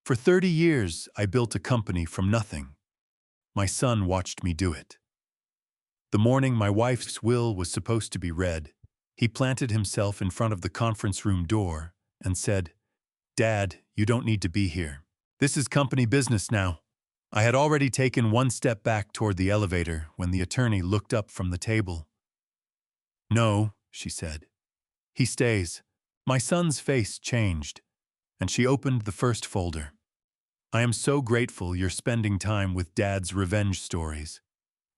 For 30 years, I built a company from nothing. My son watched me do it. The morning my wife's will was supposed to be read, he planted himself in front of the conference room door and said, "Dad, you don't need to be here. This is company business now." I had already taken one step back toward the elevator when the attorney looked up from the table. "No," she said. "He stays." My son's face changed, and she opened the first folder. "I am so grateful you're spending time with Dad's revenge stories.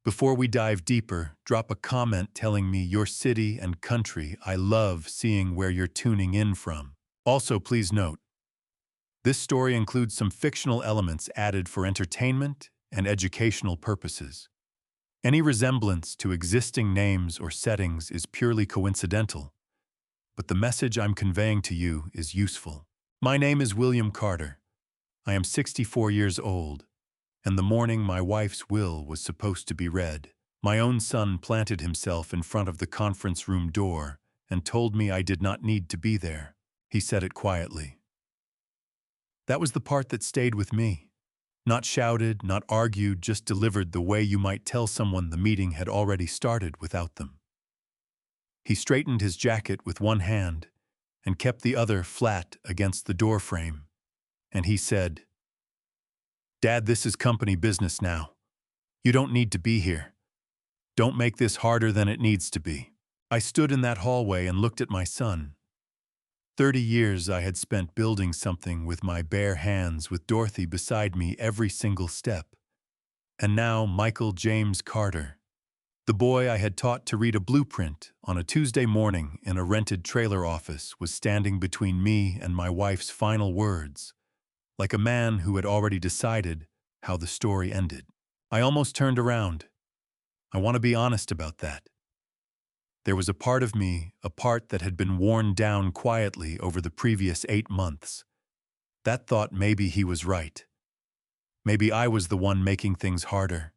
Before we dive deeper, drop a comment telling me your city and country. I love seeing where you're tuning in from. Also, please note, this story includes some fictional elements added for entertainment and educational purposes. Any resemblance to existing names or settings is purely coincidental, but the message I'm conveying to you is useful. My name is William Carter. I am 64 years old, and the morning my wife's will was supposed to be read, my own son planted himself in front of the conference room door and told me I did not need to be there. He said it quietly. That was the part that stayed with me. Not shouted, not argued, just delivered the way you might tell someone the meeting had already started without them. He straightened his jacket with one hand and kept the other flat against the door frame, and he said, "Dad, this is company business now. You don't need to be here. Don't make this harder than it needs to be." I stood in that hallway and looked at my son. 30 years I had spent building something with my bare hands with Dorothy beside me every single step. And now Michael James Carter, the boy I had taught to read a blueprint on a Tuesday morning in a rented trailer office, was standing between me and my wife's final words, like a man who had already decided how the story ended. I almost turned around. I want to be honest about that. There was a part of me, a part that had been worn down quietly over the previous 8 months. That thought maybe he was right. Maybe I was the one making things harder.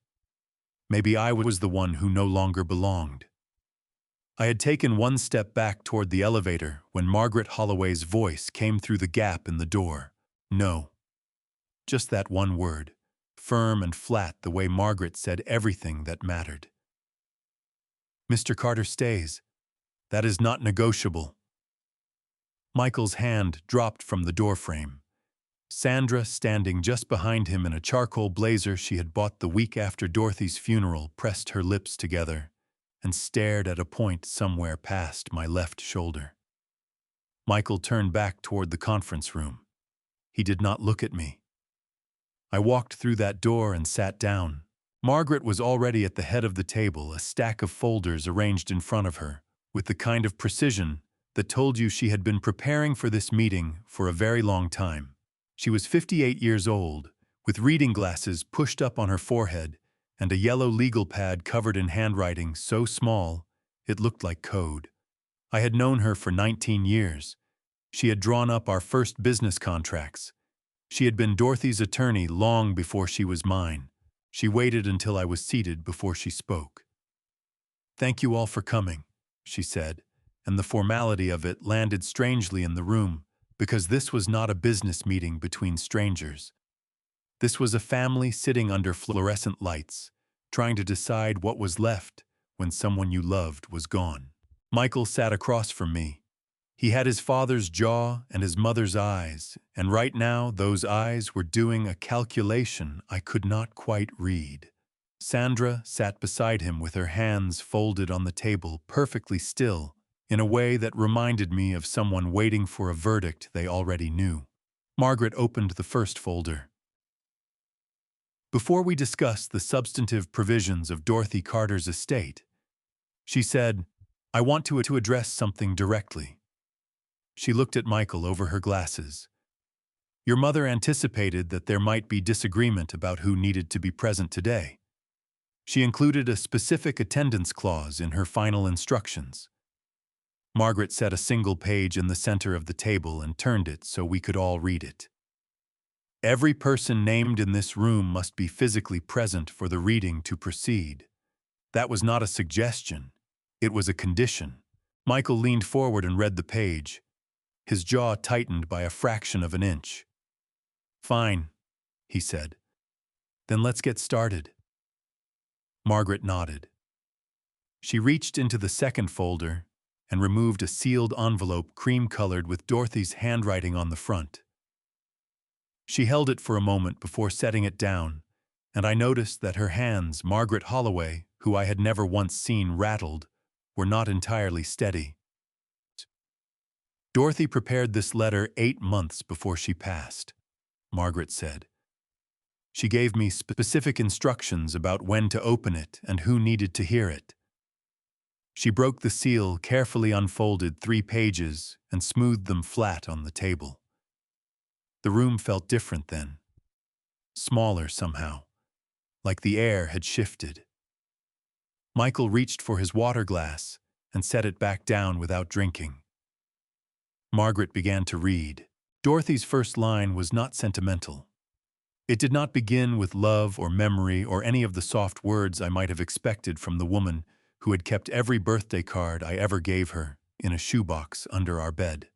Maybe I was the one who no longer belonged. I had taken one step back toward the elevator when Margaret Holloway's voice came through the gap in the door. No. Just that one word, firm and flat the way Margaret said everything that mattered. "Mr. Carter stays. That is not negotiable." Michael's hand dropped from the doorframe. Sandra, standing just behind him in a charcoal blazer she had bought the week after Dorothy's funeral, pressed her lips together and stared at a point somewhere past my left shoulder. Michael turned back toward the conference room. He did not look at me. I walked through that door and sat down. Margaret was already at the head of the table, a stack of folders arranged in front of her, with the kind of precision that told you she had been preparing for this meeting for a very long time. She was 58 years old, with reading glasses pushed up on her forehead and a yellow legal pad covered in handwriting so small it looked like code. I had known her for 19 years. She had drawn up our first business contracts. She had been Dorothy's attorney long before she was mine. She waited until I was seated before she spoke. "Thank you all for coming," she said, and the formality of it landed strangely in the room, because this was not a business meeting between strangers. This was a family sitting under fluorescent lights, trying to decide what was left when someone you loved was gone. Michael sat across from me. He had his father's jaw and his mother's eyes, and right now those eyes were doing a calculation I could not quite read. Sandra sat beside him with her hands folded on the table, perfectly still, in a way that reminded me of someone waiting for a verdict they already knew. Margaret opened the first folder. "Before we discuss the substantive provisions of Dorothy Carter's estate," she said, "I want to address something directly." She looked at Michael over her glasses. "Your mother anticipated that there might be disagreement about who needed to be present today. She included a specific attendance clause in her final instructions." Margaret set a single page in the center of the table and turned it so we could all read it. "Every person named in this room must be physically present for the reading to proceed." That was not a suggestion. It was a condition. Michael leaned forward and read the page. His jaw tightened by a fraction of an inch. Fine, he said. Then let's get started. Margaret nodded. She reached into the second folder and removed a sealed envelope cream-colored with Dorothy's handwriting on the front. She held it for a moment before setting it down, and I noticed that her hands, Margaret Holloway, who I had never once seen rattled, were not entirely steady. Dorothy prepared this letter 8 months before she passed, Margaret said. She gave me specific instructions about when to open it and who needed to hear it. She broke the seal, carefully unfolded 3 pages, and smoothed them flat on the table. The room felt different then. Smaller somehow, like the air had shifted. Michael reached for his water glass and set it back down without drinking. Margaret began to read. Dorothy's first line was not sentimental. It did not begin with love or memory or any of the soft words I might have expected from the woman who had kept every birthday card I ever gave her in a shoebox under our bed.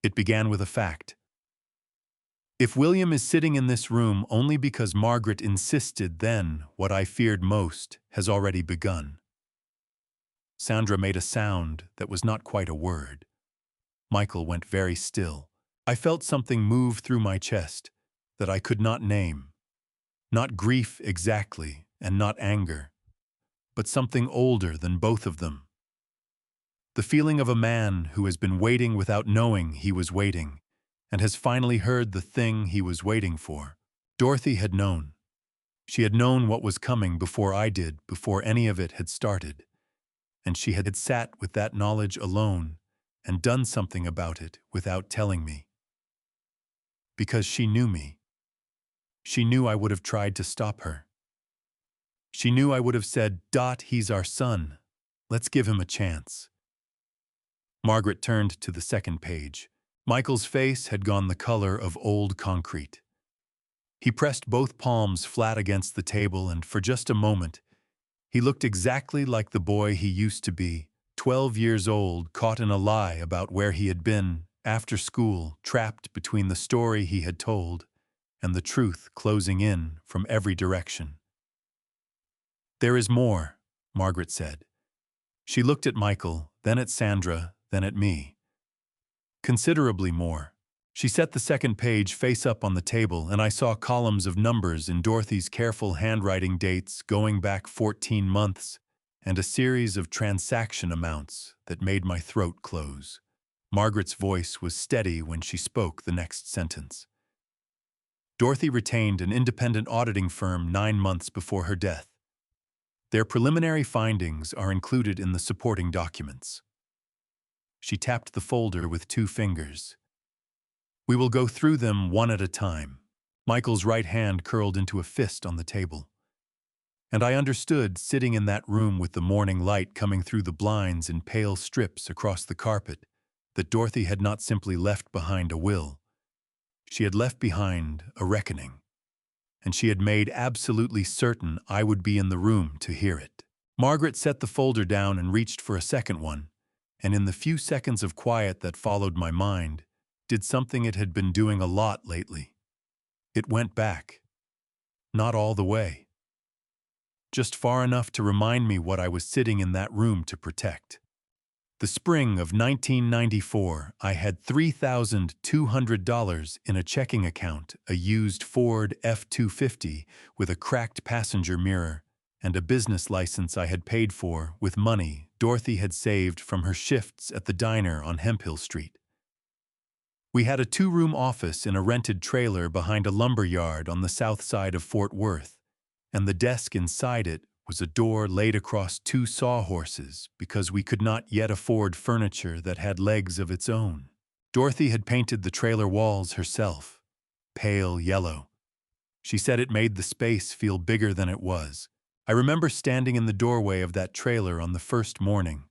It began with a fact. If William is sitting in this room only because Margaret insisted, then what I feared most has already begun. Sandra made a sound that was not quite a word. Michael went very still. I felt something move through my chest that I could not name. Not grief exactly, and not anger, but something older than both of them. The feeling of a man who has been waiting without knowing he was waiting, and has finally heard the thing he was waiting for. Dorothy had known. She had known what was coming before I did, before any of it had started. And she had sat with that knowledge alone and done something about it without telling me. Because she knew me. She knew I would have tried to stop her. She knew I would have said, "He's our son. Let's give him a chance." Margaret turned to the second page. Michael's face had gone the color of old concrete. He pressed both palms flat against the table, and for just a moment, he looked exactly like the boy he used to be, 12 years old, caught in a lie about where he had been, after school, trapped between the story he had told and the truth closing in from every direction. "There is more," Margaret said. She looked at Michael, then at Sandra, then at me. "Considerably more." She set the second page face up on the table, and I saw columns of numbers in Dorothy's careful handwriting, dates going back 14 months, and a series of transaction amounts that made my throat close. Margaret's voice was steady when she spoke the next sentence. Dorothy retained an independent auditing firm 9 months before her death. Their preliminary findings are included in the supporting documents. She tapped the folder with 2 fingers. "We will go through them one at a time." Michael's right hand curled into a fist on the table. And I understood, sitting in that room with the morning light coming through the blinds in pale strips across the carpet, that Dorothy had not simply left behind a will. She had left behind a reckoning. And she had made absolutely certain I would be in the room to hear it. Margaret set the folder down and reached for a second one, and in the few seconds of quiet that followed, my mind did something it had been doing a lot lately. It went back. Not all the way. Just far enough to remind me what I was sitting in that room to protect. The spring of 1994, I had $3,200 in a checking account, a used Ford F-250 with a cracked passenger mirror, and a business license I had paid for with money Dorothy had saved from her shifts at the diner on Hemphill Street. We had a 2-room office in a rented trailer behind a lumber yard on the south side of Fort Worth, and the desk inside it was a door laid across 2 sawhorses because we could not yet afford furniture that had legs of its own. Dorothy had painted the trailer walls herself, pale yellow. She said it made the space feel bigger than it was. I remember standing in the doorway of that trailer on the first morning,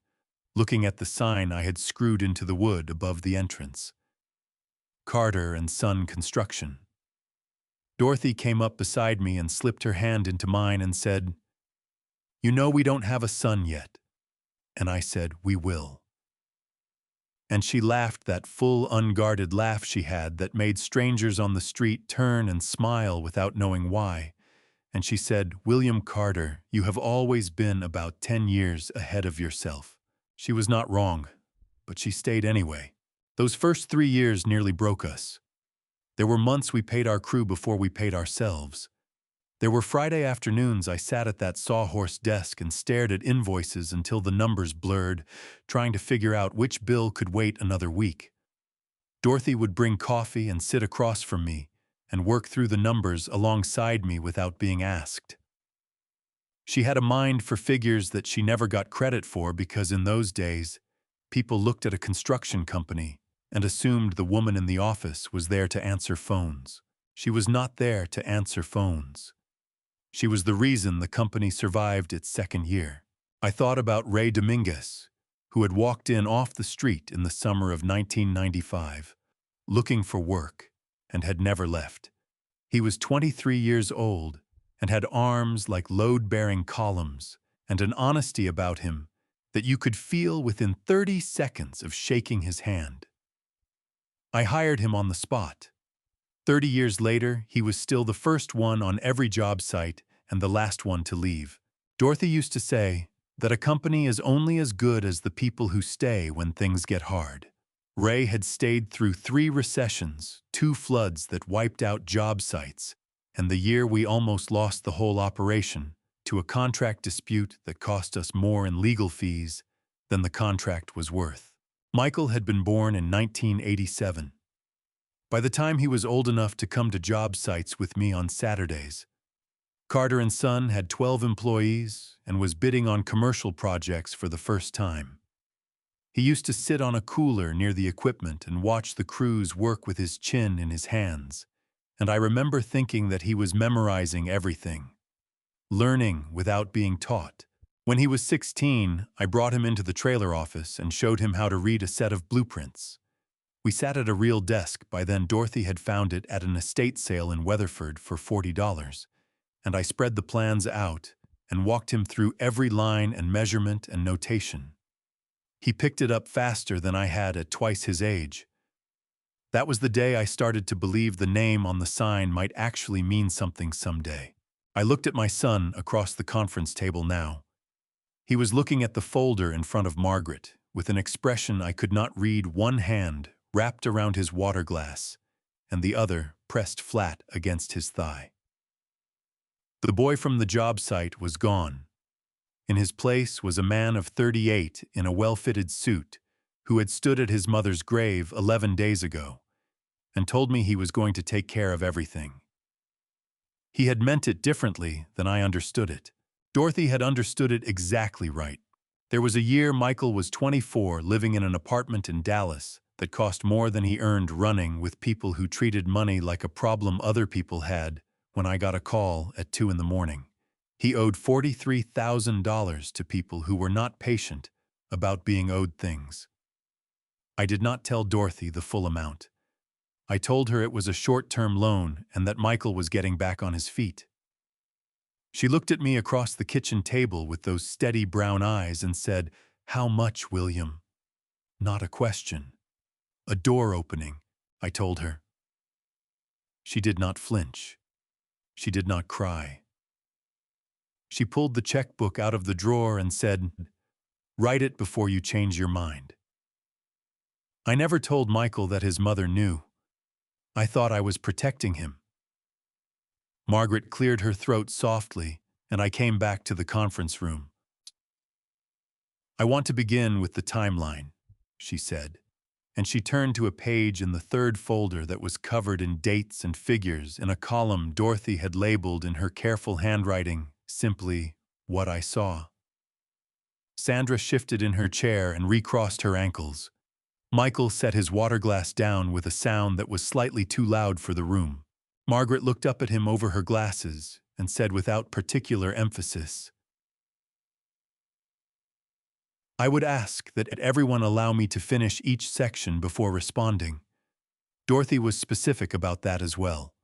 looking at the sign I had screwed into the wood above the entrance. Carter and Son Construction. Dorothy came up beside me and slipped her hand into mine and said, "You know we don't have a son yet." And I said, "We will." And she laughed that full, unguarded laugh she had that made strangers on the street turn and smile without knowing why. And she said, "William Carter, you have always been about 10 years ahead of yourself." She was not wrong, but she stayed anyway. Those first 3 years nearly broke us. There were months we paid our crew before we paid ourselves. There were Friday afternoons I sat at that sawhorse desk and stared at invoices until the numbers blurred, trying to figure out which bill could wait another week. Dorothy would bring coffee and sit across from me and work through the numbers alongside me without being asked. She had a mind for figures that she never got credit for because in those days, people looked at a construction company and assumed the woman in the office was there to answer phones. She was not there to answer phones. She was the reason the company survived its second year. I thought about Ray Dominguez, who had walked in off the street in the summer of 1995, looking for work, and had never left. He was 23 years old and had arms like load-bearing columns and an honesty about him that you could feel within 30 seconds of shaking his hand. I hired him on the spot. 30 years later, he was still the first one on every job site and the last one to leave. Dorothy used to say that a company is only as good as the people who stay when things get hard. Ray had stayed through 3 recessions, 2 floods that wiped out job sites, and the year we almost lost the whole operation to a contract dispute that cost us more in legal fees than the contract was worth. Michael had been born in 1987. By the time he was old enough to come to job sites with me on Saturdays, Carter & Son had 12 employees and was bidding on commercial projects for the first time. He used to sit on a cooler near the equipment and watch the crews work with his chin in his hands, and I remember thinking that he was memorizing everything, learning without being taught. When he was 16, I brought him into the trailer office and showed him how to read a set of blueprints. We sat at a real desk. By then Dorothy had found it at an estate sale in Weatherford for $40, and I spread the plans out and walked him through every line and measurement and notation. He picked it up faster than I had at twice his age. That was the day I started to believe the name on the sign might actually mean something someday. I looked at my son across the conference table now. He was looking at the folder in front of Margaret with an expression I could not read, one hand wrapped around his water glass and the other pressed flat against his thigh. The boy from the job site was gone. In his place was a man of 38 in a well-fitted suit who had stood at his mother's grave 11 days ago and told me he was going to take care of everything. He had meant it differently than I understood it. Dorothy had understood it exactly right. There was a year Michael was 24, living in an apartment in Dallas that cost more than he earned, running with people who treated money like a problem other people had, when I got a call at 2 in the morning. He owed $43,000 to people who were not patient about being owed things. I did not tell Dorothy the full amount. I told her it was a short-term loan and that Michael was getting back on his feet. She looked at me across the kitchen table with those steady brown eyes and said, "How much, William?" Not a question. A door opening, I told her. She did not flinch. She did not cry. She pulled the checkbook out of the drawer and said, "Write it before you change your mind." I never told Michael that his mother knew. I thought I was protecting him. Margaret cleared her throat softly, and I came back to the conference room. "I want to begin with the timeline," she said, and she turned to a page in the third folder that was covered in dates and figures in a column Dorothy had labeled in her careful handwriting simply, "What I saw." Sandra shifted in her chair and recrossed her ankles. Michael set his water glass down with a sound that was slightly too loud for the room. Margaret looked up at him over her glasses and said without particular emphasis, "I would ask that everyone allow me to finish each section before responding." Dorothy was specific about that as well.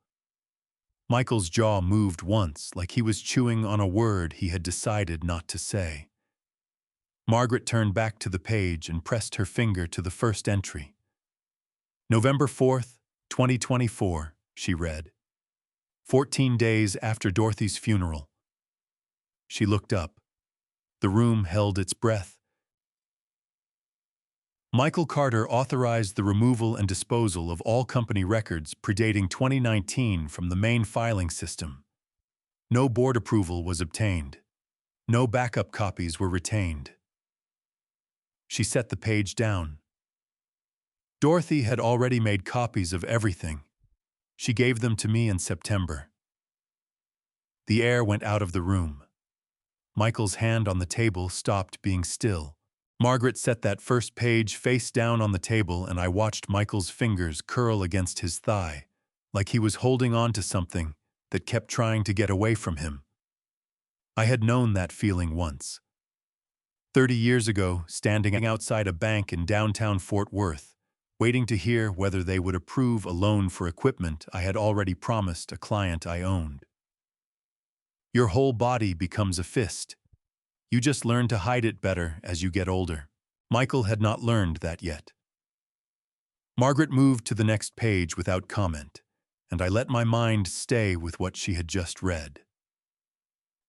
Michael's jaw moved once, like he was chewing on a word he had decided not to say. Margaret turned back to the page and pressed her finger to the first entry. November 4th, 2024, she read. 14 days after Dorothy's funeral. She looked up. The room held its breath. Michael Carter authorized the removal and disposal of all company records predating 2019 from the main filing system. No board approval was obtained. No backup copies were retained. She set the page down. Dorothy had already made copies of everything. She gave them to me in September. The air went out of the room. Michael's hand on the table stopped being still. Margaret set that first page face down on the table, and I watched Michael's fingers curl against his thigh, like he was holding on to something that kept trying to get away from him. I had known that feeling once. 30 years ago, standing outside a bank in downtown Fort Worth, waiting to hear whether they would approve a loan for equipment I had already promised a client I owned. Your whole body becomes a fist. You just learn to hide it better as you get older. Michael had not learned that yet. Margaret moved to the next page without comment, and I let my mind stay with what she had just read.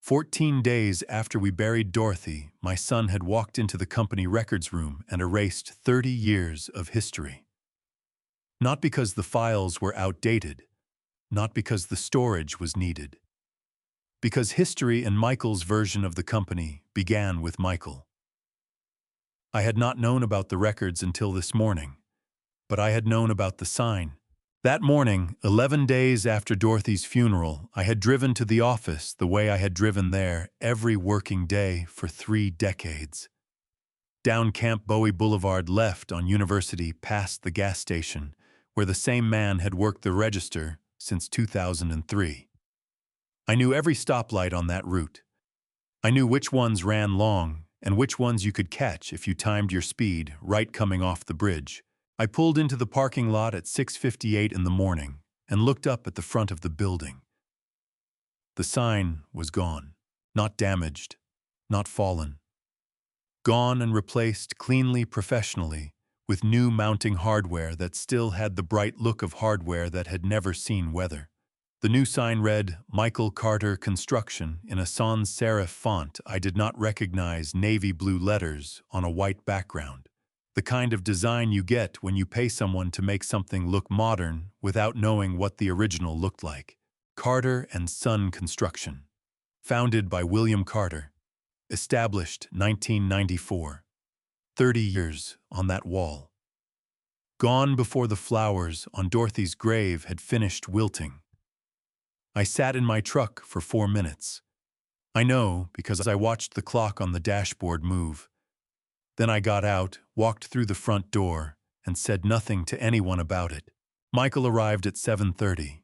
14 days after we buried Dorothy, my son had walked into the company records room and erased 30 years of history. Not because the files were outdated, not because the storage was needed. Because history in Michael's version of the company began with Michael. I had not known about the records until this morning, but I had known about the sign. That morning, 11 days after Dorothy's funeral, I had driven to the office the way I had driven there every working day for 3 decades. Down Camp Bowie Boulevard, left on University, past the gas station, where the same man had worked the register since 2003. I knew every stoplight on that route. I knew which ones ran long and which ones you could catch if you timed your speed right coming off the bridge. I pulled into the parking lot at 6:58 in the morning and looked up at the front of the building. The sign was gone, not damaged, not fallen. Gone and replaced cleanly, professionally, with new mounting hardware that still had the bright look of hardware that had never seen weather. The new sign read, Michael Carter Construction, in a sans serif font I did not recognize, navy blue letters on a white background. The kind of design you get when you pay someone to make something look modern without knowing what the original looked like. Carter and Son Construction. Founded by William Carter. Established 1994. 30 years on that wall. Gone before the flowers on Dorothy's grave had finished wilting. I sat in my truck for 4 minutes. I know because I watched the clock on the dashboard move. Then I got out, walked through the front door, and said nothing to anyone about it. Michael arrived at 7:30.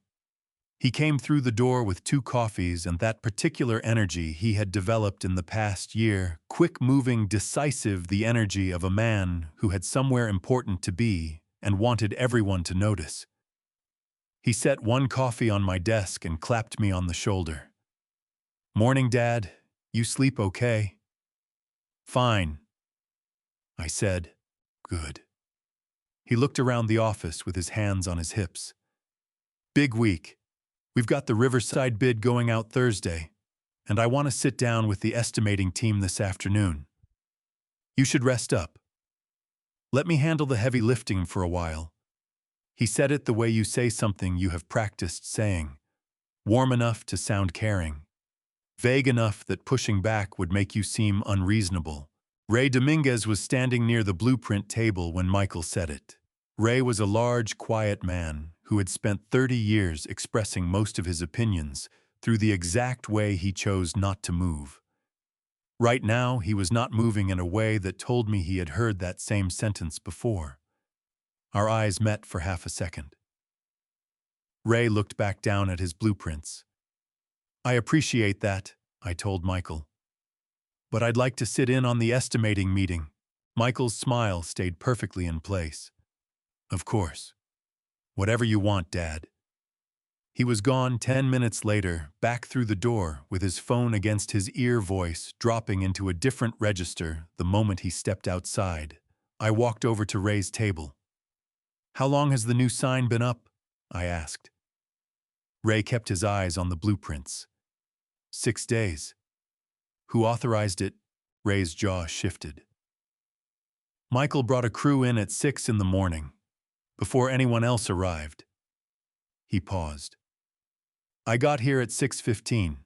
He came through the door with 2 coffees and that particular energy he had developed in the past year, quick-moving, decisive, the energy of a man who had somewhere important to be and wanted everyone to notice. He set 1 coffee on my desk and clapped me on the shoulder. "Morning, Dad. You sleep okay?" "Fine," I said. "Good." He looked around the office with his hands on his hips. "Big week. We've got the Riverside bid going out Thursday, and I want to sit down with the estimating team this afternoon. You should rest up. Let me handle the heavy lifting for a while." He said it the way you say something you have practiced saying. Warm enough to sound caring. Vague enough that pushing back would make you seem unreasonable. Ray Dominguez was standing near the blueprint table when Michael said it. Ray was a large, quiet man who had spent 30 years expressing most of his opinions through the exact way he chose not to move. Right now, he was not moving in a way that told me he had heard that same sentence before. Our eyes met for half a second. Ray looked back down at his blueprints. "I appreciate that," I told Michael. "But I'd like to sit in on the estimating meeting." Michael's smile stayed perfectly in place. "Of course. Whatever you want, Dad." He was gone 10 minutes later, back through the door, with his phone against his ear, voice dropping into a different register the moment he stepped outside. I walked over to Ray's table. "How long has the new sign been up?" I asked. Ray kept his eyes on the blueprints. 6 days. Who authorized it? Ray's jaw shifted. Michael brought a crew in at 6 in the morning, before anyone else arrived. He paused. I got here at 6:15.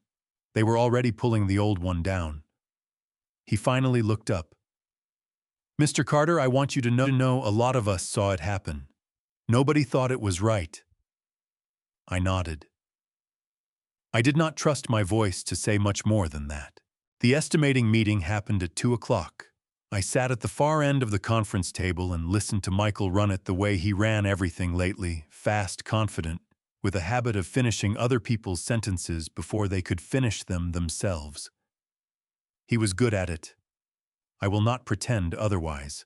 They were already pulling the old one down. He finally looked up. "Mr. Carter, I want you to know a lot of us saw it happen. Nobody thought it was right." I nodded. I did not trust my voice to say much more than that. The estimating meeting happened at 2 o'clock. I sat at the far end of the conference table and listened to Michael run it the way he ran everything lately, fast, confident, with a habit of finishing other people's sentences before they could finish them themselves. He was good at it. I will not pretend otherwise.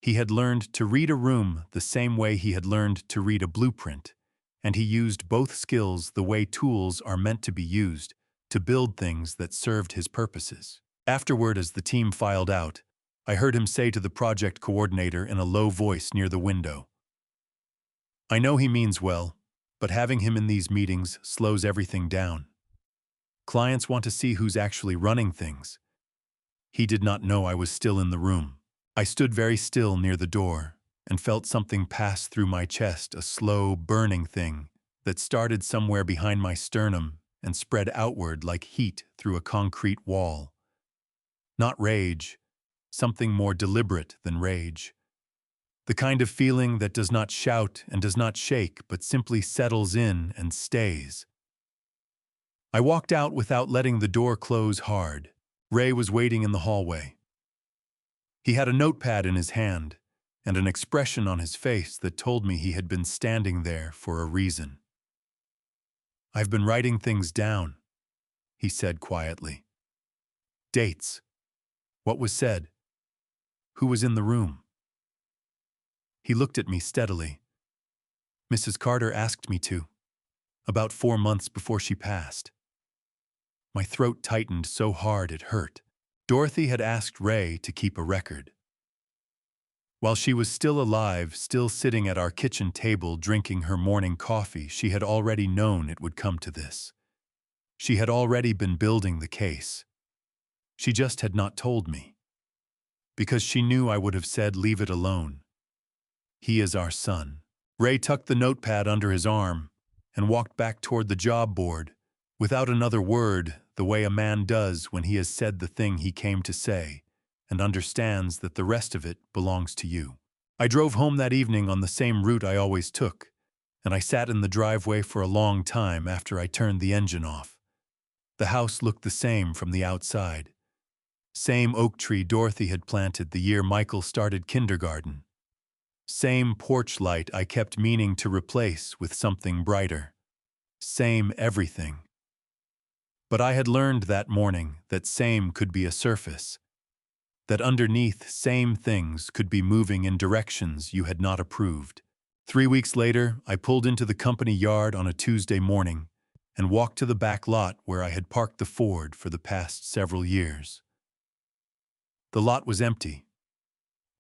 He had learned to read a room the same way he had learned to read a blueprint, and he used both skills the way tools are meant to be used, to build things that served his purposes. Afterward, as the team filed out, I heard him say to the project coordinator in a low voice near the window, "I know he means well, but having him in these meetings slows everything down. Clients want to see who's actually running things." He did not know I was still in the room. I stood very still near the door and felt something pass through my chest, a slow, burning thing that started somewhere behind my sternum and spread outward like heat through a concrete wall. Not rage, something more deliberate than rage. The kind of feeling that does not shout and does not shake, but simply settles in and stays. I walked out without letting the door close hard. Ray was waiting in the hallway. He had a notepad in his hand and an expression on his face that told me he had been standing there for a reason. "I've been writing things down," he said quietly. "Dates. What was said. Who was in the room." He looked at me steadily. "Mrs. Carter asked me to, about 4 months before she passed." My throat tightened so hard it hurt. Dorothy had asked Ray to keep a record. While she was still alive, still sitting at our kitchen table drinking her morning coffee, she had already known it would come to this. She had already been building the case. She just had not told me. Because she knew I would have said, "Leave it alone. He is our son." Ray tucked the notepad under his arm and walked back toward the job board, without another word, the way a man does when he has said the thing he came to say and understands that the rest of it belongs to you. I drove home that evening on the same route I always took, and I sat in the driveway for a long time after I turned the engine off. The house looked the same from the outside. Same oak tree Dorothy had planted the year Michael started kindergarten. Same porch light I kept meaning to replace with something brighter. Same everything. But I had learned that morning that same could be a surface, that underneath same things could be moving in directions you had not approved. 3 weeks later, I pulled into the company yard on a Tuesday morning and walked to the back lot where I had parked the Ford for the past several years. The lot was empty.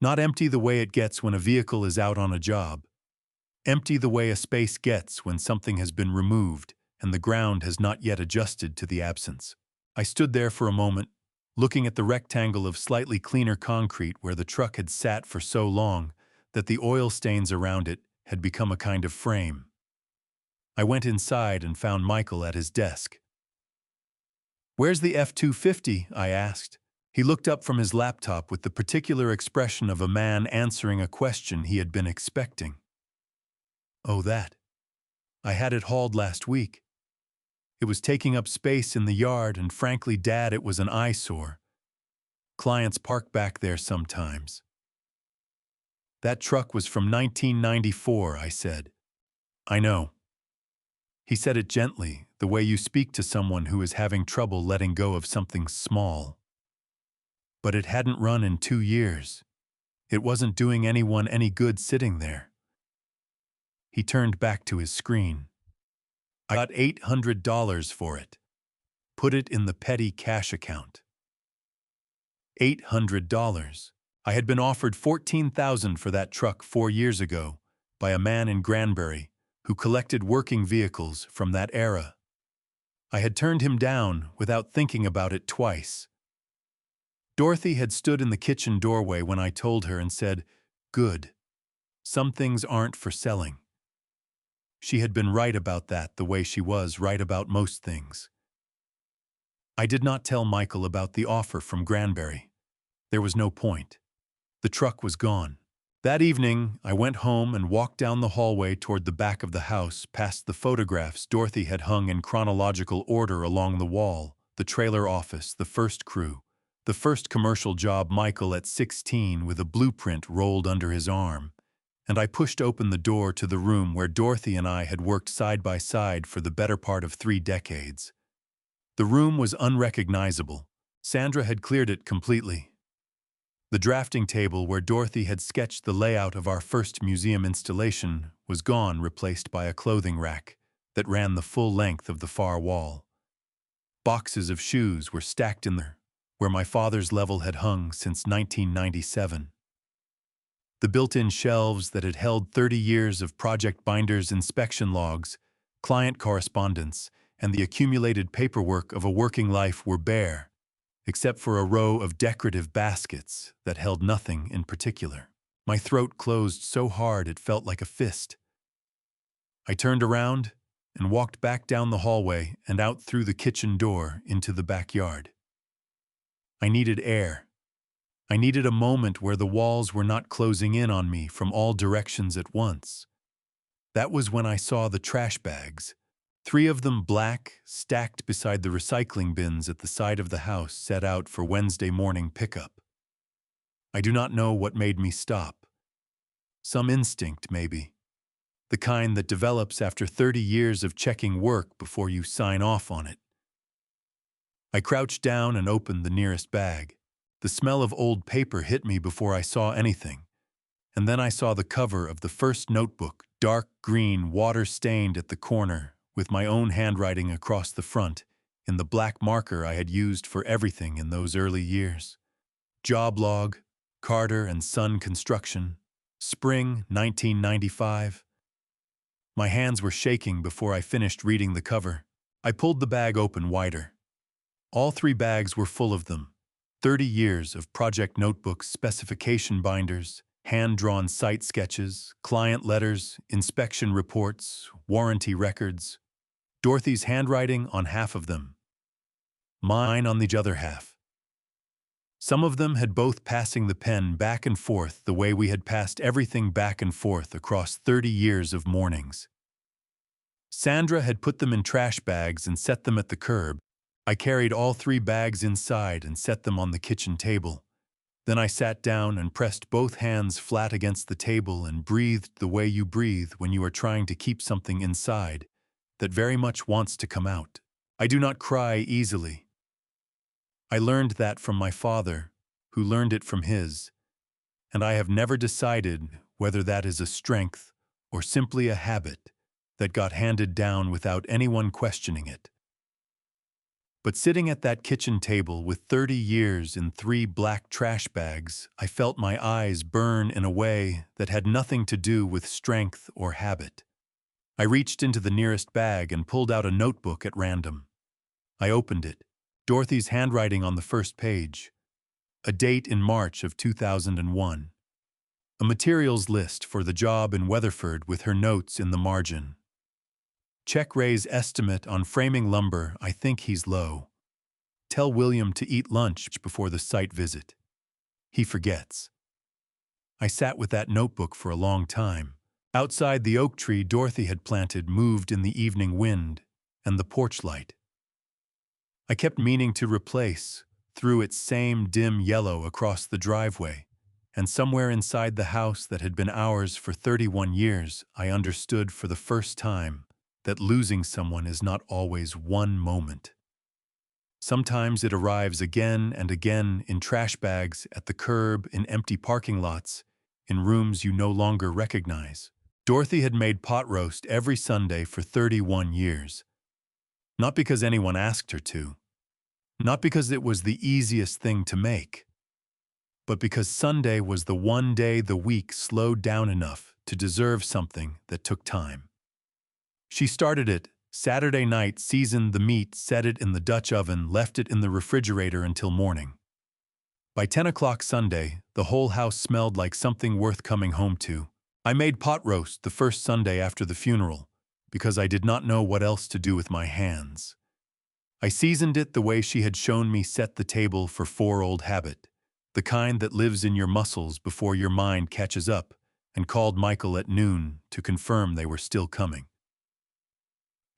Not empty the way it gets when a vehicle is out on a job. Empty the way a space gets when something has been removed and the ground has not yet adjusted to the absence. I stood there for a moment, looking at the rectangle of slightly cleaner concrete where the truck had sat for so long that the oil stains around it had become a kind of frame. I went inside and found Michael at his desk. "Where's the F-250?" I asked. He looked up from his laptop with the particular expression of a man answering a question he had been expecting. "Oh, that. I had it hauled last week. It was taking up space in the yard, and frankly, Dad, it was an eyesore. Clients park back there sometimes." "That truck was from 1994, I said. "I know." He said it gently, the way you speak to someone who is having trouble letting go of something small. But it hadn't run in 2 years. It wasn't doing anyone any good sitting there. He turned back to his screen. I got $800 for it. Put it in the petty cash account. $800. I had been offered $14,000 for that truck 4 years ago by a man in Granbury who collected working vehicles from that era. I had turned him down without thinking about it twice. Dorothy had stood in the kitchen doorway when I told her and said, "Good. Some things aren't for selling." She had been right about that, the way she was right about most things. I did not tell Michael about the offer from Granbury. There was no point. The truck was gone. That evening, I went home and walked down the hallway toward the back of the house, past the photographs Dorothy had hung in chronological order along the wall, the trailer office, the first crew, the first commercial job, Michael at 16 with a blueprint rolled under his arm, and I pushed open the door to the room where Dorothy and I had worked side by side for the better part of 3 decades. The room was unrecognizable. Sandra had cleared it completely. The drafting table where Dorothy had sketched the layout of our first museum installation was gone, replaced by a clothing rack that ran the full length of the far wall. Boxes of shoes were stacked in there, where my father's level had hung since 1997. The built-in shelves that had held 30 years of project binders, inspection logs, client correspondence, and the accumulated paperwork of a working life were bare, except for a row of decorative baskets that held nothing in particular. My throat closed so hard it felt like a fist. I turned around and walked back down the hallway and out through the kitchen door into the backyard. I needed air. I needed a moment where the walls were not closing in on me from all directions at once. That was when I saw the trash bags, 3 of them black, stacked beside the recycling bins at the side of the house set out for Wednesday morning pickup. I do not know what made me stop. Some instinct, maybe. The kind that develops after 30 years of checking work before you sign off on it. I crouched down and opened the nearest bag. The smell of old paper hit me before I saw anything, and then I saw the cover of the first notebook, dark green, water-stained at the corner, with my own handwriting across the front, in the black marker I had used for everything in those early years. Job log, Carter and Son Construction, Spring 1995. My hands were shaking before I finished reading the cover. I pulled the bag open wider. All 3 bags were full of them. 30 years of project notebooks, specification binders, hand-drawn site sketches, client letters, inspection reports, warranty records. Dorothy's handwriting on half of them. Mine on the other half. Some of them had both passing the pen back and forth the way we had passed everything back and forth across 30 years of mornings. Sandra had put them in trash bags and set them at the curb. I carried all 3 bags inside and set them on the kitchen table. Then I sat down and pressed both hands flat against the table and breathed the way you breathe when you are trying to keep something inside that very much wants to come out. I do not cry easily. I learned that from my father, who learned it from his, and I have never decided whether that is a strength or simply a habit that got handed down without anyone questioning it. But sitting at that kitchen table with 30 years in 3 black trash bags, I felt my eyes burn in a way that had nothing to do with strength or habit. I reached into the nearest bag and pulled out a notebook at random. I opened it. Dorothy's handwriting on the first page. A date in March of 2001. A materials list for the job in Weatherford with her notes in the margin. Check Ray's estimate on framing lumber. I think he's low. Tell William to eat lunch before the site visit. He forgets. I sat with that notebook for a long time. Outside, the oak tree Dorothy had planted moved in the evening wind and the porch light. I kept meaning to replace, threw its same dim yellow across the driveway, and somewhere inside the house that had been ours for 31 years, I understood for the first time that losing someone is not always one moment. Sometimes it arrives again and again in trash bags, at the curb, in empty parking lots, in rooms you no longer recognize. Dorothy had made pot roast every Sunday for 31 years. Not because anyone asked her to, not because it was the easiest thing to make, but because Sunday was the one day the week slowed down enough to deserve something that took time. She started it Saturday night, seasoned the meat, set it in the Dutch oven, left it in the refrigerator until morning. By 10 o'clock Sunday, the whole house smelled like something worth coming home to. I made pot roast the first Sunday after the funeral because I did not know what else to do with my hands. I seasoned it the way she had shown me set the table for 4 old habit, the kind that lives in your muscles before your mind catches up, and called Michael at noon to confirm they were still coming.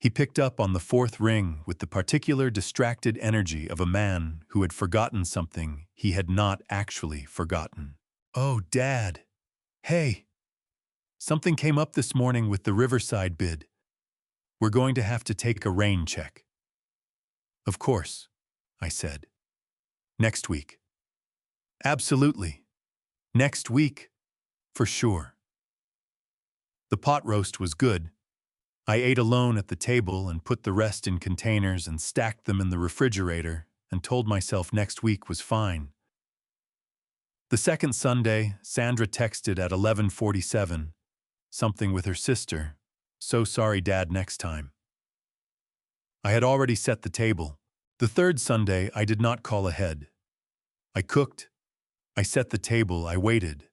He picked up on the 4th ring with the particular distracted energy of a man who had forgotten something he had not actually forgotten. "Oh, Dad. Hey. Something came up this morning with the Riverside bid. We're going to have to take a rain check." "Of course," I said. "Next week." "Absolutely. Next week. For sure." The pot roast was good. I ate alone at the table and put the rest in containers and stacked them in the refrigerator and told myself next week was fine. The second Sunday, Sandra texted at 11:47, something with her sister. "So sorry, Dad, next time." I had already set the table. The third Sunday, I did not call ahead. I cooked. I set the table. I waited.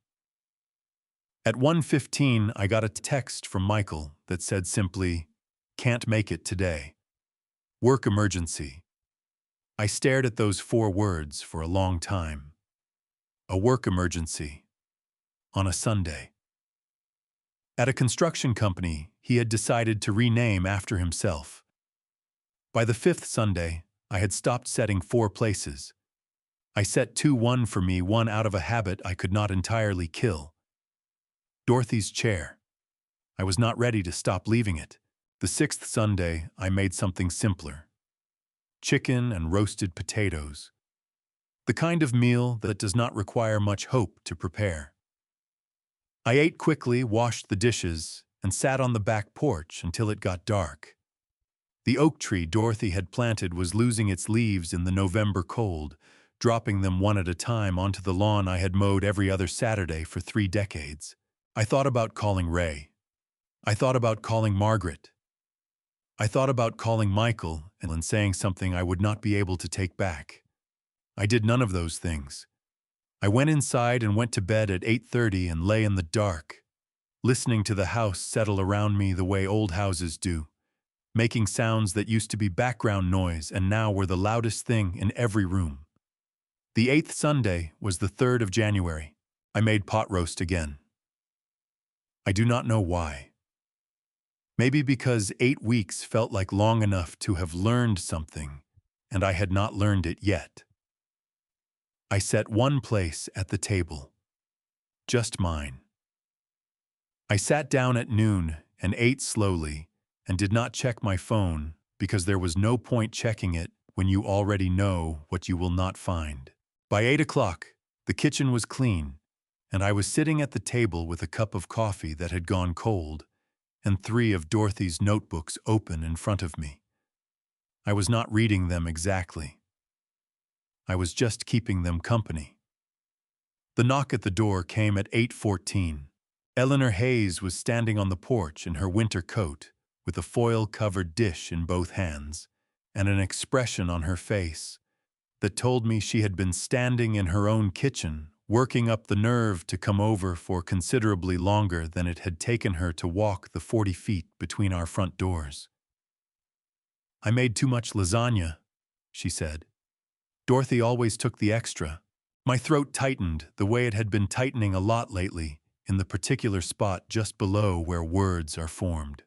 At 1:15, I got a text from Michael that said simply, "Can't make it today. Work emergency." I stared at those 4 words for a long time. A work emergency. On a Sunday. At a construction company, he had decided to rename after himself. By the 5th Sunday, I had stopped setting 4 places. I set 2, one for me, one out of a habit I could not entirely kill. Dorothy's chair. I was not ready to stop leaving it. The 6th Sunday, I made something simpler. Chicken and roasted potatoes. The kind of meal that does not require much hope to prepare. I ate quickly, washed the dishes, and sat on the back porch until it got dark. The oak tree Dorothy had planted was losing its leaves in the November cold, dropping them one at a time onto the lawn I had mowed every other Saturday for 3 decades. I thought about calling Ray. I thought about calling Margaret. I thought about calling Michael and saying something I would not be able to take back. I did none of those things. I went inside and went to bed at 8:30 and lay in the dark, listening to the house settle around me the way old houses do, making sounds that used to be background noise and now were the loudest thing in every room. The 8th Sunday was the 3rd of January. I made pot roast again. I do not know why. Maybe because 8 weeks felt like long enough to have learned something, and I had not learned it yet. I set 1 place at the table. Just mine. I sat down at noon and ate slowly and did not check my phone because there was no point checking it when you already know what you will not find. By 8 o'clock, the kitchen was clean, and I was sitting at the table with a cup of coffee that had gone cold and 3 of Dorothy's notebooks open in front of me. I was not reading them exactly. I was just keeping them company. The knock at the door came at 8:14. Eleanor Hayes was standing on the porch in her winter coat, with a foil-covered dish in both hands, and an expression on her face that told me she had been standing in her own kitchen, working up the nerve to come over for considerably longer than it had taken her to walk the 40 feet between our front doors. "I made too much lasagna," she said. "Dorothy always took the extra." My throat tightened the way it had been tightening a lot lately, in the particular spot just below where words are formed.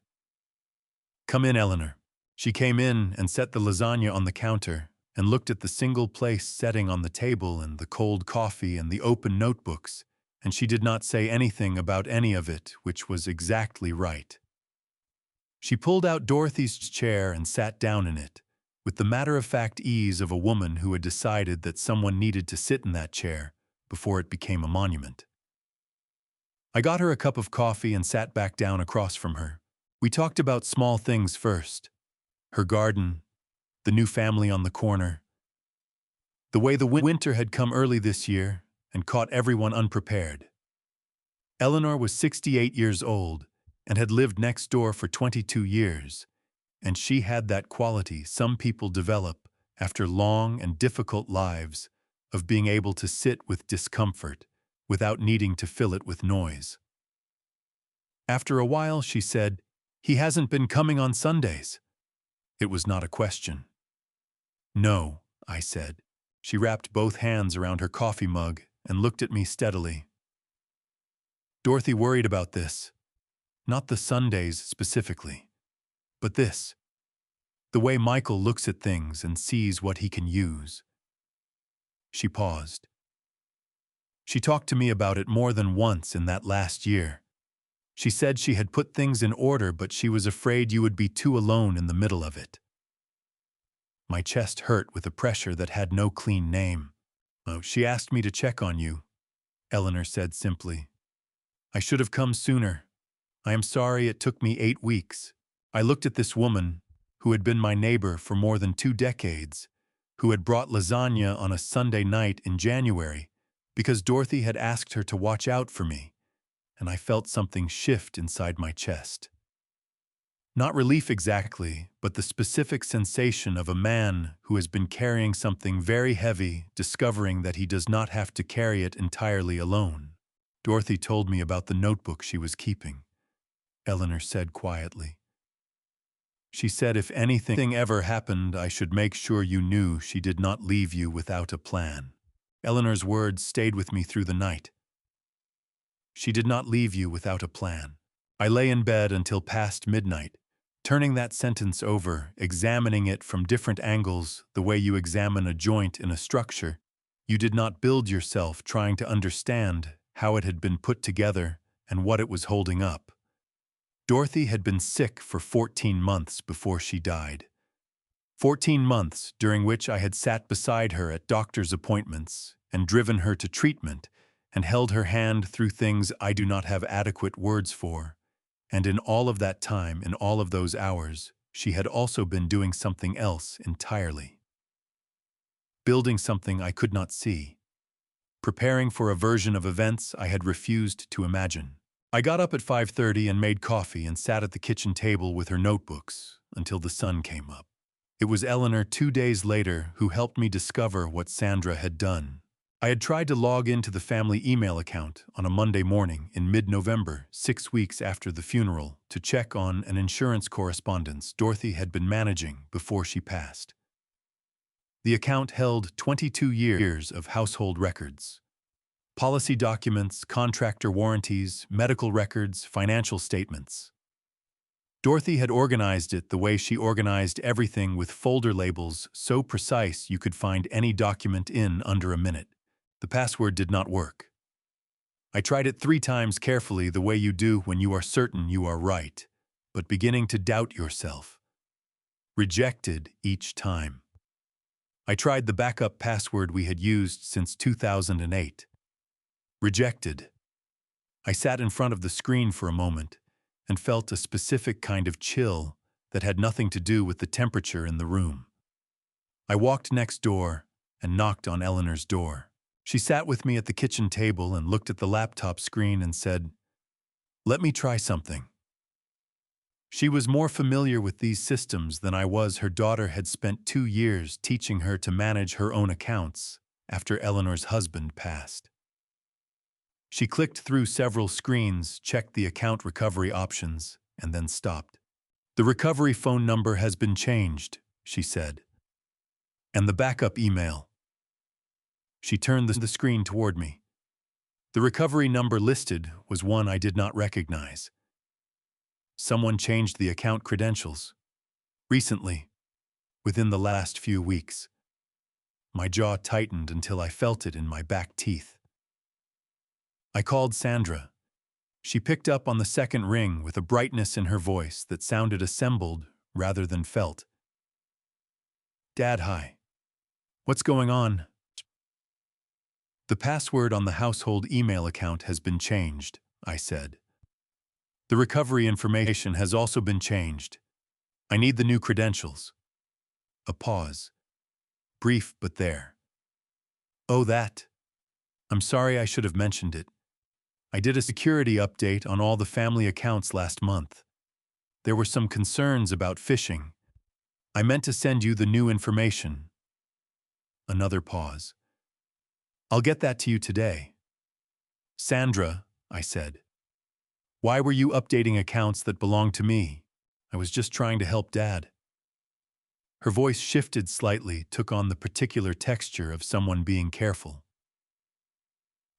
"Come in, Eleanor." She came in and set the lasagna on the counter and looked at the single place setting on the table and the cold coffee and the open notebooks, and she did not say anything about any of it, which was exactly right. She pulled out Dorothy's chair and sat down in it, with the matter-of-fact ease of a woman who had decided that someone needed to sit in that chair before it became a monument. I got her a cup of coffee and sat back down across from her. We talked about small things first. Her garden, the new family on the corner, the way the winter had come early this year and caught everyone unprepared. Eleanor was 68 years old and had lived next door for 22 years, and she had that quality some people develop after long and difficult lives of being able to sit with discomfort without needing to fill it with noise. After a while, she said, "He hasn't been coming on Sundays." It was not a question. "No," I said. She wrapped both hands around her coffee mug and looked at me steadily. "Dorothy worried about this. Not the Sundays specifically, but this. The way Michael looks at things and sees what he can use." She paused. She talked to me about it more than once in that last year. She said she had put things in order, but she was afraid you would be too alone in the middle of it. My chest hurt with a pressure that had no clean name. "Oh, she asked me to check on you," Eleanor said simply. "I should have come sooner. I am sorry it took me 8 weeks." I looked at this woman, who had been my neighbor for more than 2 decades, who had brought lasagna on a Sunday night in January because Dorothy had asked her to watch out for me, and I felt something shift inside my chest. Not relief exactly, but the specific sensation of a man who has been carrying something very heavy, discovering that he does not have to carry it entirely alone. "Dorothy told me about the notebook she was keeping," Eleanor said quietly. "She said if anything ever happened, I should make sure you knew she did not leave you without a plan." Eleanor's words stayed with me through the night. She did not leave you without a plan. I lay in bed until past midnight, turning that sentence over, examining it from different angles, the way you examine a joint in a structure. You did not build yourself trying to understand how it had been put together and what it was holding up. Dorothy had been sick for 14 months before she died. 14 months during which I had sat beside her at doctor's appointments and driven her to treatment and held her hand through things I do not have adequate words for. And in all of that time, in all of those hours, she had also been doing something else entirely. Building something I could not see. Preparing for a version of events I had refused to imagine. I got up at 5:30 and made coffee and sat at the kitchen table with her notebooks until the sun came up. It was Eleanor 2 days later who helped me discover what Sandra had done. I had tried to log into the family email account on a Monday morning in mid-November, 6 weeks after the funeral, to check on an insurance correspondence Dorothy had been managing before she passed. The account held 22 years of household records. Policy documents, contractor warranties, medical records, financial statements. Dorothy had organized it the way she organized everything, with folder labels so precise you could find any document in under a minute. The password did not work. I tried it 3 times carefully, the way you do when you are certain you are right, but beginning to doubt yourself. Rejected each time. I tried the backup password we had used since 2008. Rejected. I sat in front of the screen for a moment and felt a specific kind of chill that had nothing to do with the temperature in the room. I walked next door and knocked on Eleanor's door. She sat with me at the kitchen table and looked at the laptop screen and said, "Let me try something." She was more familiar with these systems than I was. Her daughter had spent 2 years teaching her to manage her own accounts after Eleanor's husband passed. She clicked through several screens, checked the account recovery options, and then stopped. "The recovery phone number has been changed," she said. "And the backup email." She turned the screen toward me. The recovery number listed was one I did not recognize. Someone changed the account credentials. Recently, within the last few weeks. My jaw tightened until I felt it in my back teeth. I called Sandra. She picked up on the second ring with a brightness in her voice that sounded assembled rather than felt. "Dad, hi. What's going on?" "The password on the household email account has been changed," I said. The recovery information has also been changed. I need the new credentials. A pause. Brief, but there. Oh, that. I'm sorry, I should have mentioned it. I did a security update on all the family accounts last month. There were some concerns about phishing. I meant to send you the new information. Another pause. I'll get that to you today. Sandra, I said. Why were you updating accounts that belong to me? I was just trying to help Dad. Her voice shifted slightly, took on the particular texture of someone being careful.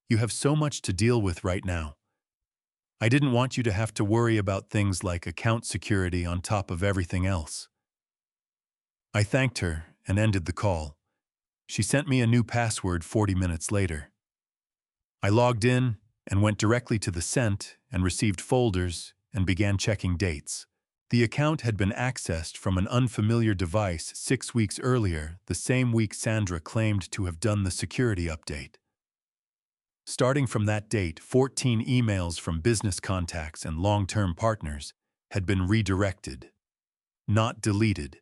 You have so much to deal with right now. I didn't want you to have to worry about things like account security on top of everything else. I thanked her and ended the call. She sent me a new password 40 minutes later. I logged in and went directly to the sent and received folders and began checking dates. The account had been accessed from an unfamiliar device 6 weeks earlier, the same week Sandra claimed to have done the security update. Starting from that date, 14 emails from business contacts and long-term partners had been redirected, not deleted.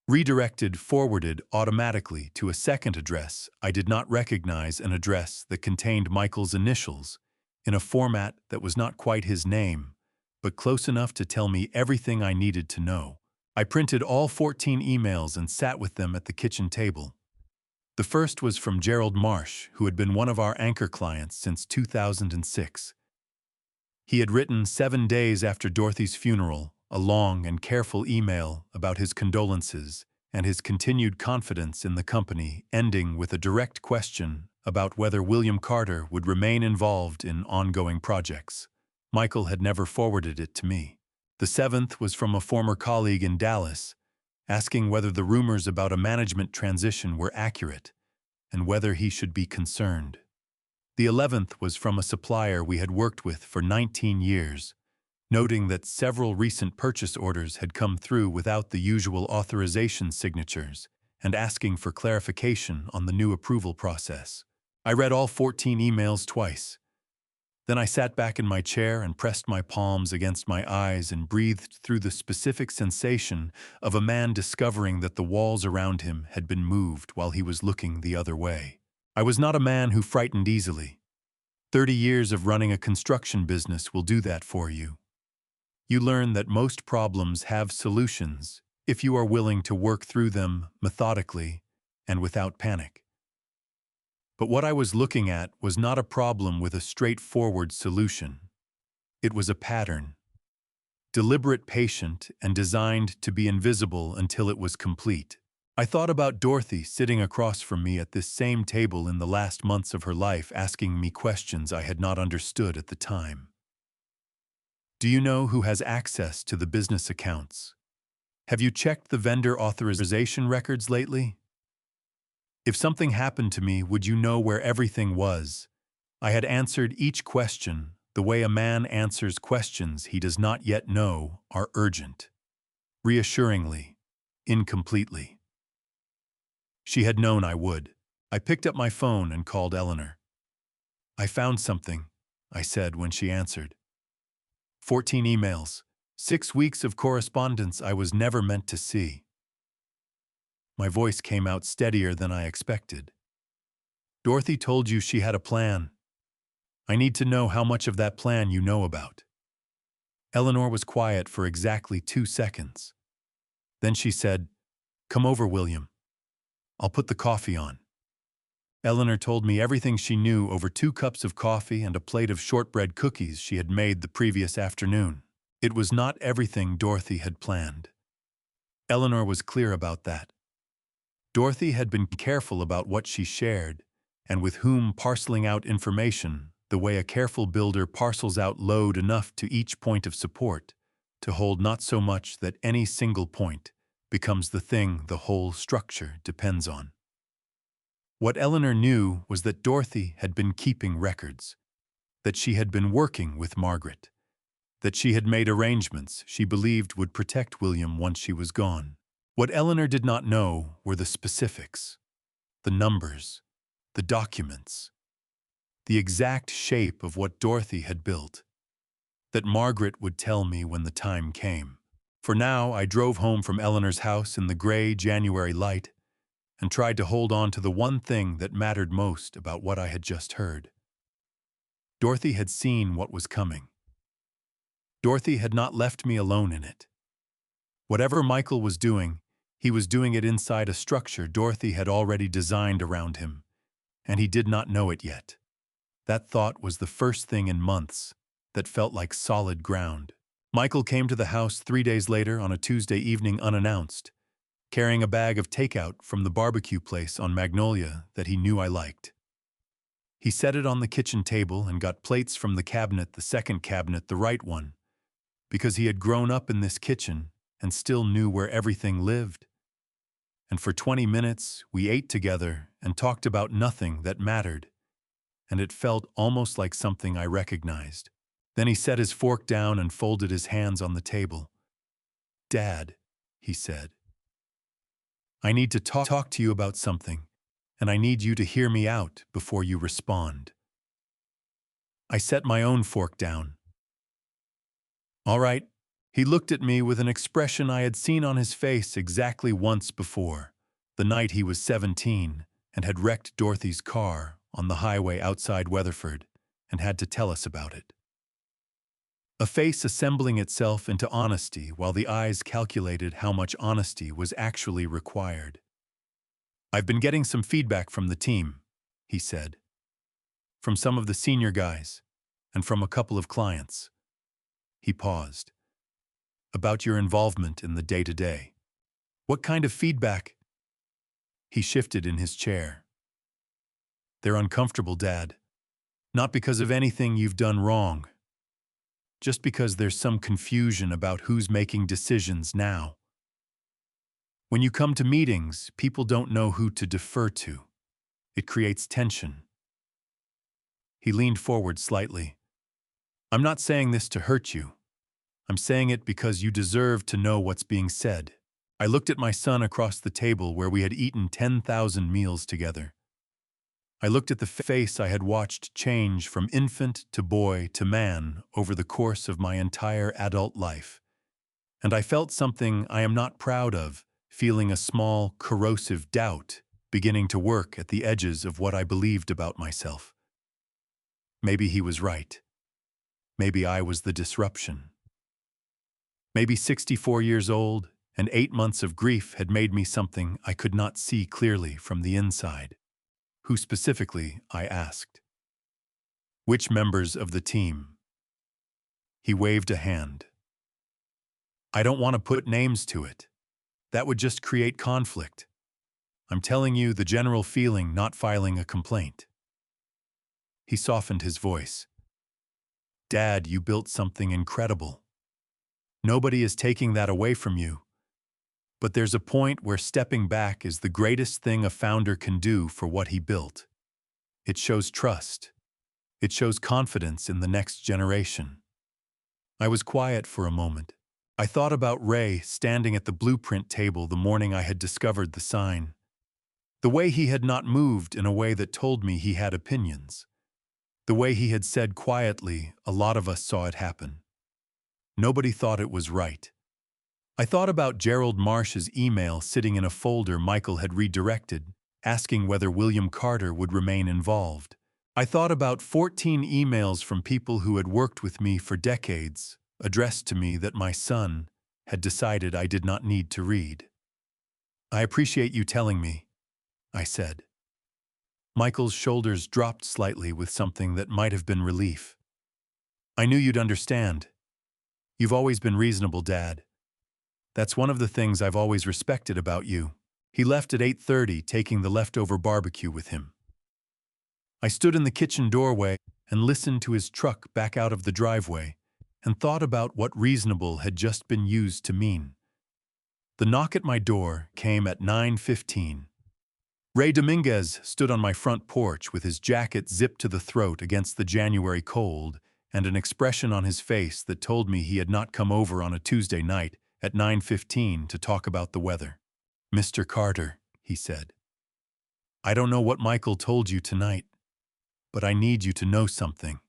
Redirected forwarded automatically to a second address. I did not recognize an address that contained Michael's initials in a format that was not quite his name, but close enough to tell me everything I needed to know. I printed all 14 emails and sat with them at the kitchen table. The first was from Gerald Marsh, who had been one of our anchor clients since 2006. He had written 7 days after Dorothy's funeral a long and careful email about his condolences and his continued confidence in the company, ending with a direct question about whether William Carter would remain involved in ongoing projects. Michael had never forwarded it to me. The seventh was from a former colleague in Dallas, asking whether the rumors about a management transition were accurate and whether he should be concerned. The 11th was from a supplier we had worked with for 19 years, noting that several recent purchase orders had come through without the usual authorization signatures and asking for clarification on the new approval process. I read all 14 emails twice. Then I sat back in my chair and pressed my palms against my eyes and breathed through the specific sensation of a man discovering that the walls around him had been moved while he was looking the other way. I was not a man who frightened easily. 30 years of running a construction business will do that for you. You learn that most problems have solutions if you are willing to work through them methodically and without panic. But what I was looking at was not a problem with a straightforward solution. It was a pattern, deliberate, patient, and designed to be invisible until it was complete. I thought about Dorothy sitting across from me at this same table in the last months of her life, asking me questions I had not understood at the time. Do you know who has access to the business accounts? Have you checked the vendor authorization records lately? If something happened to me, would you know where everything was? I had answered each question the way a man answers questions he does not yet know are urgent. Reassuringly, incompletely. She had known I would. I picked up my phone and called Eleanor. I found something, I said when she answered. 14 emails, 6 weeks of correspondence I was never meant to see. My voice came out steadier than I expected. Dorothy told you she had a plan. I need to know how much of that plan you know about. Eleanor was quiet for exactly 2 seconds. Then she said, "Come over, William. I'll put the coffee on." Eleanor told me everything she knew over 2 cups of coffee and a plate of shortbread cookies she had made the previous afternoon. It was not everything Dorothy had planned. Eleanor was clear about that. Dorothy had been careful about what she shared and with whom, parceling out information the way a careful builder parcels out load enough to each point of support to hold not so much that any single point becomes the thing the whole structure depends on. What Eleanor knew was that Dorothy had been keeping records, that she had been working with Margaret, that she had made arrangements she believed would protect William once she was gone. What Eleanor did not know were the specifics, the numbers, the documents, the exact shape of what Dorothy had built, that Margaret would tell me when the time came. For now, I drove home from Eleanor's house in the gray January light and tried to hold on to the one thing that mattered most about what I had just heard. Dorothy had seen what was coming. Dorothy had not left me alone in it. Whatever Michael was doing, he was doing it inside a structure Dorothy had already designed around him, and he did not know it yet. That thought was the first thing in months that felt like solid ground. Michael came to the house 3 days later on a Tuesday evening unannounced, carrying a bag of takeout from the barbecue place on Magnolia that he knew I liked. He set it on the kitchen table and got plates from the cabinet, the second cabinet, the right one, because he had grown up in this kitchen and still knew where everything lived. And for 20 minutes, we ate together and talked about nothing that mattered, and it felt almost like something I recognized. Then he set his fork down and folded his hands on the table. "Dad," he said, "I need to talk to you about something, and I need you to hear me out before you respond." I set my own fork down. "All right." He looked at me with an expression I had seen on his face exactly once before, the night he was 17 and had wrecked Dorothy's car on the highway outside Weatherford and had to tell us about it. A face assembling itself into honesty while the eyes calculated how much honesty was actually required. "I've been getting some feedback from the team," he said. "From some of the senior guys, and from a couple of clients." He paused. "About your involvement in the day-to-day." "What kind of feedback?" He shifted in his chair. "They're uncomfortable, Dad. Not because of anything you've done wrong. Just because there's some confusion about who's making decisions now. When you come to meetings, people don't know who to defer to. It creates tension." He leaned forward slightly. "I'm not saying this to hurt you. I'm saying it because you deserve to know what's being said." I looked at my son across the table where we had eaten 10,000 meals together. I looked at the face I had watched change from infant to boy to man over the course of my entire adult life. And I felt something I am not proud of, feeling a small, corrosive doubt beginning to work at the edges of what I believed about myself. Maybe he was right. Maybe I was the disruption. Maybe 64 years old and 8 months of grief had made me something I could not see clearly from the inside. "Who specifically?" I asked. "Which members of the team?" He waved a hand. "I don't want to put names to it. That would just create conflict. I'm telling you the general feeling, not filing a complaint." He softened his voice. "Dad, you built something incredible. Nobody is taking that away from you. But there's a point where stepping back is the greatest thing a founder can do for what he built. It shows trust. It shows confidence in the next generation." I was quiet for a moment. I thought about Ray standing at the blueprint table the morning I had discovered the sign. The way he had not moved in a way that told me he had opinions. The way he had said quietly, "A lot of us saw it happen. Nobody thought it was right." I thought about Gerald Marsh's email sitting in a folder Michael had redirected, asking whether William Carter would remain involved. I thought about 14 emails from people who had worked with me for decades, addressed to me that my son had decided I did not need to read. "I appreciate you telling me," I said. Michael's shoulders dropped slightly with something that might have been relief. "I knew you'd understand. You've always been reasonable, Dad. That's one of the things I've always respected about you." He left at 8:30, taking the leftover barbecue with him. I stood in the kitchen doorway and listened to his truck back out of the driveway and thought about what reasonable had just been used to mean. The knock at my door came at 9:15. Ray Dominguez stood on my front porch with his jacket zipped to the throat against the January cold and an expression on his face that told me he had not come over on a Tuesday night at 9:15 to talk about the weather. "Mr. Carter," he said, "I don't know what Michael told you tonight, but I need you to know something."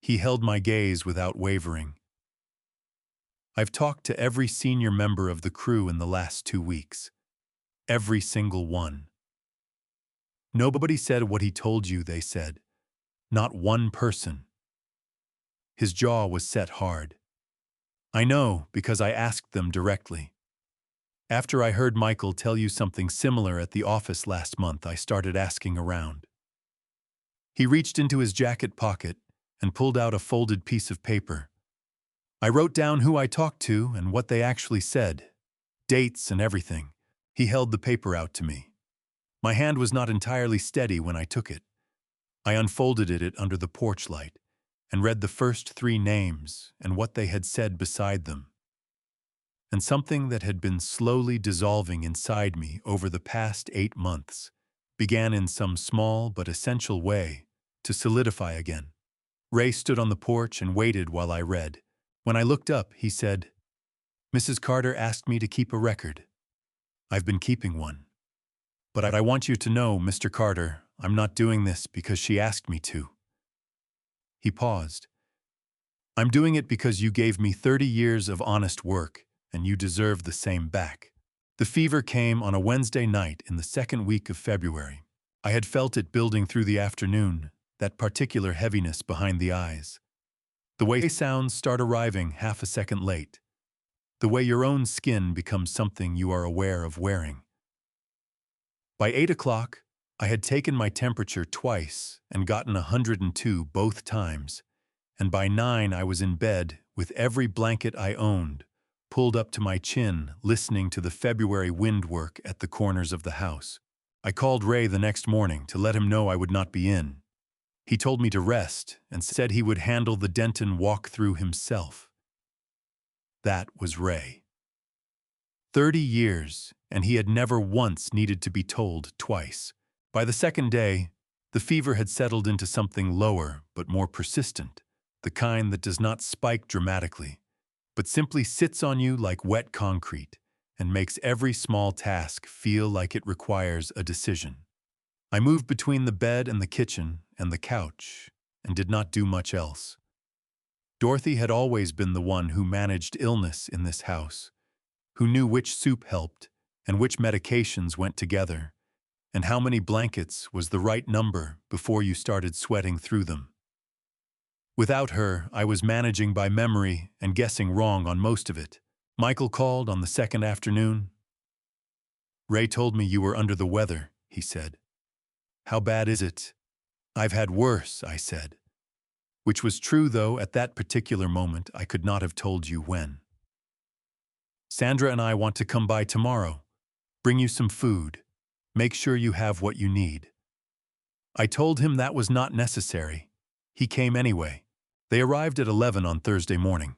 He held my gaze without wavering. "I've talked to every senior member of the crew in the last 2 weeks. Every single one. Nobody said what he told you they said. Not one person." His jaw was set hard. "I know, because I asked them directly. After I heard Michael tell you something similar at the office last month, I started asking around." He reached into his jacket pocket and pulled out a folded piece of paper. "I wrote down who I talked to and what they actually said. Dates and everything." He held the paper out to me. My hand was not entirely steady when I took it. I unfolded it under the porch light and read the first 3 names and what they had said beside them. And something that had been slowly dissolving inside me over the past 8 months began in some small but essential way to solidify again. Ray stood on the porch and waited while I read. When I looked up, he said, "Mrs. Carter asked me to keep a record. I've been keeping one. But I want you to know, Mr. Carter, I'm not doing this because she asked me to." He paused. "I'm doing it because you gave me 30 years of honest work, and you deserve the same back." The fever came on a Wednesday night in the second week of February. I had felt it building through the afternoon, that particular heaviness behind the eyes. The way sounds start arriving half a second late. The way your own skin becomes something you are aware of wearing. By 8 o'clock, I had taken my temperature twice and gotten 102 both times, and by 9 I was in bed with every blanket I owned pulled up to my chin, listening to the February wind work at the corners of the house. I called Ray the next morning to let him know I would not be in. He told me to rest and said he would handle the Denton walk-through himself. That was Ray. 30 years, and he had never once needed to be told twice. By the second day, the fever had settled into something lower but more persistent, the kind that does not spike dramatically, but simply sits on you like wet concrete and makes every small task feel like it requires a decision. I moved between the bed and the kitchen and the couch and did not do much else. Dorothy had always been the one who managed illness in this house, who knew which soup helped and which medications went together, and how many blankets was the right number before you started sweating through them. Without her, I was managing by memory and guessing wrong on most of it. Michael called on the second afternoon. "Ray told me you were under the weather," he said. "How bad is it?" "I've had worse," I said. Which was true, though at that particular moment I could not have told you when. "Sandra and I want to come by tomorrow. Bring you some food. Make sure you have what you need." I told him that was not necessary. He came anyway. They arrived at 11 on Thursday morning.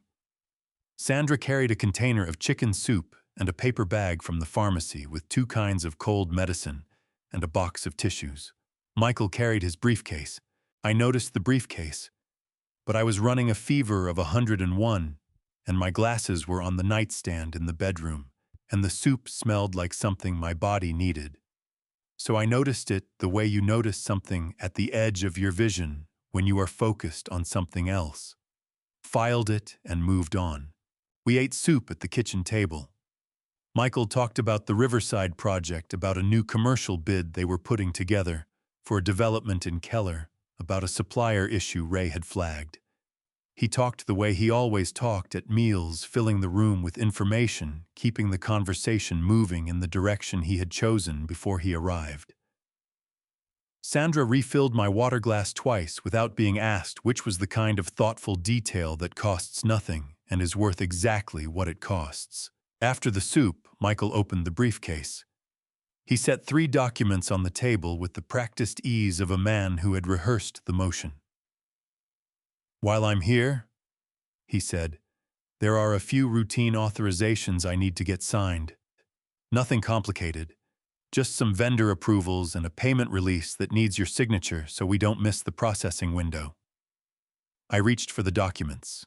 Sandra carried a container of chicken soup and a paper bag from the pharmacy with 2 kinds of cold medicine and a box of tissues. Michael carried his briefcase. I noticed the briefcase, but I was running a fever of 101, and my glasses were on the nightstand in the bedroom, and the soup smelled like something my body needed. So I noticed it the way you notice something at the edge of your vision when you are focused on something else. Filed it and moved on. We ate soup at the kitchen table. Michael talked about the Riverside project, about a new commercial bid they were putting together for a development in Keller, about a supplier issue Ray had flagged. He talked the way he always talked at meals, filling the room with information, keeping the conversation moving in the direction he had chosen before he arrived. Sandra refilled my water glass twice without being asked, which was the kind of thoughtful detail that costs nothing and is worth exactly what it costs. After the soup, Michael opened the briefcase. He set 3 documents on the table with the practiced ease of a man who had rehearsed the motion. "While I'm here," he said, "there are a few routine authorizations I need to get signed. Nothing complicated. Just some vendor approvals and a payment release that needs your signature so we don't miss the processing window." I reached for the documents.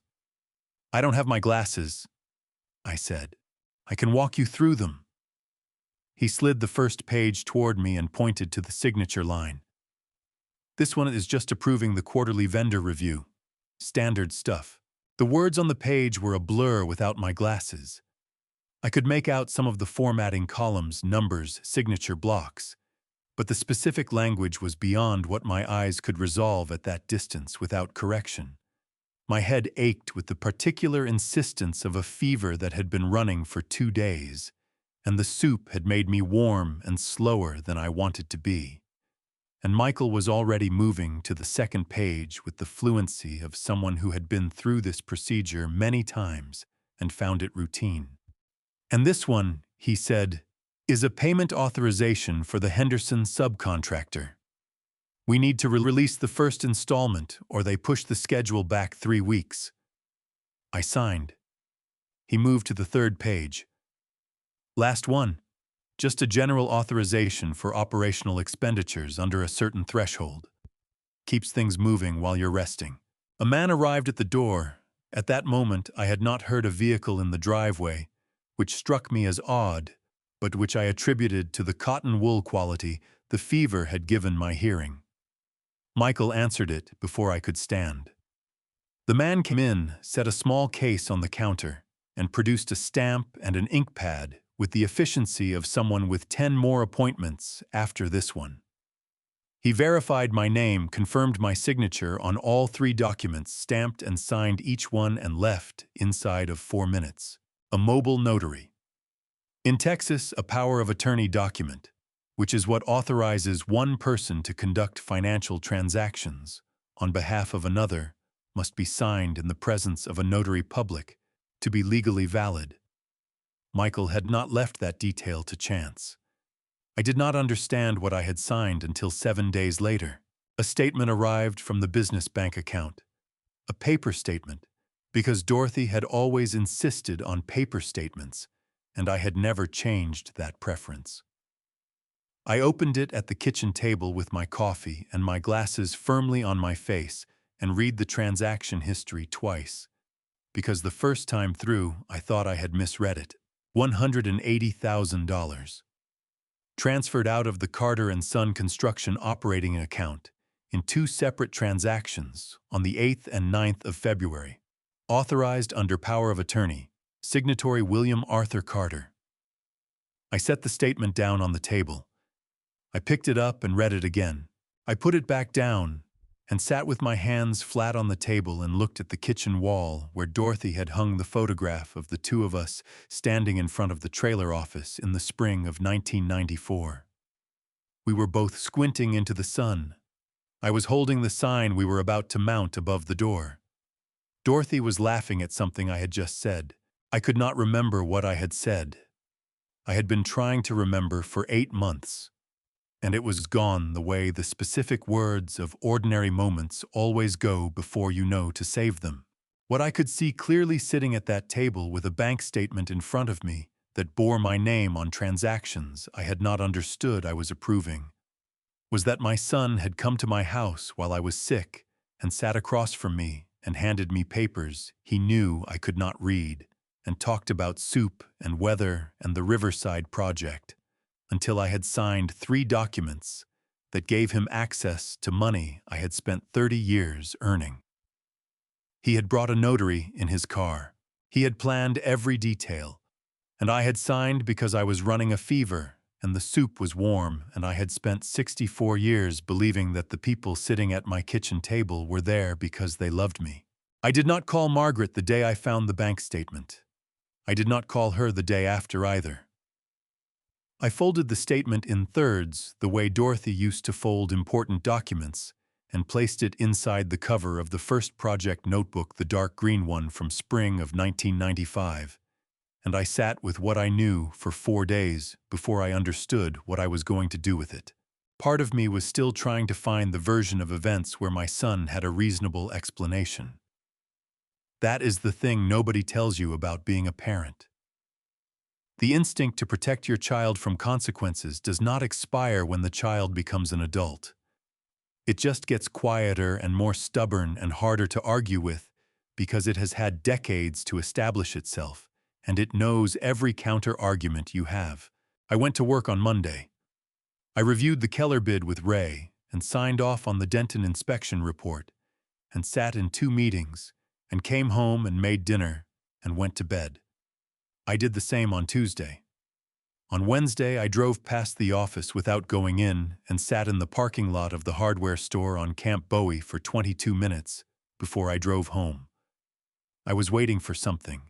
"I don't have my glasses," I said. "I can walk you through them." He slid the first page toward me and pointed to the signature line. This one is just approving the quarterly vendor review. Standard stuff. The words on the page were a blur without my glasses. I could make out some of the formatting columns, numbers, signature blocks, but the specific language was beyond what my eyes could resolve at that distance without correction. My head ached with the particular insistence of a fever that had been running for 2 days, and the soup had made me warm and slower than I wanted to be. And Michael was already moving to the second page with the fluency of someone who had been through this procedure many times and found it routine. And this one, he said, is a payment authorization for the Henderson subcontractor. We need to release the first installment or they push the schedule back 3 weeks. I signed. He moved to the third page. Last one. Just a general authorization for operational expenditures under a certain threshold. Keeps things moving while you're resting. A man arrived at the door. At that moment, I had not heard a vehicle in the driveway, which struck me as odd, but which I attributed to the cotton wool quality the fever had given my hearing. Michael answered it before I could stand. The man came in, set a small case on the counter, and produced a stamp and an ink pad with the efficiency of someone with 10 more appointments after this one. He verified my name, confirmed my signature on all 3 documents, stamped and signed each one, and left inside of 4 minutes. A mobile notary. In Texas, a power of attorney document, which is what authorizes one person to conduct financial transactions on behalf of another, must be signed in the presence of a notary public to be legally valid. Michael had not left that detail to chance. I did not understand what I had signed until 7 days later. A statement arrived from the business bank account. A paper statement, because Dorothy had always insisted on paper statements, and I had never changed that preference. I opened it at the kitchen table with my coffee and my glasses firmly on my face and read the transaction history twice, because the first time through I thought I had misread it. $180,000. Transferred out of the Carter & Son construction operating account in 2 separate transactions on the 8th and 9th of February. Authorized under power of attorney. Signatory William Arthur Carter. I set the statement down on the table. I picked it up and read it again. I put it back down and sat with my hands flat on the table and looked at the kitchen wall where Dorothy had hung the photograph of the 2 of us standing in front of the trailer office in the spring of 1994. We were both squinting into the sun. I was holding the sign we were about to mount above the door. Dorothy was laughing at something I had just said. I could not remember what I had said. I had been trying to remember for 8 months. And it was gone the way the specific words of ordinary moments always go before you know to save them. What I could see clearly sitting at that table with a bank statement in front of me that bore my name on transactions I had not understood I was approving was that my son had come to my house while I was sick and sat across from me and handed me papers he knew I could not read and talked about soup and weather and the Riverside project, until I had signed 3 documents that gave him access to money I had spent 30 years earning. He had brought a notary in his car. He had planned every detail, and I had signed because I was running a fever and the soup was warm, and I had spent 64 years believing that the people sitting at my kitchen table were there because they loved me. I did not call Margaret the day I found the bank statement. I did not call her the day after either. I folded the statement in thirds the way Dorothy used to fold important documents and placed it inside the cover of the first project notebook, the dark green one from spring of 1995, and I sat with what I knew for 4 days before I understood what I was going to do with it. Part of me was still trying to find the version of events where my son had a reasonable explanation. That is the thing nobody tells you about being a parent. The instinct to protect your child from consequences does not expire when the child becomes an adult. It just gets quieter and more stubborn and harder to argue with because it has had decades to establish itself, and it knows every counter-argument you have. I went to work on Monday. I reviewed the Keller bid with Ray and signed off on the Denton inspection report, and sat in 2 meetings, and came home and made dinner, and went to bed. I did the same on Tuesday. On Wednesday, I drove past the office without going in and sat in the parking lot of the hardware store on Camp Bowie for 22 minutes before I drove home. I was waiting for something.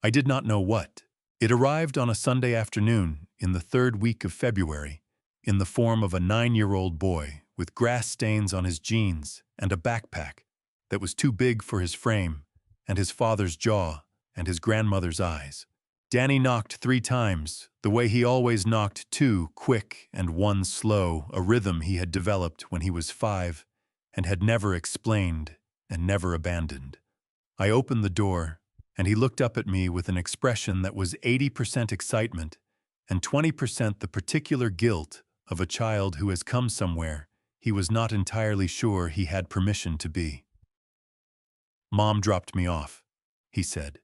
I did not know what. It arrived on a Sunday afternoon in the 3rd week of February, in the form of a 9-year-old boy with grass stains on his jeans and a backpack that was too big for his frame, and his father's jaw and his grandmother's eyes. Danny knocked 3 times, the way he always knocked, 2 quick and 1 slow, a rhythm he had developed when he was 5 and had never explained and never abandoned. I opened the door, and he looked up at me with an expression that was 80% excitement and 20% the particular guilt of a child who has come somewhere he was not entirely sure he had permission to be. "Mom dropped me off," he said.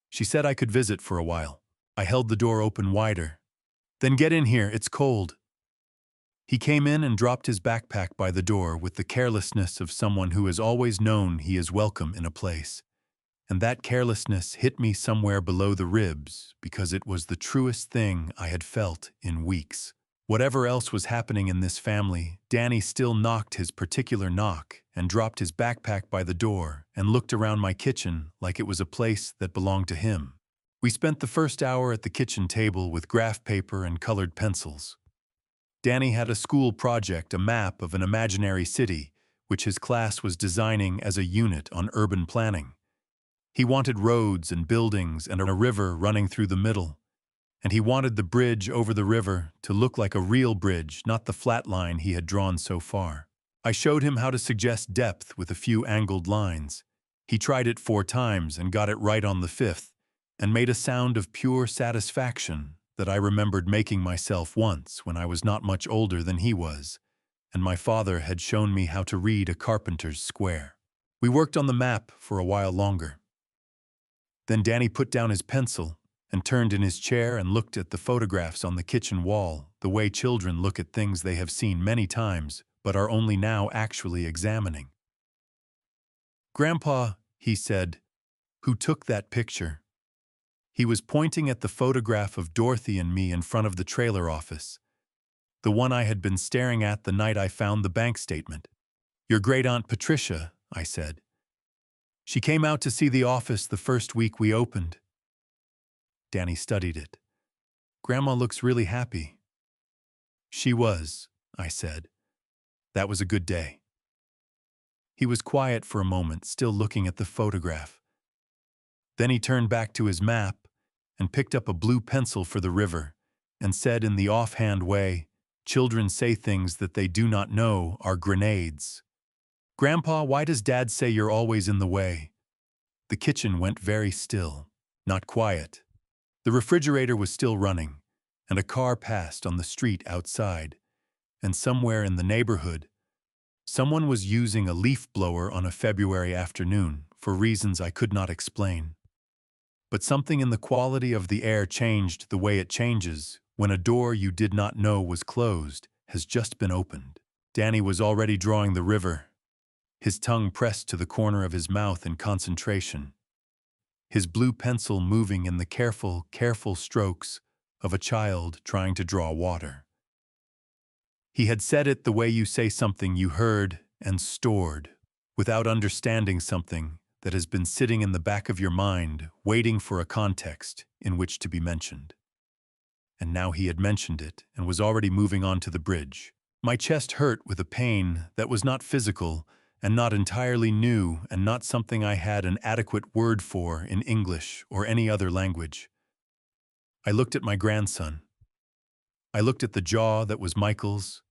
"She said I could visit for a while." I held the door open wider. "Then get in here, it's cold." He came in and dropped his backpack by the door with the carelessness of someone who has always known he is welcome in a place. And that carelessness hit me somewhere below the ribs because it was the truest thing I had felt in weeks. Whatever else was happening in this family, Danny still knocked his particular knock and dropped his backpack by the door and looked around my kitchen like it was a place that belonged to him. We spent the first hour at the kitchen table with graph paper and colored pencils. Danny had a school project, a map of an imaginary city, which his class was designing as a unit on urban planning. He wanted roads and buildings and a river running through the middle. And he wanted the bridge over the river to look like a real bridge, not the flat line he had drawn so far. I showed him how to suggest depth with a few angled lines. He tried it 4 times and got it right on the 5th, and made a sound of pure satisfaction that I remembered making myself once when I was not much older than he was, and my father had shown me how to read a carpenter's square. We worked on the map for a while longer. Then Danny put down his pencil and turned in his chair and looked at the photographs on the kitchen wall, the way children look at things they have seen many times but are only now actually examining. "Grandpa," he said, "who took that picture?" He was pointing at the photograph of Dorothy and me in front of the trailer office, the one I had been staring at the night I found the bank statement. "Your great-aunt Patricia," I said. "She came out to see the office the first week we opened." Danny studied it. "Grandma looks really happy." "She was," I said. "That was a good day." He was quiet for a moment, still looking at the photograph. Then he turned back to his map and picked up a blue pencil for the river and said in the offhand way children say things that they do not know are grenades. "Grandpa, why does Dad say you're always in the way?" The kitchen went very still, not quiet. The refrigerator was still running, and a car passed on the street outside, and somewhere in the neighborhood, someone was using a leaf blower on a February afternoon for reasons I could not explain. But something in the quality of the air changed the way it changes when a door you did not know was closed has just been opened. Danny was already drawing the river, his tongue pressed to the corner of his mouth in concentration, his blue pencil moving in the careful strokes of a child trying to draw water. He had said it the way you say something you heard and stored, without understanding something that has been sitting in the back of your mind, waiting for a context in which to be mentioned. And now he had mentioned it and was already moving on to the bridge. My chest hurt with a pain that was not physical and not entirely new and not something I had an adequate word for in English or any other language. I looked at my grandson. I looked at the jaw that was Michael's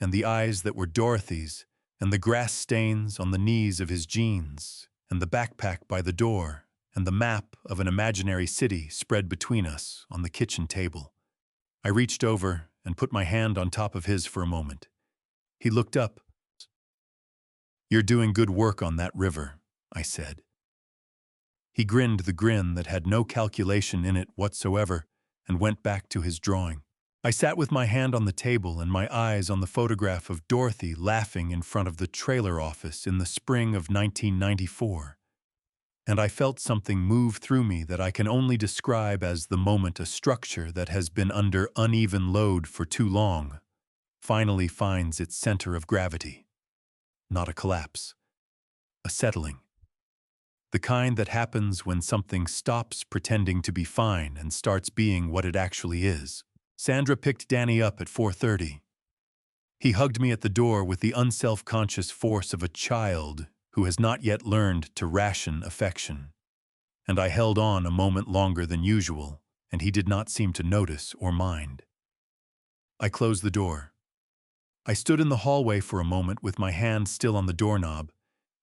and the eyes that were Dorothy's and the grass stains on the knees of his jeans and the backpack by the door, and the map of an imaginary city spread between us on the kitchen table. I reached over and put my hand on top of his for a moment. He looked up. "You're doing good work on that river," I said. He grinned the grin that had no calculation in it whatsoever and went back to his drawing. I sat with my hand on the table and my eyes on the photograph of Dorothy laughing in front of the trailer office in the spring of 1994. And I felt something move through me that I can only describe as the moment a structure that has been under uneven load for too long finally finds its center of gravity. Not a collapse, a settling. The kind that happens when something stops pretending to be fine and starts being what it actually is. Sandra picked Danny up at 4:30. He hugged me at the door with the unself-conscious force of a child who has not yet learned to ration affection. And I held on a moment longer than usual, and he did not seem to notice or mind. I closed the door. I stood in the hallway for a moment with my hand still on the doorknob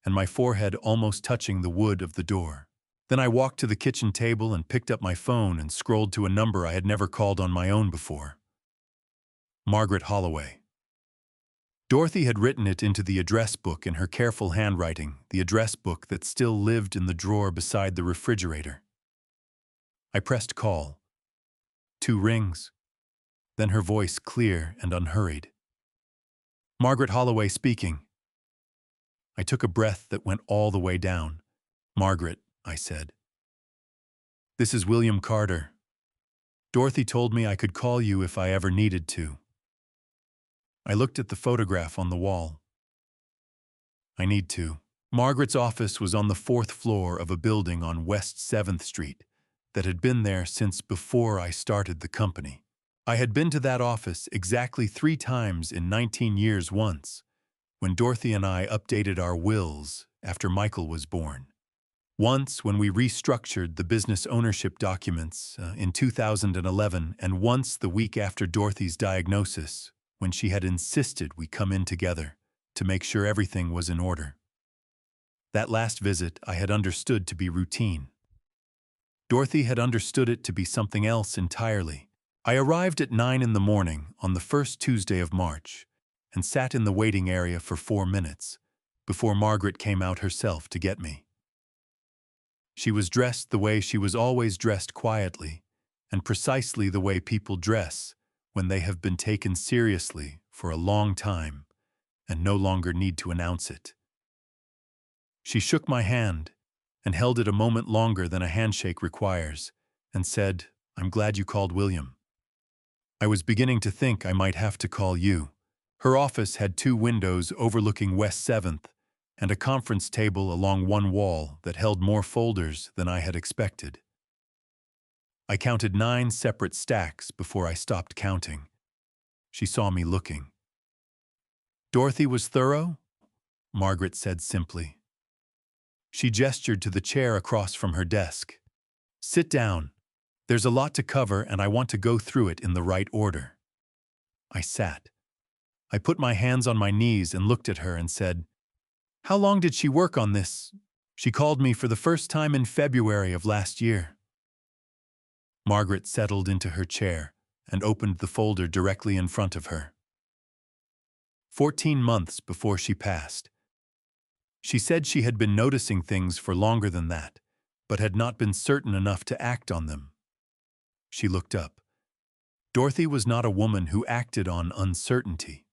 and my forehead almost touching the wood of the door. Then I walked to the kitchen table and picked up my phone and scrolled to a number I had never called on my own before. Margaret Holloway. Dorothy had written it into the address book in her careful handwriting, the address book that still lived in the drawer beside the refrigerator. I pressed call. 2 rings. Then her voice clear and unhurried. Margaret Holloway speaking. I took a breath that went all the way down. Margaret, I said. This is William Carter. Dorothy told me I could call you if I ever needed to. I looked at the photograph on the wall. I need to. Margaret's office was on the 4th floor of a building on West 7th Street that had been there since before I started the company. I had been to that office exactly 3 times in 19 years once, when Dorothy and I updated our wills after Michael was born. Once when we restructured the business ownership documents in 2011, and once the week after Dorothy's diagnosis, when she had insisted we come in together to make sure everything was in order. That last visit I had understood to be routine. Dorothy had understood it to be something else entirely. I arrived at 9 in the morning on the first Tuesday of March and sat in the waiting area for 4 minutes before Margaret came out herself to get me. She was dressed the way she was always dressed, quietly, and precisely the way people dress when they have been taken seriously for a long time and no longer need to announce it. She shook my hand and held it a moment longer than a handshake requires and said, "I'm glad you called William. I was beginning to think I might have to call you." Her office had 2 windows overlooking West 7th and a conference table along one wall that held more folders than I had expected. I counted 9 separate stacks before I stopped counting. She saw me looking. "Dorothy was thorough?" Margaret said simply. She gestured to the chair across from her desk. "Sit down. There's a lot to cover and I want to go through it in the right order." I sat. I put my hands on my knees and looked at her and said, "How long did she work on this?" "She called me for the first time in February of last year." Margaret settled into her chair and opened the folder directly in front of her. 14 months before she passed. She said she had been noticing things for longer than that, but had not been certain enough to act on them. She looked up. Dorothy was not a woman who acted on uncertainty.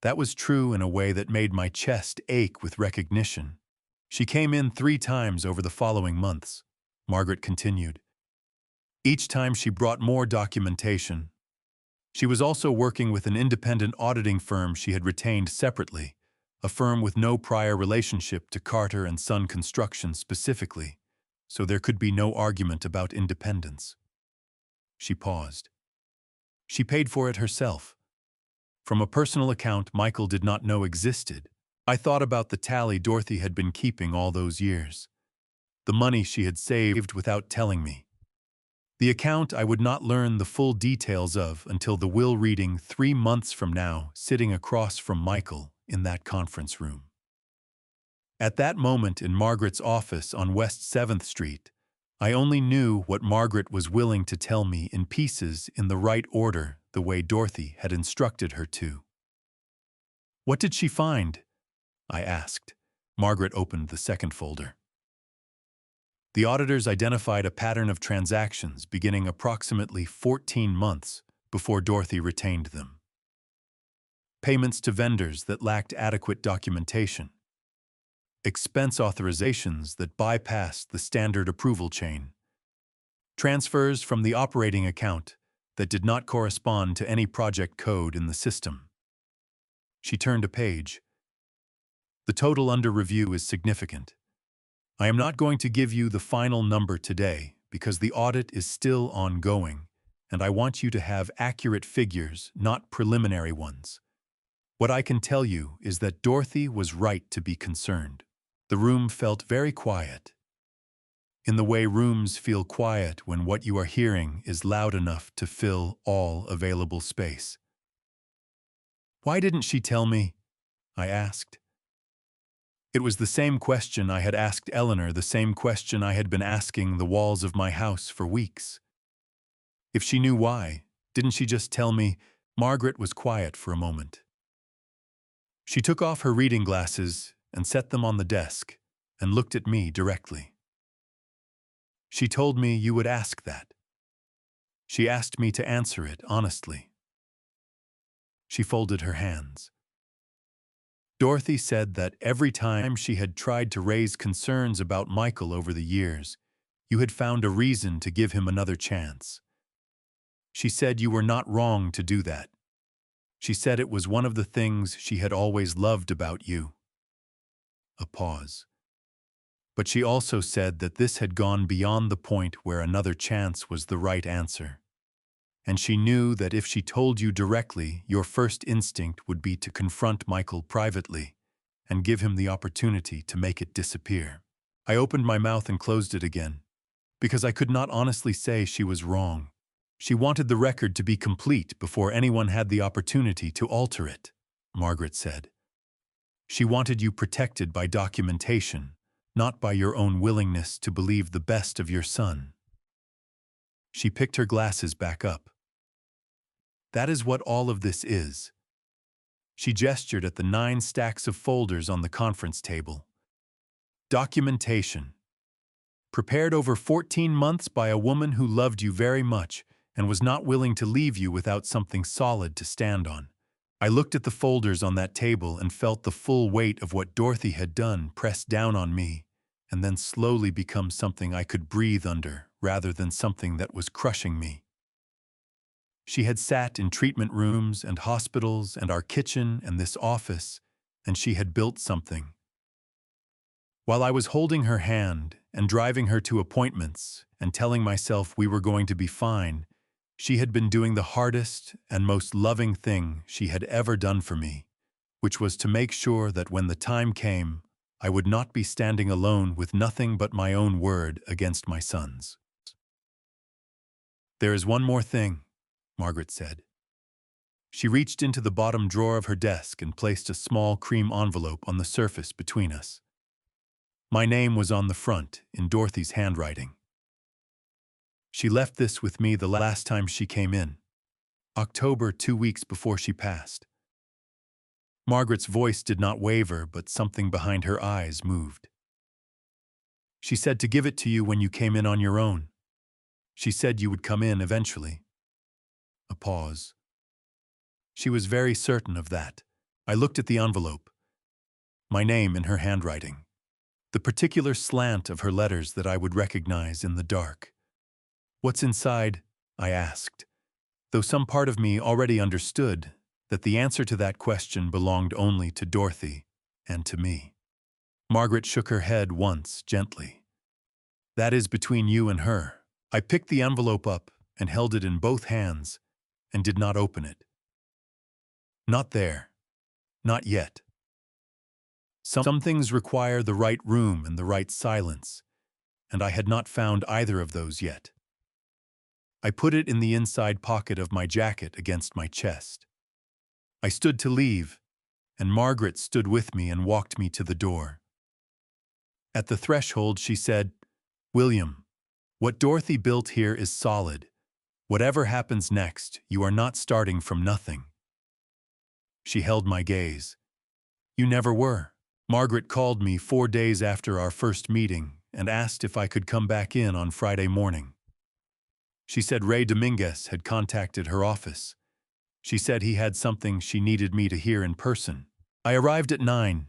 That was true in a way that made my chest ache with recognition. She came in 3 times over the following months, Margaret continued. Each time she brought more documentation. She was also working with an independent auditing firm she had retained separately, a firm with no prior relationship to Carter and Son Construction specifically, so there could be no argument about independence. She paused. She paid for it herself. From a personal account Michael did not know existed. I thought about the tally Dorothy had been keeping all those years. The money she had saved without telling me. The account I would not learn the full details of until the will reading 3 months from now, sitting across from Michael in that conference room. At that moment in Margaret's office on West 7th Street, I only knew what Margaret was willing to tell me in pieces in the right order, the way Dorothy had instructed her to. "What did she find?" I asked. Margaret opened the second folder. The auditors identified a pattern of transactions beginning approximately 14 months before Dorothy retained them. Payments to vendors that lacked adequate documentation. Expense authorizations that bypassed the standard approval chain. Transfers from the operating account that did not correspond to any project code in the system. She turned a page. The total under review is significant. I am not going to give you the final number today because the audit is still ongoing, and I want you to have accurate figures, not preliminary ones. What I can tell you is that Dorothy was right to be concerned. The room felt very quiet. In the way rooms feel quiet when what you are hearing is loud enough to fill all available space. Why didn't she tell me? I asked. It was the same question I had asked Eleanor, the same question I had been asking the walls of my house for weeks. If she knew why, didn't she just tell me? Margaret was quiet for a moment. She took off her reading glasses and set them on the desk and looked at me directly. She told me you would ask that. She asked me to answer it honestly. She folded her hands. Dorothy said that every time she had tried to raise concerns about Michael over the years, you had found a reason to give him another chance. She said you were not wrong to do that. She said it was one of the things she had always loved about you. A pause. But she also said that this had gone beyond the point where another chance was the right answer. And she knew that if she told you directly, your first instinct would be to confront Michael privately and give him the opportunity to make it disappear. I opened my mouth and closed it again, because I could not honestly say she was wrong. She wanted the record to be complete before anyone had the opportunity to alter it, Margaret said. She wanted you protected by documentation, not by your own willingness to believe the best of your son. She picked her glasses back up. That is what all of this is. She gestured at the 9 stacks of folders on the conference table. Documentation. Prepared over 14 months by a woman who loved you very much and was not willing to leave you without something solid to stand on. I looked at the folders on that table and felt the full weight of what Dorothy had done press down on me and then slowly become something I could breathe under rather than something that was crushing me. She had sat in treatment rooms and hospitals and our kitchen and this office, and she had built something. While I was holding her hand and driving her to appointments and telling myself we were going to be fine, she had been doing the hardest and most loving thing she had ever done for me, which was to make sure that when the time came, I would not be standing alone with nothing but my own word against my son's. There is one more thing, Margaret said. She reached into the bottom drawer of her desk and placed a small cream envelope on the surface between us. My name was on the front in Dorothy's handwriting. She left this with me the last time she came in, October, 2 weeks before she passed. Margaret's voice did not waver, but something behind her eyes moved. She said to give it to you when you came in on your own. She said you would come in eventually. A pause. She was very certain of that. I looked at the envelope. My name in her handwriting. The particular slant of her letters that I would recognize in the dark. What's inside? I asked, though some part of me already understood that the answer to that question belonged only to Dorothy and to me. Margaret shook her head once, gently. That is between you and her. I picked the envelope up and held it in both hands and did not open it. Not there. Not yet. Some things require the right room and the right silence, and I had not found either of those yet. I put it in the inside pocket of my jacket against my chest. I stood to leave, and Margaret stood with me and walked me to the door. At the threshold, she said, "William, what Dorothy built here is solid. Whatever happens next, you are not starting from nothing." She held my gaze. "You never were." Margaret called me 4 days after our first meeting and asked if I could come back in on Friday morning. She said Ray Dominguez had contacted her office. She said he had something she needed me to hear in person. I arrived at 9.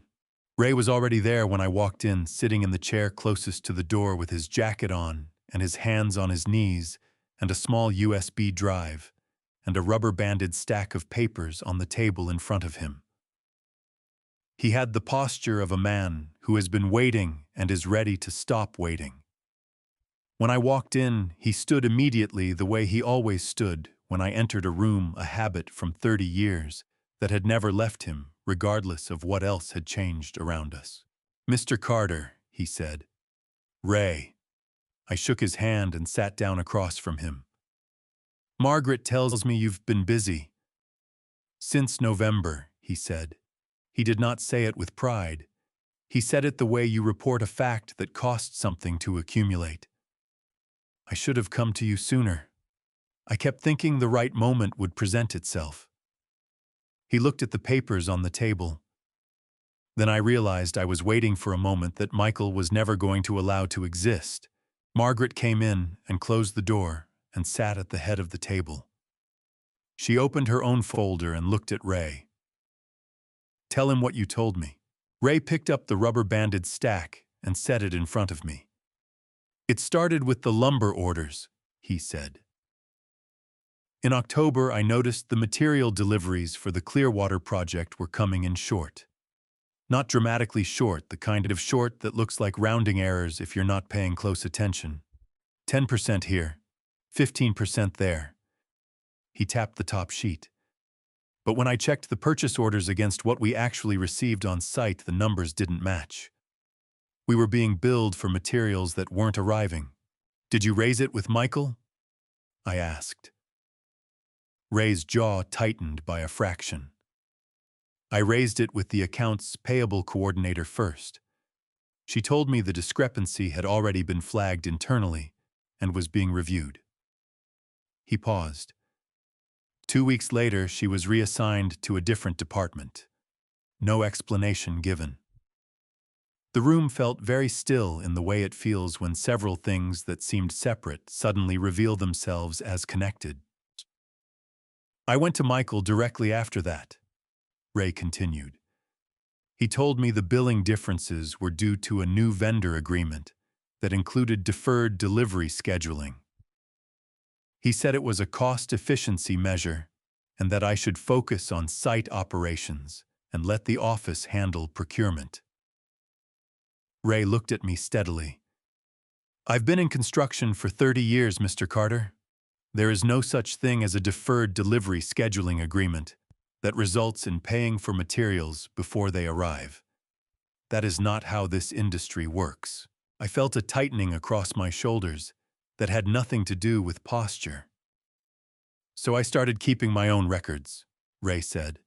Ray was already there when I walked in, sitting in the chair closest to the door with his jacket on and his hands on his knees and a small USB drive and a rubber-banded stack of papers on the table in front of him. He had the posture of a man who has been waiting and is ready to stop waiting. When I walked in, he stood immediately the way he always stood when I entered a room, a habit from 30 years that had never left him, regardless of what else had changed around us. "Mr. Carter," he said. "Ray." I shook his hand and sat down across from him. "Margaret tells me you've been busy." "Since November," he said. He did not say it with pride. He said it the way you report a fact that costs something to accumulate. "I should have come to you sooner. I kept thinking the right moment would present itself." He looked at the papers on the table. Then I realized I was waiting for a moment that Michael was never going to allow to exist. Margaret came in and closed the door and sat at the head of the table. She opened her own folder and looked at Ray. "Tell him what you told me." Ray picked up the rubber-banded stack and set it in front of me. "It started with the lumber orders," he said. "In October, I noticed the material deliveries for the Clearwater project were coming in short. Not dramatically short, the kind of short that looks like rounding errors if you're not paying close attention. 10% here, 15% there." He tapped the top sheet. "But when I checked the purchase orders against what we actually received on site, the numbers didn't match. We were being billed for materials that weren't arriving." "Did you raise it with Michael?" I asked. Ray's jaw tightened by a fraction. "I raised it with the accounts payable coordinator first. She told me the discrepancy had already been flagged internally and was being reviewed." He paused. 2 weeks later, she was reassigned to a different department. No explanation given. The room felt very still in the way it feels when several things that seemed separate suddenly reveal themselves as connected. "I went to Michael directly after that," Ray continued. "He told me the billing differences were due to a new vendor agreement that included deferred delivery scheduling. He said it was a cost-efficiency measure and that I should focus on site operations and let the office handle procurement." Ray looked at me steadily. "I've been in construction for 30 years, Mr. Carter. There is no such thing as a deferred delivery scheduling agreement that results in paying for materials before they arrive. That is not how this industry works." I felt a tightening across my shoulders that had nothing to do with posture. "So I started keeping my own records," Ray said.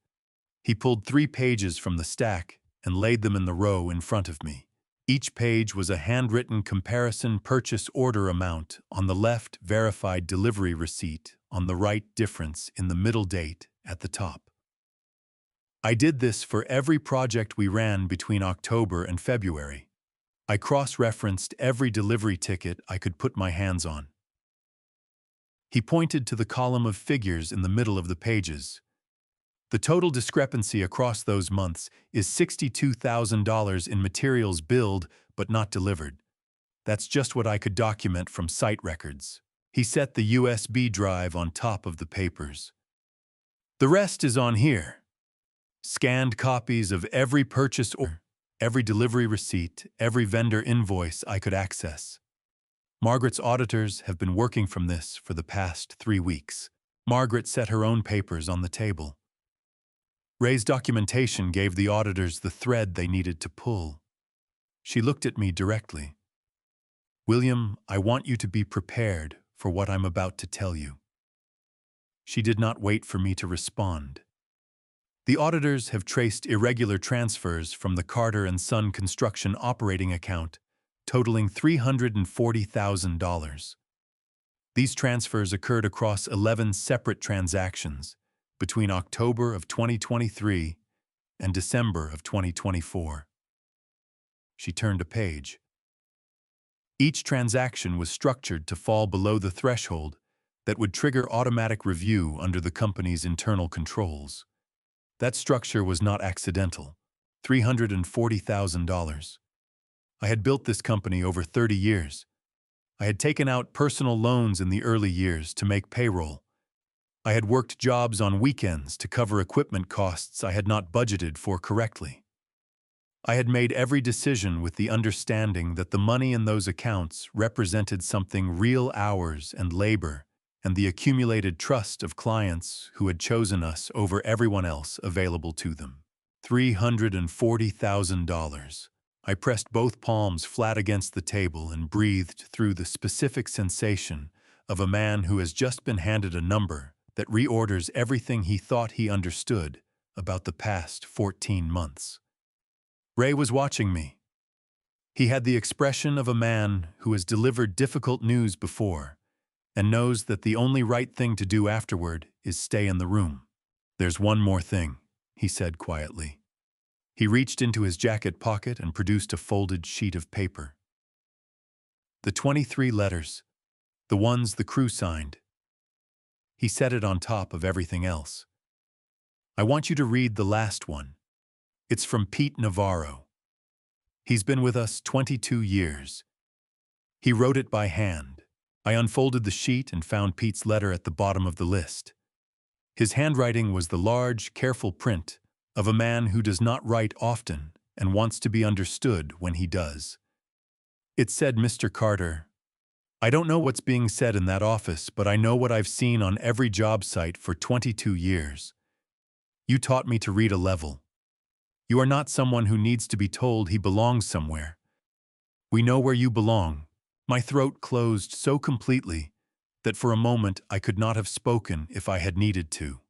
He pulled 3 pages from the stack and laid them in the row in front of me. Each page was a handwritten comparison purchase order amount on the left, verified delivery receipt on the right, difference in the middle, date at the top. I did this for every project we ran between October and February. I cross-referenced every delivery ticket I could put my hands on. He pointed to the column of figures in the middle of the pages. "The total discrepancy across those months is $62,000 in materials billed but not delivered. That's just what I could document from site records." He set the USB drive on top of the papers. "The rest is on here. Scanned copies of every purchase order, every delivery receipt, every vendor invoice I could access. Margaret's auditors have been working from this for the past 3 weeks." Margaret set her own papers on the table. Ray's documentation gave the auditors the thread they needed to pull. She looked at me directly. "William, I want you to be prepared for what I'm about to tell you." She did not wait for me to respond. "The auditors have traced irregular transfers from the Carter and Son construction operating account, totaling $340,000. These transfers occurred across 11 separate transactions between October of 2023 and December of 2024. She turned a page. Each transaction was structured to fall below the threshold that would trigger automatic review under the company's internal controls. That structure was not accidental. $340,000. I had built this company over 30 years. I had taken out personal loans in the early years to make payroll. I had worked jobs on weekends to cover equipment costs I had not budgeted for correctly. I had made every decision with the understanding that the money in those accounts represented something real hours and labor and the accumulated trust of clients who had chosen us over everyone else available to them. $340,000. I pressed both palms flat against the table and breathed through the specific sensation of a man who has just been handed a number that reorders everything he thought he understood about the past 14 months. Ray was watching me. He had the expression of a man who has delivered difficult news before and knows that the only right thing to do afterward is stay in the room. "There's one more thing," he said quietly. He reached into his jacket pocket and produced a folded sheet of paper. The 23 letters, the ones the crew signed. He set it on top of everything else. "I want you to read the last one. It's from Pete Navarro. He's been with us 22 years. He wrote it by hand." I unfolded the sheet and found Pete's letter at the bottom of the list. His handwriting was the large, careful print of a man who does not write often and wants to be understood when he does. It said, "Mr. Carter, I don't know what's being said in that office, but I know what I've seen on every job site for 22 years. You taught me to read a level. You are not someone who needs to be told he belongs somewhere. We know where you belong." My throat closed so completely that for a moment I could not have spoken if I had needed to.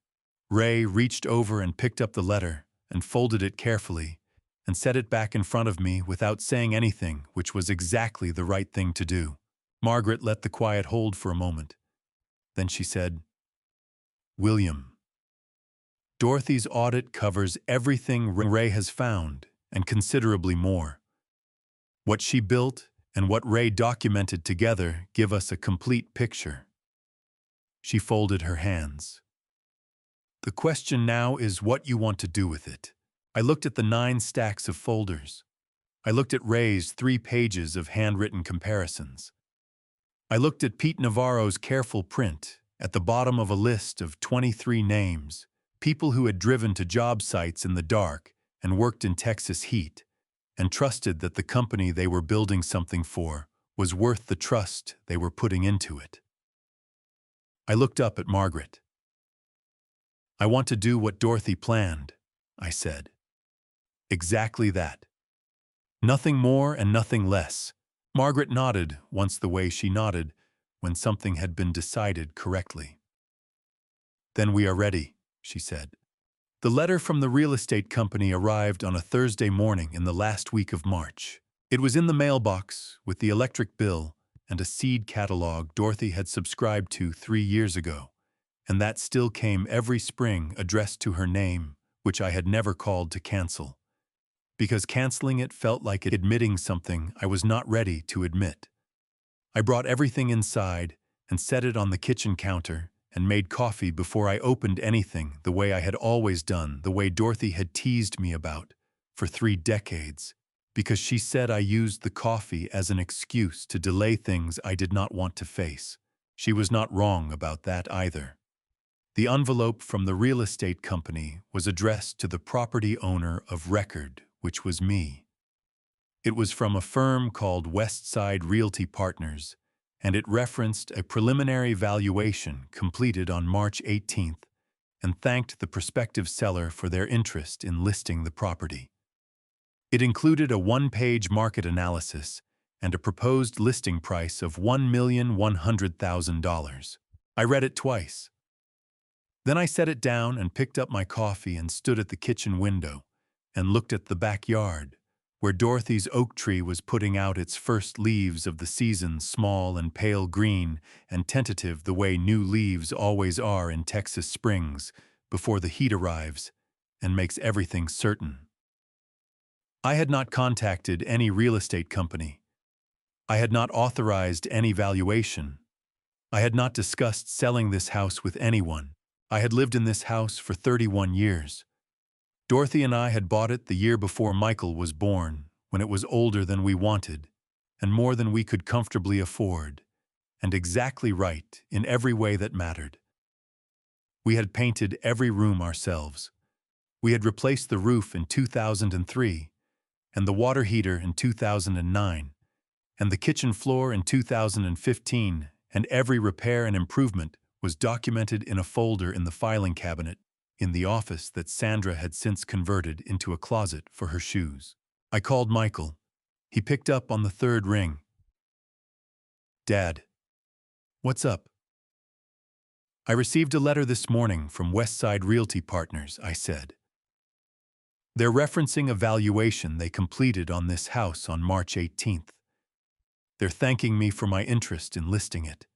Ray reached over and picked up the letter and folded it carefully and set it back in front of me without saying anything, which was exactly the right thing to do. Margaret let the quiet hold for a moment. Then she said, "William, Dorothy's audit covers everything Ray has found and considerably more. What she built and what Ray documented together give us a complete picture." She folded her hands. "The question now is what you want to do with it." I looked at the 9 stacks of folders. I looked at Ray's 3 pages of handwritten comparisons. I looked at Pete Navarro's careful print at the bottom of a list of 23 names, people who had driven to job sites in the dark and worked in Texas heat, and trusted that the company they were building something for was worth the trust they were putting into it. I looked up at Margaret. "I want to do what Dorothy planned," I said. "Exactly that. Nothing more and nothing less." Margaret nodded once the way she nodded when something had been decided correctly. "Then we are ready," she said. The letter from the real estate company arrived on a Thursday morning in the last week of March. It was in the mailbox with the electric bill and a seed catalog Dorothy had subscribed to 3 years ago, and that still came every spring addressed to her name, which I had never called to cancel, because canceling it felt like admitting something I was not ready to admit. I brought everything inside and set it on the kitchen counter and made coffee before I opened anything the way I had always done, the way Dorothy had teased me about for 3 decades, because she said I used the coffee as an excuse to delay things I did not want to face. She was not wrong about that either. The envelope from the real estate company was addressed to the property owner of record, which was me. It was from a firm called Westside Realty Partners, and it referenced a preliminary valuation completed on March 18th and thanked the prospective seller for their interest in listing the property. It included a 1-page market analysis and a proposed listing price of $1,100,000. I read it twice. Then I set it down and picked up my coffee and stood at the kitchen window and looked at the backyard, where Dorothy's oak tree was putting out its first leaves of the season, small and pale green and tentative the way new leaves always are in Texas springs before the heat arrives and makes everything certain. I had not contacted any real estate company. I had not authorized any valuation. I had not discussed selling this house with anyone. I had lived in this house for 31 years. Dorothy and I had bought it the year before Michael was born, when it was older than we wanted, and more than we could comfortably afford, and exactly right in every way that mattered. We had painted every room ourselves. We had replaced the roof in 2003, and the water heater in 2009, and the kitchen floor in 2015, and every repair and improvement was documented in a folder in the filing cabinet in the office that Sandra had since converted into a closet for her shoes. I called Michael. He picked up on the third ring. "Dad, what's up?" "I received a letter this morning from Westside Realty Partners," I said. "They're referencing a valuation they completed on this house on March 18th. They're thanking me for my interest in listing it."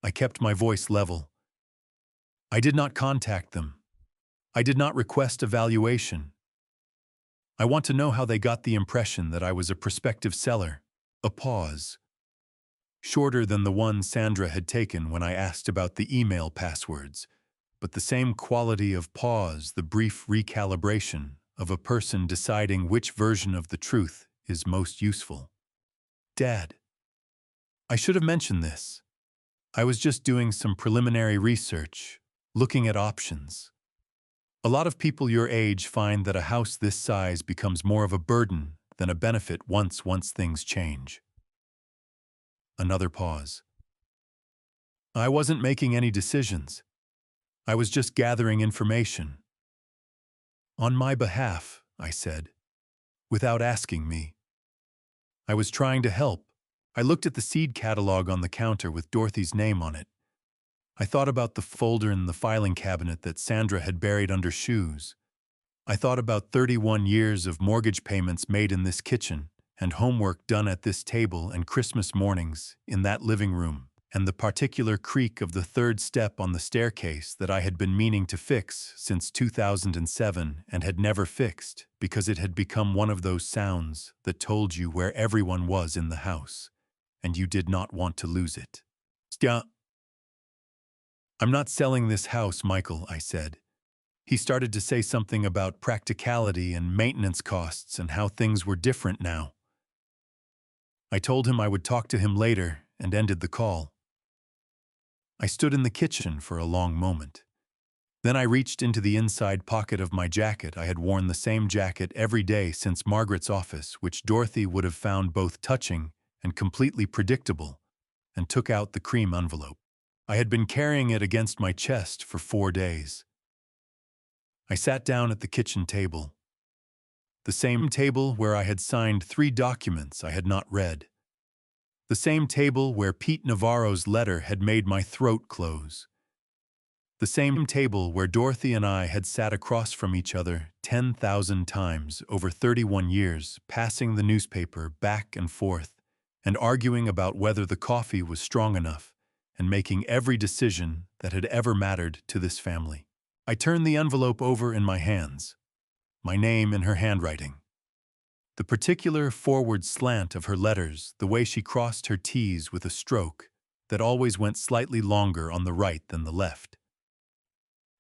I kept my voice level. "I did not contact them. I did not request a valuation. I want to know how they got the impression that I was a prospective seller." A pause, shorter than the one Sandra had taken when I asked about the email passwords, but the same quality of pause, the brief recalibration of a person deciding which version of the truth is most useful. "Dad, I should have mentioned this. I was just doing some preliminary research, looking at options. A lot of people your age find that a house this size becomes more of a burden than a benefit once things change." Another pause. "I wasn't making any decisions. I was just gathering information." "On my behalf," I said, "without asking me. I was trying to help." I looked at the seed catalog on the counter with Dorothy's name on it. I thought about the folder in the filing cabinet that Sandra had buried under shoes. I thought about 31 years of mortgage payments made in this kitchen, and homework done at this table, and Christmas mornings in that living room, and the particular creak of the third step on the staircase that I had been meaning to fix since 2007 and had never fixed because it had become one of those sounds that told you where everyone was in the house, and you did not want to lose it. "I'm not selling this house, Michael," I said. He started to say something about practicality and maintenance costs and how things were different now. I told him I would talk to him later and ended the call. I stood in the kitchen for a long moment. Then I reached into the inside pocket of my jacket. I had worn the same jacket every day since Margaret's office, which Dorothy would have found both touching and completely predictable, and took out the cream envelope. I had been carrying it against my chest for 4 days. I sat down at the kitchen table, the same table where I had signed 3 documents I had not read, the same table where Pete Navarro's letter had made my throat close, the same table where Dorothy and I had sat across from each other 10,000 times over 31 years, passing the newspaper back and forth, and arguing about whether the coffee was strong enough, and making every decision that had ever mattered to this family. I turned the envelope over in my hands, my name in her handwriting. The particular forward slant of her letters, the way she crossed her T's with a stroke that always went slightly longer on the right than the left.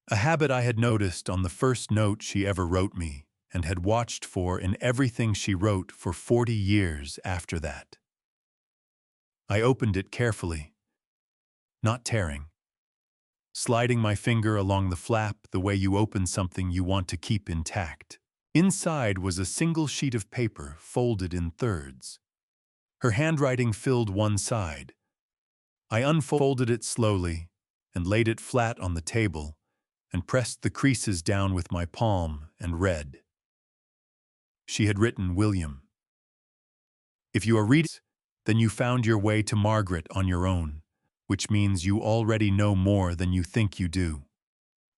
A habit I had noticed on the first note she ever wrote me and had watched for in everything she wrote for 40 years after that. I opened it carefully, not tearing, sliding my finger along the flap the way you open something you want to keep intact. Inside was a single sheet of paper folded in thirds. Her handwriting filled one side. I unfolded it slowly and laid it flat on the table and pressed the creases down with my palm and read. She had written William. "If you are reading, then you found your way to Margaret on your own, which means you already know more than you think you do.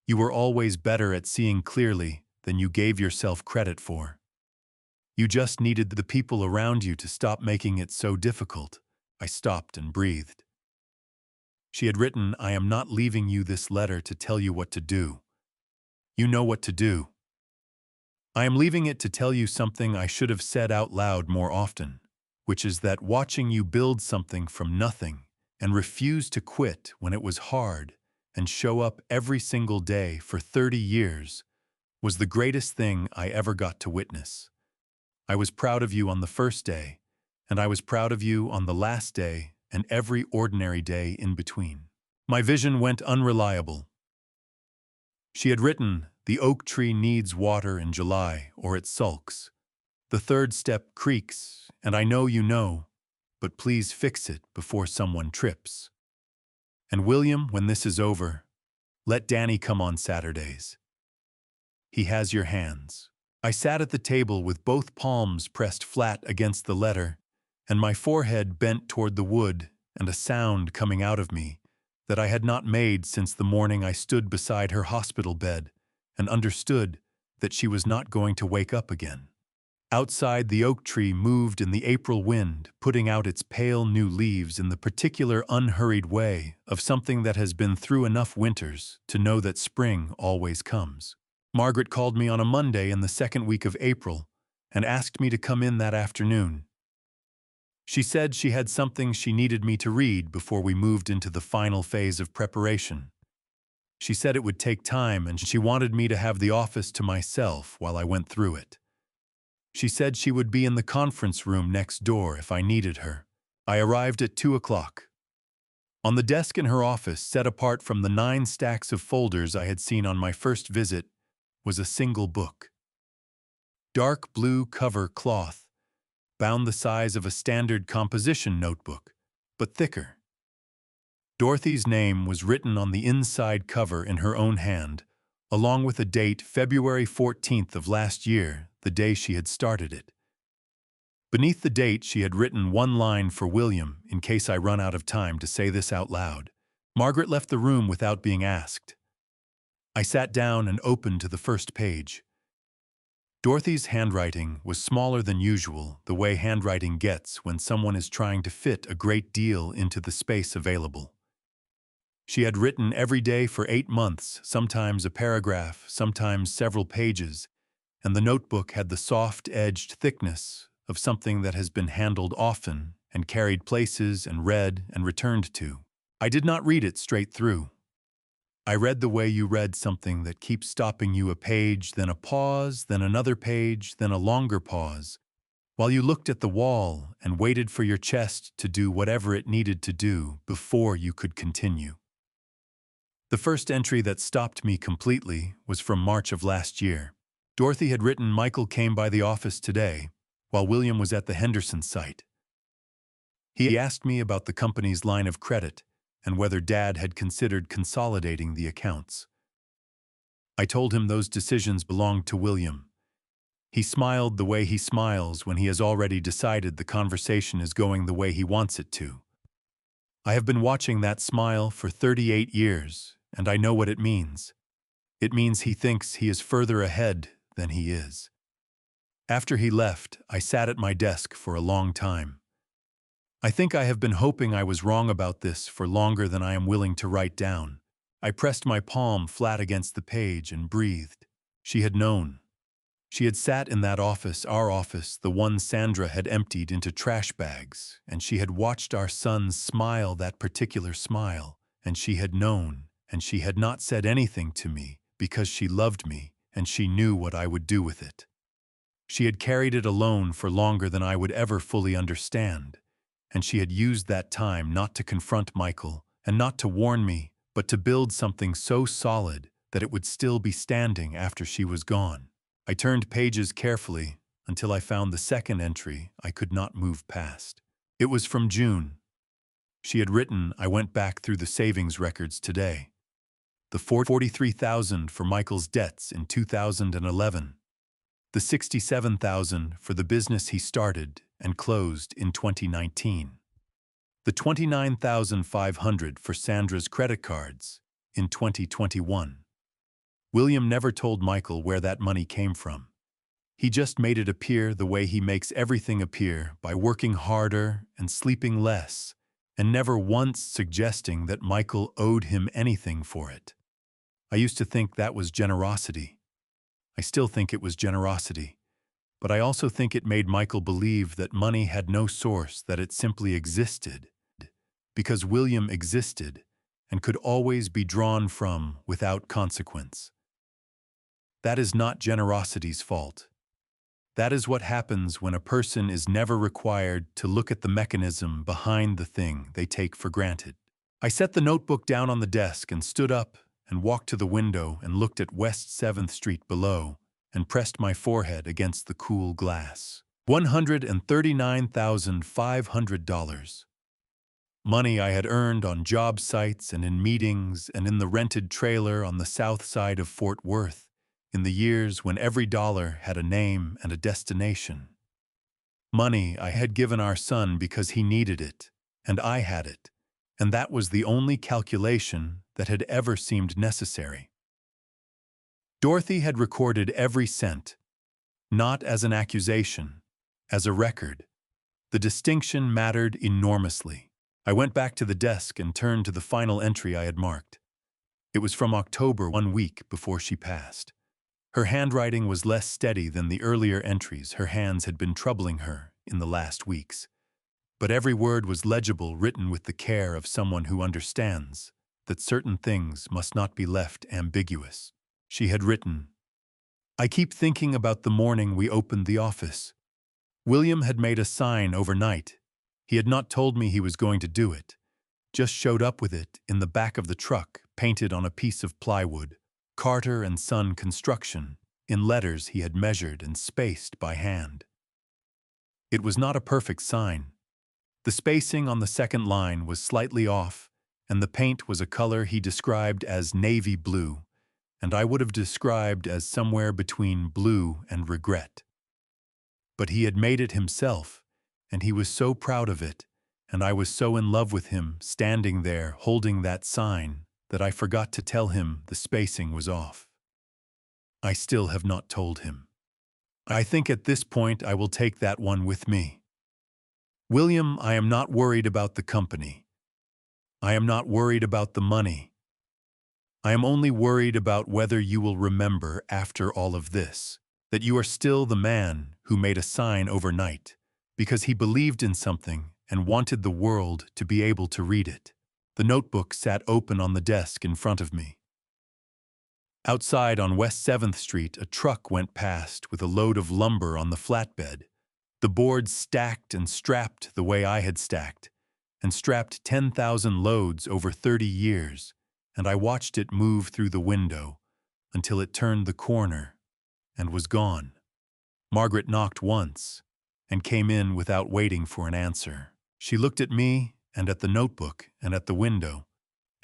You were always better at seeing clearly than you gave yourself credit for. You just needed the people around you to stop making it so difficult." I stopped and breathed. She had written, "I am not leaving you this letter to tell you what to do. You know what to do. I am leaving it to tell you something I should have said out loud more often, which is that watching you build something from nothing and refuse to quit when it was hard and show up every single day for 30 years was the greatest thing I ever got to witness. I was proud of you on the first day, and I was proud of you on the last day and every ordinary day in between. My vision went unreliable. She had written, "The oak tree needs water in July or it sulks. The third step creaks, and I know you know, but please fix it before someone trips. And William, when this is over, let Danny come on Saturdays. He has your hands." I sat at the table with both palms pressed flat against the letter, and my forehead bent toward the wood and a sound coming out of me that I had not made since the morning I stood beside her hospital bed and understood that she was not going to wake up again. Outside, the oak tree moved in the April wind, putting out its pale new leaves in the particular unhurried way of something that has been through enough winters to know that spring always comes. Margaret called me on a Monday in the second week of April and asked me to come in that afternoon. She said she had something she needed me to read before we moved into the final phase of preparation. She said it would take time and she wanted me to have the office to myself while I went through it. She said she would be in the conference room next door if I needed her. I arrived at 2 o'clock. On the desk in her office, set apart from the 9 stacks of folders I had seen on my first visit, was a single book. Dark blue cover cloth, bound the size of a standard composition notebook, but thicker. Dorothy's name was written on the inside cover in her own hand, along with a date, February 14th of last year, the day she had started it. Beneath the date, she had written one line for William, in case I run out of time to say this out loud. Margaret left the room without being asked. I sat down and opened to the first page. Dorothy's handwriting was smaller than usual, the way handwriting gets when someone is trying to fit a great deal into the space available. She had written every day for 8 months, sometimes a paragraph, sometimes several pages, and the notebook had the soft-edged thickness of something that has been handled often and carried places and read and returned to. I did not read it straight through. I read the way you read something that keeps stopping you, a page, then a pause, then another page, then a longer pause, while you looked at the wall and waited for your chest to do whatever it needed to do before you could continue. The first entry that stopped me completely was from March of last year. Dorothy had written, "Michael came by the office today, while William was at the Henderson site. He asked me about the company's line of credit and whether Dad had considered consolidating the accounts. I told him those decisions belonged to William. He smiled the way he smiles when he has already decided the conversation is going the way he wants it to. I have been watching that smile for 38 years, and I know what it means. It means he thinks he is further ahead than he is." After he left, I sat at my desk for a long time. I think I have been hoping I was wrong about this for longer than I am willing to write down. I pressed my palm flat against the page and breathed. She had known. She had sat in that office, our office, the one Sandra had emptied into trash bags, and she had watched our sons smile that particular smile, and she had known, and she had not said anything to me because she loved me and she knew what I would do with it. She had carried it alone for longer than I would ever fully understand, and she had used that time not to confront Michael and not to warn me, but to build something so solid that it would still be standing after she was gone. I turned pages carefully until I found the second entry I could not move past. It was from June. She had written, "I went back through the savings records today. The $43,000 for Michael's debts in 2011. The $67,000 for the business he started and closed in 2019. The $29,500 for Sandra's credit cards in 2021. William never told Michael where that money came from. He just made it appear the way he makes everything appear, by working harder and sleeping less, and never once suggesting that Michael owed him anything for it. I used to think that was generosity. I still think it was generosity. But I also think it made Michael believe that money had no source, that it simply existed. because William existed and could always be drawn from without consequence. That is not generosity's fault. That is what happens when a person is never required to look at the mechanism behind the thing they take for granted. I set the notebook down on the desk and stood up and walked to the window and looked at West 7th Street below and pressed my forehead against the cool glass. $139,500. Money I had earned on job sites and in meetings and in the rented trailer on the south side of Fort Worth, in the years when every dollar had a name and a destination. Money I had given our son because he needed it, and I had it, and that was the only calculation that had ever seemed necessary. Dorothy had recorded every cent, not as an accusation, as a record. The distinction mattered enormously. I went back to the desk and turned to the final entry I had marked. It was from October, 1 week before she passed. Her handwriting was less steady than the earlier entries her hands had been troubling her in the last weeks. But every word was legible, written with the care of someone who understands that certain things must not be left ambiguous. She had written, "I keep thinking about the morning we opened the office. William had made a sign overnight. He had not told me he was going to do it, just showed up with it in the back of the truck, painted on a piece of plywood, Carter and Son Construction, in letters he had measured and spaced by hand. It was not a perfect sign. The spacing on the second line was slightly off, and the paint was a color he described as navy blue, and I would have described as somewhere between blue and regret. But he had made it himself, and he was so proud of it, and I was so in love with him standing there holding that sign that I forgot to tell him the spacing was off. I still have not told him. I think at this point I will take that one with me. William, I am not worried about the company. I am not worried about the money. I am only worried about whether you will remember after all of this, that you are still the man who made a sign overnight, because he believed in something and wanted the world to be able to read it. The notebook sat open on the desk in front of me. Outside on West 7th Street, a truck went past with a load of lumber on the flatbed. The boards stacked and strapped the way I had stacked, and strapped 10,000 loads over 30 years, and I watched it move through the window until it turned the corner and was gone. Margaret knocked once and came in without waiting for an answer. She looked at me and at the notebook and at the window,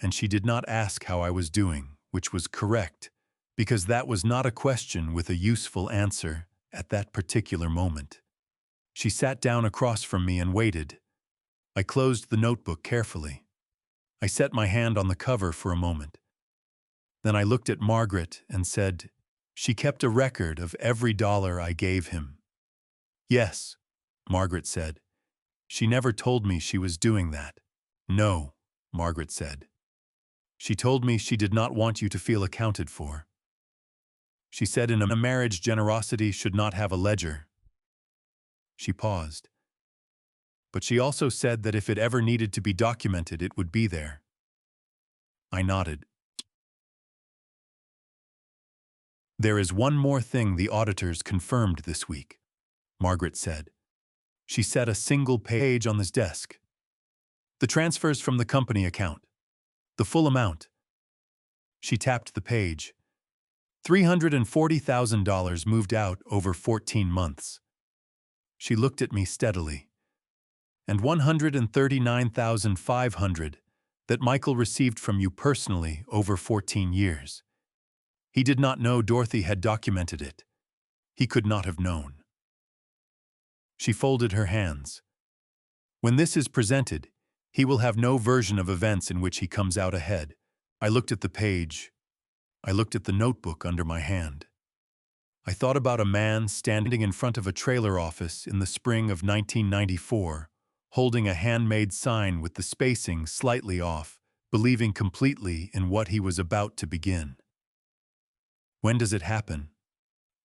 and she did not ask how I was doing, which was correct, because that was not a question with a useful answer at that particular moment. She sat down across from me and waited. I closed the notebook carefully. I set my hand on the cover for a moment. Then I looked at Margaret and said, "She kept a record of every dollar I gave him." "Yes," Margaret said. "She never told me she was doing that." "No," Margaret said. "She told me she did not want you to feel accounted for. She said in a marriage generosity should not have a ledger." She paused. "But she also said that if it ever needed to be documented, it would be there." I nodded. "There is one more thing the auditors confirmed this week," Margaret said. She set a single page on this desk. "The transfers from the company account. The full amount." She tapped the page. $340,000 moved out over 14 months. She looked at me steadily. "And $139,500 that Michael received from you personally over 14 years. He did not know Dorothy had documented it. He could not have known." She folded her hands. "When this is presented, he will have no version of events in which he comes out ahead." I looked at the page. I looked at the notebook under my hand. I thought about a man standing in front of a trailer office in the spring of 1994, holding a handmade sign with the spacing slightly off, believing completely in what he was about to begin. "When does it happen?"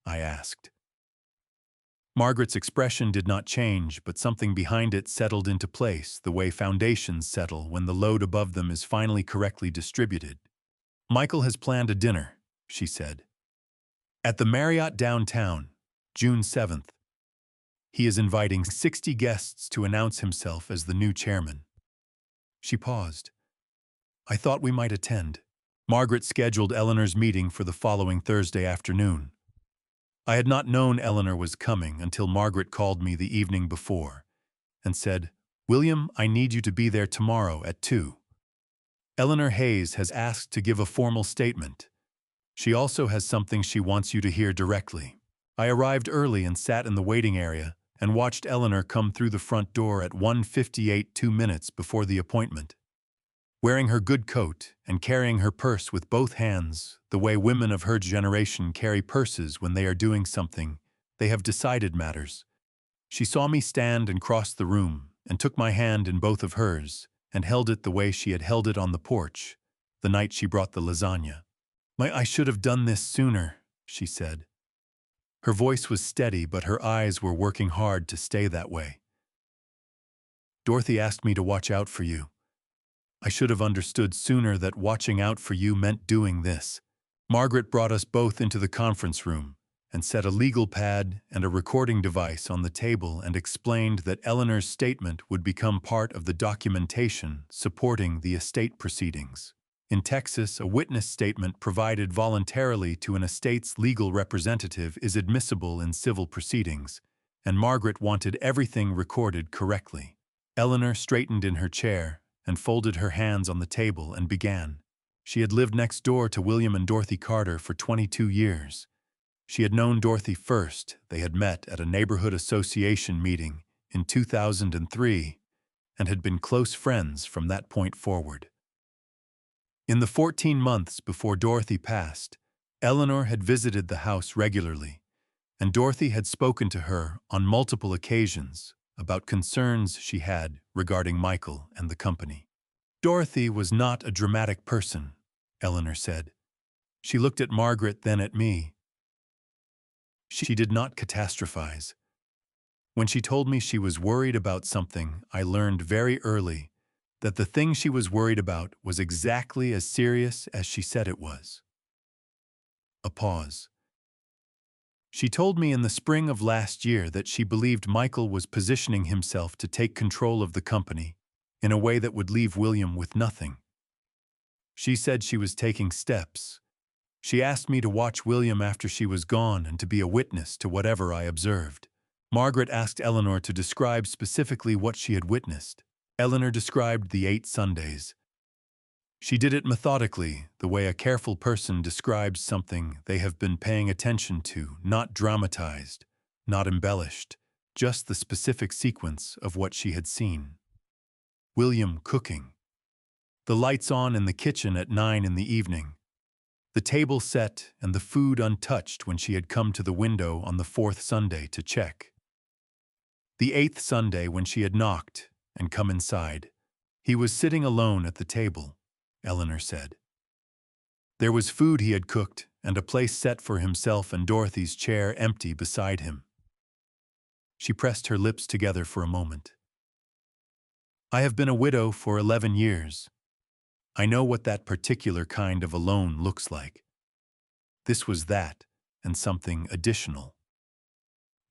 I asked. Margaret's expression did not change, but something behind it settled into place, the way foundations settle when the load above them is finally correctly distributed. "Michael has planned a dinner," she said. "At the Marriott downtown, June 7th. He is inviting 60 guests to announce himself as the new chairman." She paused. "I thought we might attend." Margaret scheduled Eleanor's meeting for the following Thursday afternoon. I had not known Eleanor was coming until Margaret called me the evening before and said, "William, I need you to be there tomorrow at 2. Eleanor Hayes has asked to give a formal statement. She also has something she wants you to hear directly." I arrived early and sat in the waiting area and watched Eleanor come through the front door at 1:58, 2 minutes before the appointment. Wearing her good coat and carrying her purse with both hands, the way women of her generation carry purses when they are doing something they have decided matters. She saw me stand and crossed the room and took my hand in both of hers and held it the way she had held it on the porch the night she brought the lasagna. I should have done this sooner," she said. Her voice was steady, but her eyes were working hard to stay that way. "Dorothy asked me to watch out for you. I should have understood sooner that watching out for you meant doing this." Margaret brought us both into the conference room and set a legal pad and a recording device on the table and explained that Eleanor's statement would become part of the documentation supporting the estate proceedings. In Texas, a witness statement provided voluntarily to an estate's legal representative is admissible in civil proceedings, and Margaret wanted everything recorded correctly. Eleanor straightened in her chair and folded her hands on the table and began. She had lived next door to William and Dorothy Carter for 22 years. She had known Dorothy first. They had met at a neighborhood association meeting in 2003 and had been close friends from that point forward. In the 14 months before Dorothy passed, Eleanor had visited the house regularly, and Dorothy had spoken to her on multiple occasions about concerns she had regarding Michael and the company. "Dorothy was not a dramatic person," Eleanor said. "She looked at Margaret, then at me. She did not catastrophize. When she told me she was worried about something, I learned very early that the thing she was worried about was exactly as serious as she said it was." A pause. "She told me in the spring of last year that she believed Michael was positioning himself to take control of the company in a way that would leave William with nothing. She said she was taking steps. She asked me to watch William after she was gone and to be a witness to whatever I observed." Margaret asked Eleanor to describe specifically what she had witnessed. Eleanor described the 8 Sundays. She did it methodically, the way a careful person describes something they have been paying attention to, not dramatized, not embellished, just the specific sequence of what she had seen. William cooking. The lights on in the kitchen at 9 in the evening. The table set and the food untouched when she had come to the window on the 4th Sunday to check. The 8th Sunday when she had knocked and come inside. He was sitting alone at the table, Eleanor said. There was food he had cooked and a place set for himself and Dorothy's chair empty beside him. She pressed her lips together for a moment. "I have been a widow for 11 years. I know what that particular kind of alone looks like. This was that, and something additional.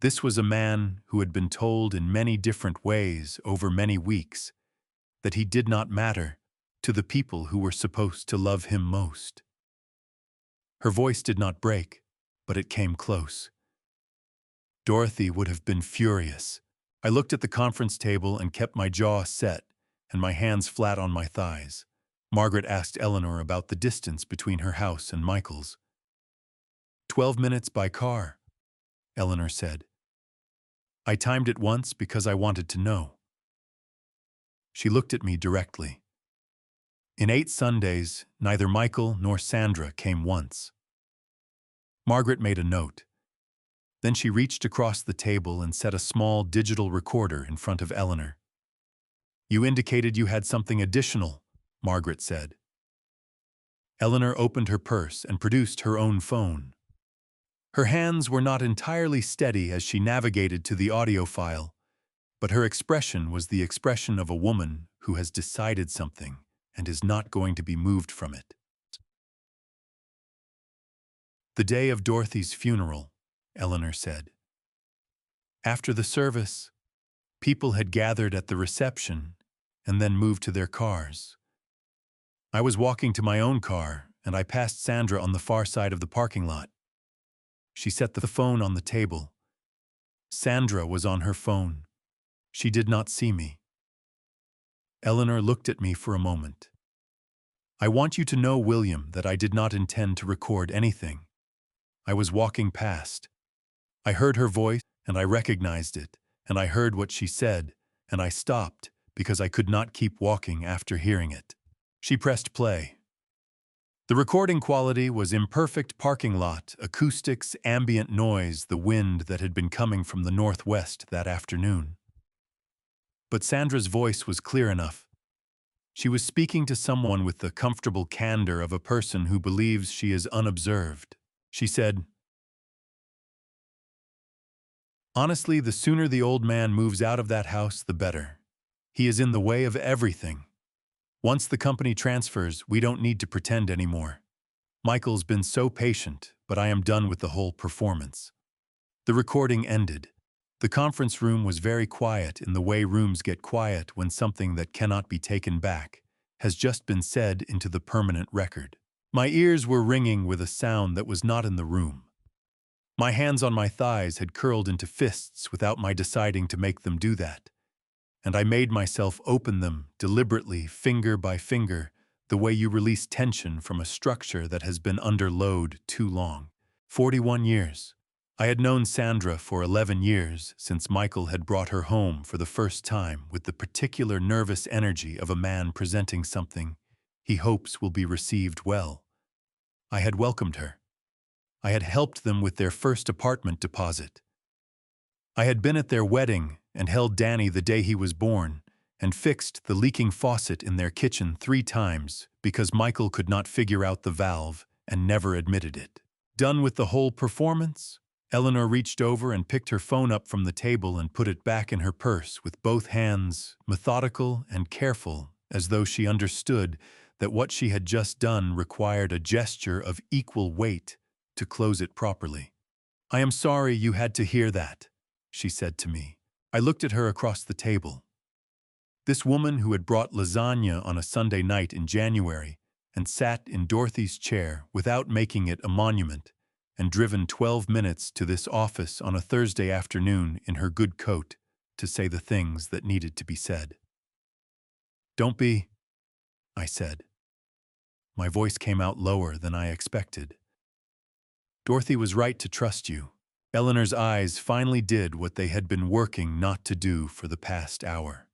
This was a man who had been told in many different ways over many weeks that he did not matter to the people who were supposed to love him most." Her voice did not break, but it came close. Dorothy would have been furious. I looked at the conference table and kept my jaw set and my hands flat on my thighs. Margaret asked Eleanor about the distance between her house and Michael's. 12 minutes by car, Eleanor said. I timed it once because I wanted to know. She looked at me directly. In 8 Sundays, neither Michael nor Sandra came once. Margaret made a note. Then she reached across the table and set a small digital recorder in front of Eleanor. You indicated you had something additional, Margaret said. Eleanor opened her purse and produced her own phone. Her hands were not entirely steady as she navigated to the audio file, but her expression was the expression of a woman who has decided something and is not going to be moved from it. The day of Dorothy's funeral, Eleanor said. After the service, people had gathered at the reception and then moved to their cars. I was walking to my own car, and I passed Sandra on the far side of the parking lot. She set the phone on the table. Sandra was on her phone. She did not see me. Eleanor looked at me for a moment. I want you to know, William, that I did not intend to record anything. I was walking past. I heard her voice, and I recognized it, and I heard what she said, and I stopped because I could not keep walking after hearing it. She pressed play. The recording quality was imperfect parking lot, acoustics, ambient noise, the wind that had been coming from the northwest that afternoon. But Sandra's voice was clear enough. She was speaking to someone with the comfortable candor of a person who believes she is unobserved. She said, "Honestly, the sooner the old man moves out of that house, the better. He is in the way of everything. Once the company transfers, we don't need to pretend anymore. Michael's been so patient, but I am done with the whole performance." The recording ended. The conference room was very quiet in the way rooms get quiet when something that cannot be taken back has just been said into the permanent record. My ears were ringing with a sound that was not in the room. My hands on my thighs had curled into fists without my deciding to make them do that. And I made myself open them deliberately, finger by finger, the way you release tension from a structure that has been under load too long. 41 years. I had known Sandra for 11 years since Michael had brought her home for the first time with the particular nervous energy of a man presenting something he hopes will be received well. I had welcomed her. I had helped them with their first apartment deposit. I had been at their wedding and held Danny the day he was born and fixed the leaking faucet in their kitchen 3 times because Michael could not figure out the valve and never admitted it. Done with the whole performance, Eleanor reached over and picked her phone up from the table and put it back in her purse with both hands, methodical and careful, as though she understood that what she had just done required a gesture of equal weight to close it properly. "I am sorry you had to hear that," she said to me. I looked at her across the table. This woman who had brought lasagna on a Sunday night in January and sat in Dorothy's chair without making it a monument and driven 12 minutes to this office on a Thursday afternoon in her good coat to say the things that needed to be said. "Don't be," I said. My voice came out lower than I expected. "Dorothy was right to trust you." Eleanor's eyes finally did what they had been working not to do for the past hour.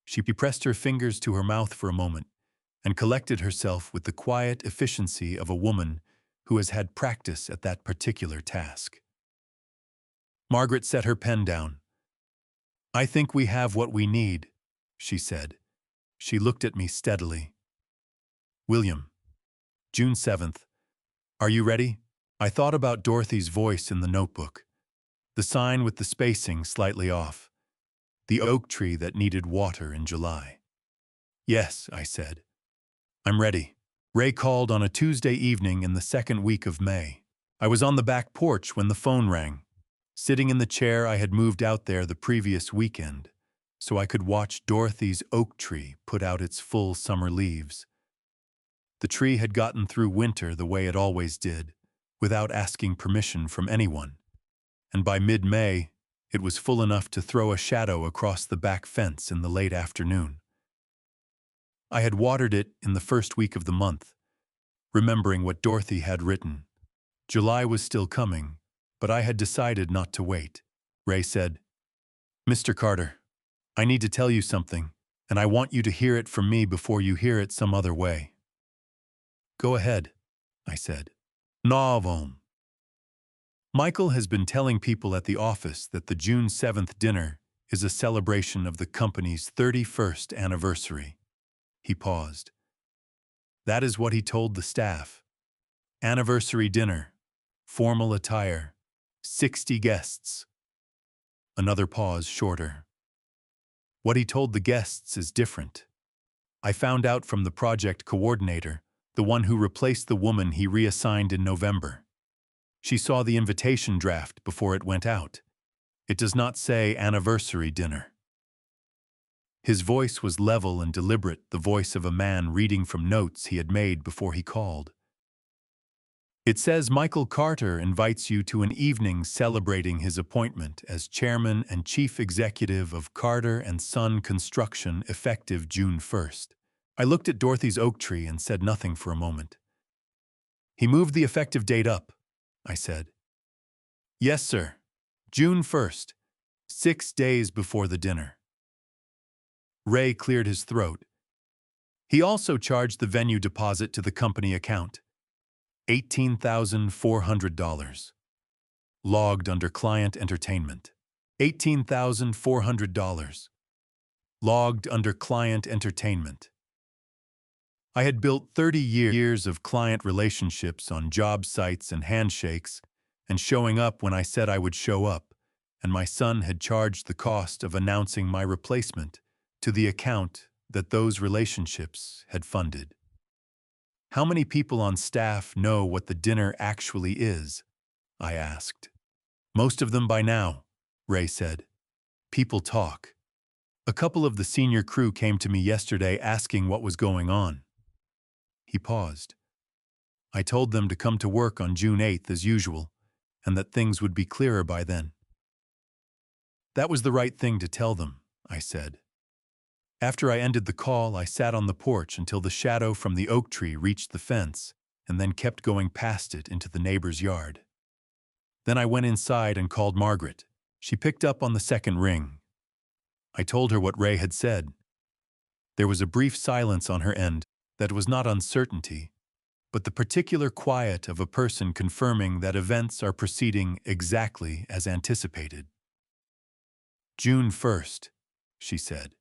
She pressed her fingers to her mouth for a moment and collected herself with the quiet efficiency of a woman who has had practice at that particular task. Margaret set her pen down. "I think we have what we need," she said. She looked at me steadily. "William, June 7th. Are you ready?" I thought about Dorothy's voice in the notebook. The sign with the spacing slightly off. The oak tree that needed water in July. "Yes," I said. "I'm ready." Ray called on a Tuesday evening in the second week of May. I was on the back porch when the phone rang, sitting in the chair I had moved out there the previous weekend, so I could watch Dorothy's oak tree put out its full summer leaves. The tree had gotten through winter the way it always did, without asking permission from anyone, and by mid-May, it was full enough to throw a shadow across the back fence in the late afternoon. I had watered it in the first week of the month, remembering what Dorothy had written. July was still coming, but I had decided not to wait. Ray said, "Mr. Carter, I need to tell you something, and I want you to hear it from me before you hear it some other way." "Go ahead," I said. "Novom." Michael has been telling people at the office that the June 7th dinner is a celebration of the company's 31st anniversary. He paused. "That is what he told the staff. Anniversary dinner. Formal attire. 60 guests. Another pause, shorter. What he told the guests is different. I found out from the project coordinator, the one who replaced the woman he reassigned in November. She saw the invitation draft before it went out. It does not say anniversary dinner. His voice was level and deliberate, the voice of a man reading from notes he had made before he called. It says Michael Carter invites you to an evening celebrating his appointment as chairman and chief executive of Carter and Son Construction effective June 1st. I looked at Dorothy's oak tree and said nothing for a moment. He moved the effective date up, I said. Yes, sir. June 1st, 6 days before the dinner. Ray cleared his throat. He also charged the venue deposit to the company account. $18,400. Logged under client entertainment. $18,400. Logged under client entertainment. I had built 30 years of client relationships on job sites and handshakes and showing up when I said I would show up, and my son had charged the cost of announcing my replacement to the account that those relationships had funded. How many people on staff know what the dinner actually is? I asked. Most of them by now, Ray said. People talk. A couple of the senior crew came to me yesterday asking what was going on. He paused. I told them to come to work on June 8th as usual, and that things would be clearer by then. That was the right thing to tell them, I said. After I ended the call, I sat on the porch until the shadow from the oak tree reached the fence and then kept going past it into the neighbor's yard. Then I went inside and called Margaret. She picked up on the second ring. I told her what Ray had said. There was a brief silence on her end that was not uncertainty, but the particular quiet of a person confirming that events are proceeding exactly as anticipated. June 1st, she said.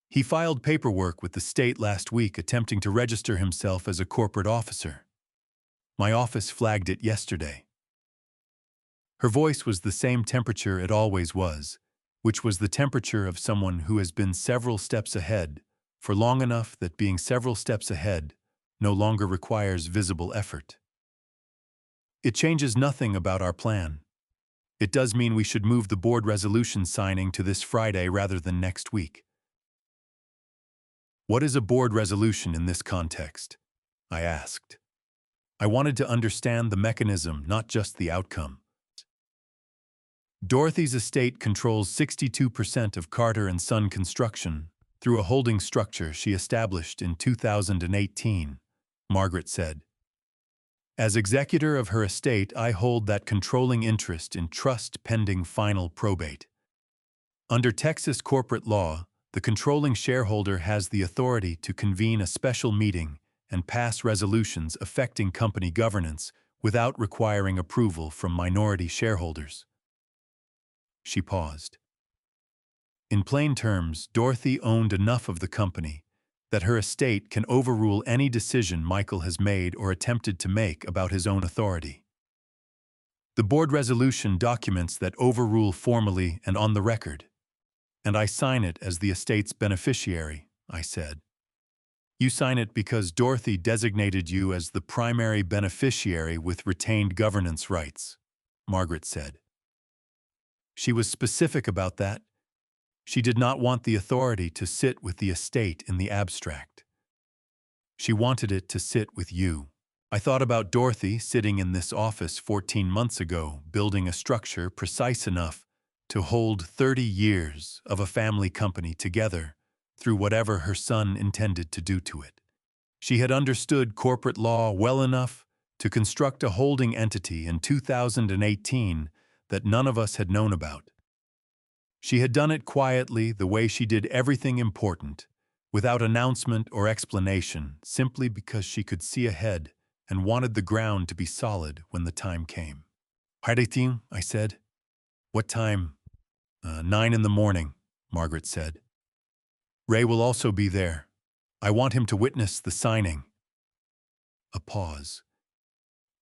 He filed paperwork with the state last week attempting to register himself as a corporate officer. My office flagged it yesterday. Her voice was the same temperature it always was, which was the temperature of someone who has been several steps ahead, for long enough that being several steps ahead no longer requires visible effort. It changes nothing about our plan. It does mean we should move the board resolution signing to this Friday rather than next week. What is a board resolution in this context? I asked. I wanted to understand the mechanism, not just the outcome. Dorothy's estate controls 62% of Carter and Son Construction through a holding structure she established in 2018, Margaret said. As executor of her estate, I hold that controlling interest in trust pending final probate. Under Texas corporate law, the controlling shareholder has the authority to convene a special meeting and pass resolutions affecting company governance without requiring approval from minority shareholders. She paused. In plain terms, Dorothy owned enough of the company that her estate can overrule any decision Michael has made or attempted to make about his own authority. The board resolution documents that overrule formally and on the record, and I sign it as the estate's beneficiary, I said. You sign it because Dorothy designated you as the primary beneficiary with retained governance rights, Margaret said. She was specific about that. She did not want the authority to sit with the estate in the abstract. She wanted it to sit with you. I thought about Dorothy sitting in this office 14 months ago, building a structure precise enough to hold 30 years of a family company together through whatever her son intended to do to it. She had understood corporate law well enough to construct a holding entity in 2018 that none of us had known about. She had done it quietly, the way she did everything important, without announcement or explanation, simply because she could see ahead and wanted the ground to be solid when the time came. "Hardeting," I said. "What time?" 9 in the morning, Margaret said. "Ray will also be there. I want him to witness the signing." A pause.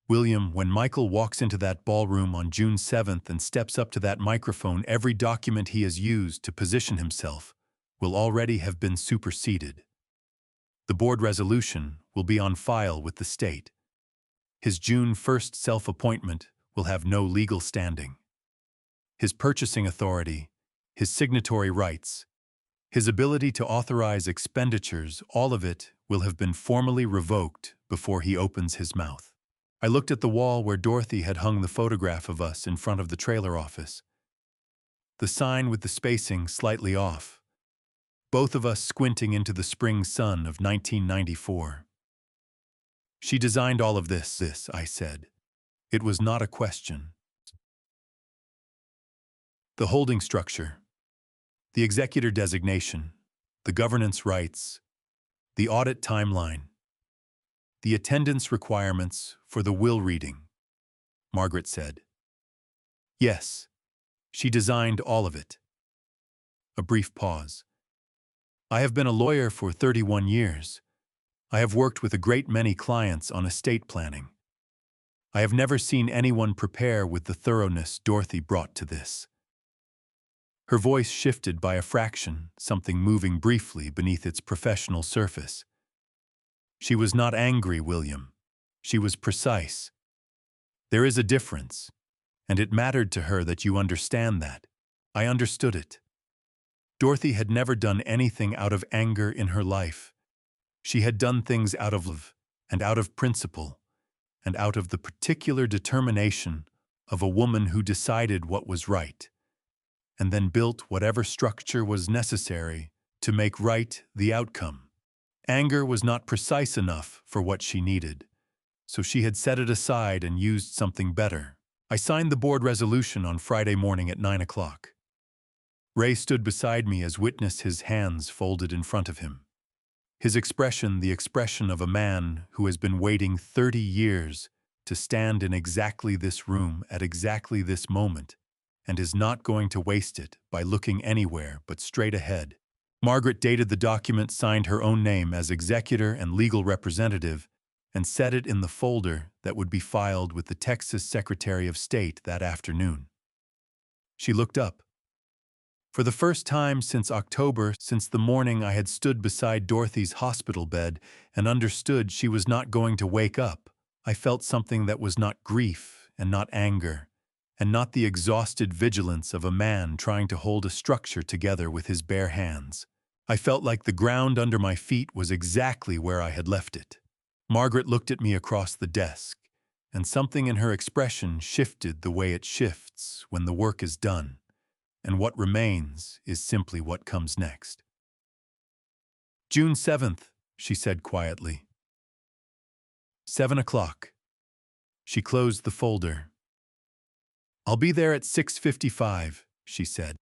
William, when Michael walks into that ballroom on June 7th and steps up to that microphone, every document he has used to position himself will already have been superseded. The board resolution will be on file with the state. His June 1st self-appointment will have no legal standing. His purchasing authority, his signatory rights, his ability to authorize expenditures, all of it will have been formally revoked before he opens his mouth. I looked at the wall where Dorothy had hung the photograph of us in front of the trailer office. The sign with the spacing slightly off. Both of us squinting into the spring sun of 1994. She designed all of this, I said. It was not a question. The holding structure, the executor designation, the governance rights, the audit timeline, the attendance requirements for the will reading, Margaret said. Yes, she designed all of it. A brief pause. I have been a lawyer for 31 years. I have worked with a great many clients on estate planning. I have never seen anyone prepare with the thoroughness Dorothy brought to this. Her voice shifted by a fraction, something moving briefly beneath its professional surface. She was not angry, William. She was precise. There is a difference, and it mattered to her that you understand that. I understood it. Dorothy had never done anything out of anger in her life. She had done things out of love, and out of principle, and out of the particular determination of a woman who decided what was right, and then built whatever structure was necessary to make right the outcome. Anger was not precise enough for what she needed, so she had set it aside and used something better. I signed the board resolution on Friday morning at 9 o'clock. Ray stood beside me as witness, his hands folded in front of him. His expression, the expression of a man who has been waiting 30 years to stand in exactly this room at exactly this moment, and is not going to waste it by looking anywhere but straight ahead. Margaret dated the document, signed her own name as executor and legal representative, and set it in the folder that would be filed with the Texas Secretary of State that afternoon. She looked up. For the first time since October, since the morning I had stood beside Dorothy's hospital bed and understood she was not going to wake up, I felt something that was not grief and not anger, and not the exhausted vigilance of a man trying to hold a structure together with his bare hands. I felt like the ground under my feet was exactly where I had left it. Margaret looked at me across the desk, and something in her expression shifted the way it shifts when the work is done, and what remains is simply what comes next. June 7th, she said quietly. 7 o'clock. She closed the folder. I'll be there at 6:55, she said.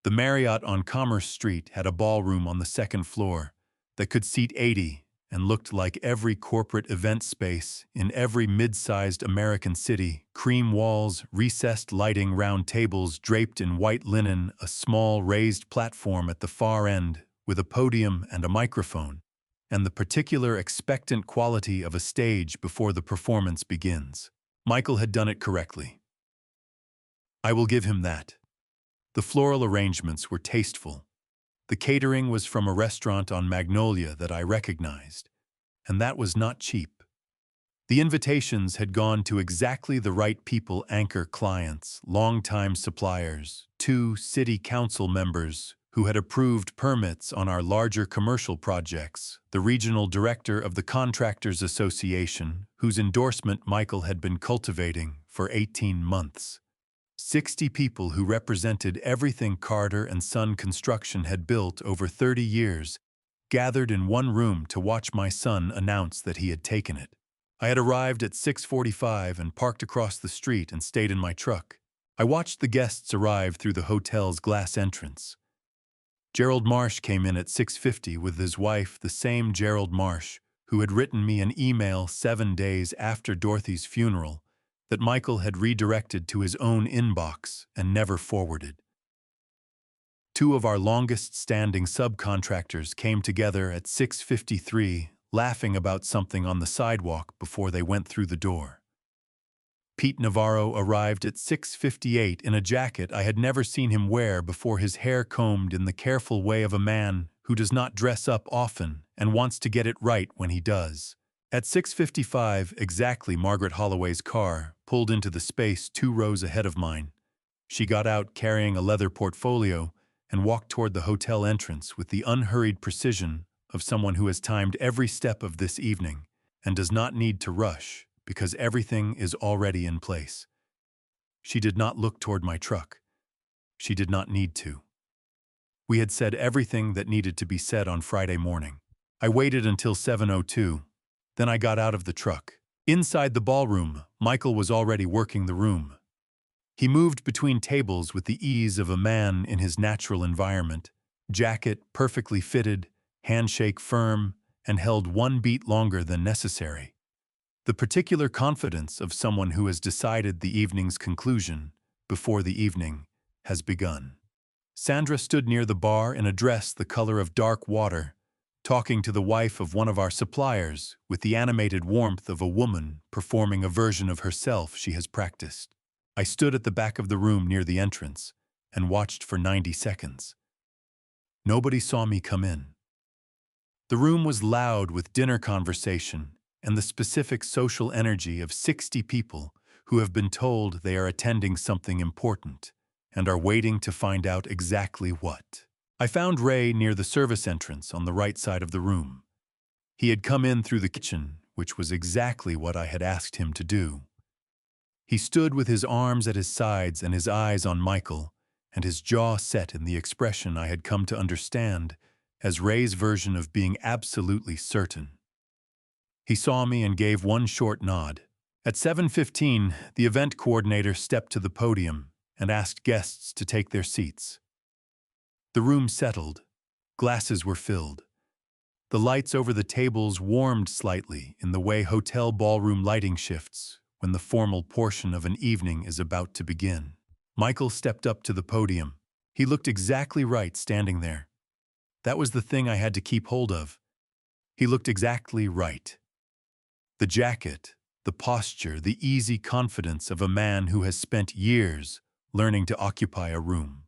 The Marriott on Commerce Street had a ballroom on the second floor that could seat 80 and looked like every corporate event space in every mid-sized American city. Cream walls, recessed lighting, round tables draped in white linen, a small raised platform at the far end with a podium and a microphone, and the particular expectant quality of a stage before the performance begins. Michael had done it correctly. I will give him that. The floral arrangements were tasteful. The catering was from a restaurant on Magnolia that I recognized, and that was not cheap. The invitations had gone to exactly the right people: anchor clients, longtime suppliers, 2 city council members who had approved permits on our larger commercial projects, the regional director of the Contractors Association, whose endorsement Michael had been cultivating for 18 months. 60 people who represented everything Carter and Son Construction had built over 30 years, gathered in one room to watch my son announce that he had taken it. I had arrived at 6:45 and parked across the street and stayed in my truck. I watched the guests arrive through the hotel's glass entrance. Gerald Marsh came in at 6:50 with his wife, the same Gerald Marsh who had written me an email 7 days after Dorothy's funeral that Michael had redirected to his own inbox and never forwarded. 2 of our longest-standing subcontractors came together at 6:53, laughing about something on the sidewalk before they went through the door. Pete Navarro arrived at 6:58 in a jacket I had never seen him wear before, his hair combed in the careful way of a man who does not dress up often and wants to get it right when he does. At 6:55 exactly, Margaret Holloway's car pulled into the space 2 rows ahead of mine. She got out carrying a leather portfolio and walked toward the hotel entrance with the unhurried precision of someone who has timed every step of this evening and does not need to rush because everything is already in place. She did not look toward my truck. She did not need to. We had said everything that needed to be said on Friday morning. I waited until 7:02. Then I got out of the truck. Inside the ballroom, Michael was already working the room. He moved between tables with the ease of a man in his natural environment. Jacket perfectly fitted, handshake firm, and held 1 beat longer than necessary. The particular confidence of someone who has decided the evening's conclusion before the evening has begun. Sandra stood near the bar in a dress the color of dark water, talking to the wife of one of our suppliers with the animated warmth of a woman performing a version of herself she has practiced. I stood at the back of the room near the entrance and watched for 90 seconds. Nobody saw me come in. The room was loud with dinner conversation and the specific social energy of 60 people who have been told they are attending something important and are waiting to find out exactly what. I found Ray near the service entrance on the right side of the room. He had come in through the kitchen, which was exactly what I had asked him to do. He stood with his arms at his sides and his eyes on Michael, and his jaw set in the expression I had come to understand as Ray's version of being absolutely certain. He saw me and gave one short nod. At 7:15, the event coordinator stepped to the podium and asked guests to take their seats. The room settled. Glasses were filled. The lights over the tables warmed slightly in the way hotel ballroom lighting shifts when the formal portion of an evening is about to begin. Michael stepped up to the podium. He looked exactly right standing there. That was the thing I had to keep hold of. He looked exactly right. The jacket, the posture, the easy confidence of a man who has spent years learning to occupy a room.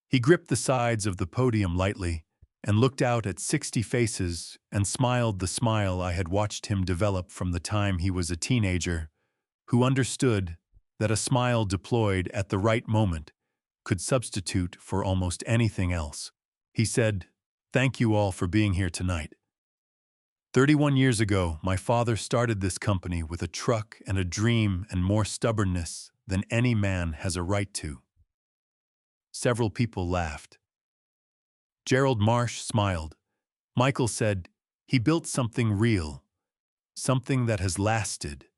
He gripped the sides of the podium lightly and looked out at 60 faces and smiled the smile I had watched him develop from the time he was a teenager, who understood that a smile deployed at the right moment could substitute for almost anything else. He said, "Thank you all for being here tonight. 31 years ago, my father started this company with a truck and a dream and more stubbornness than any man has a right to." Several people laughed. Gerald Marsh smiled. Michael said, "He built something real, something that has lasted.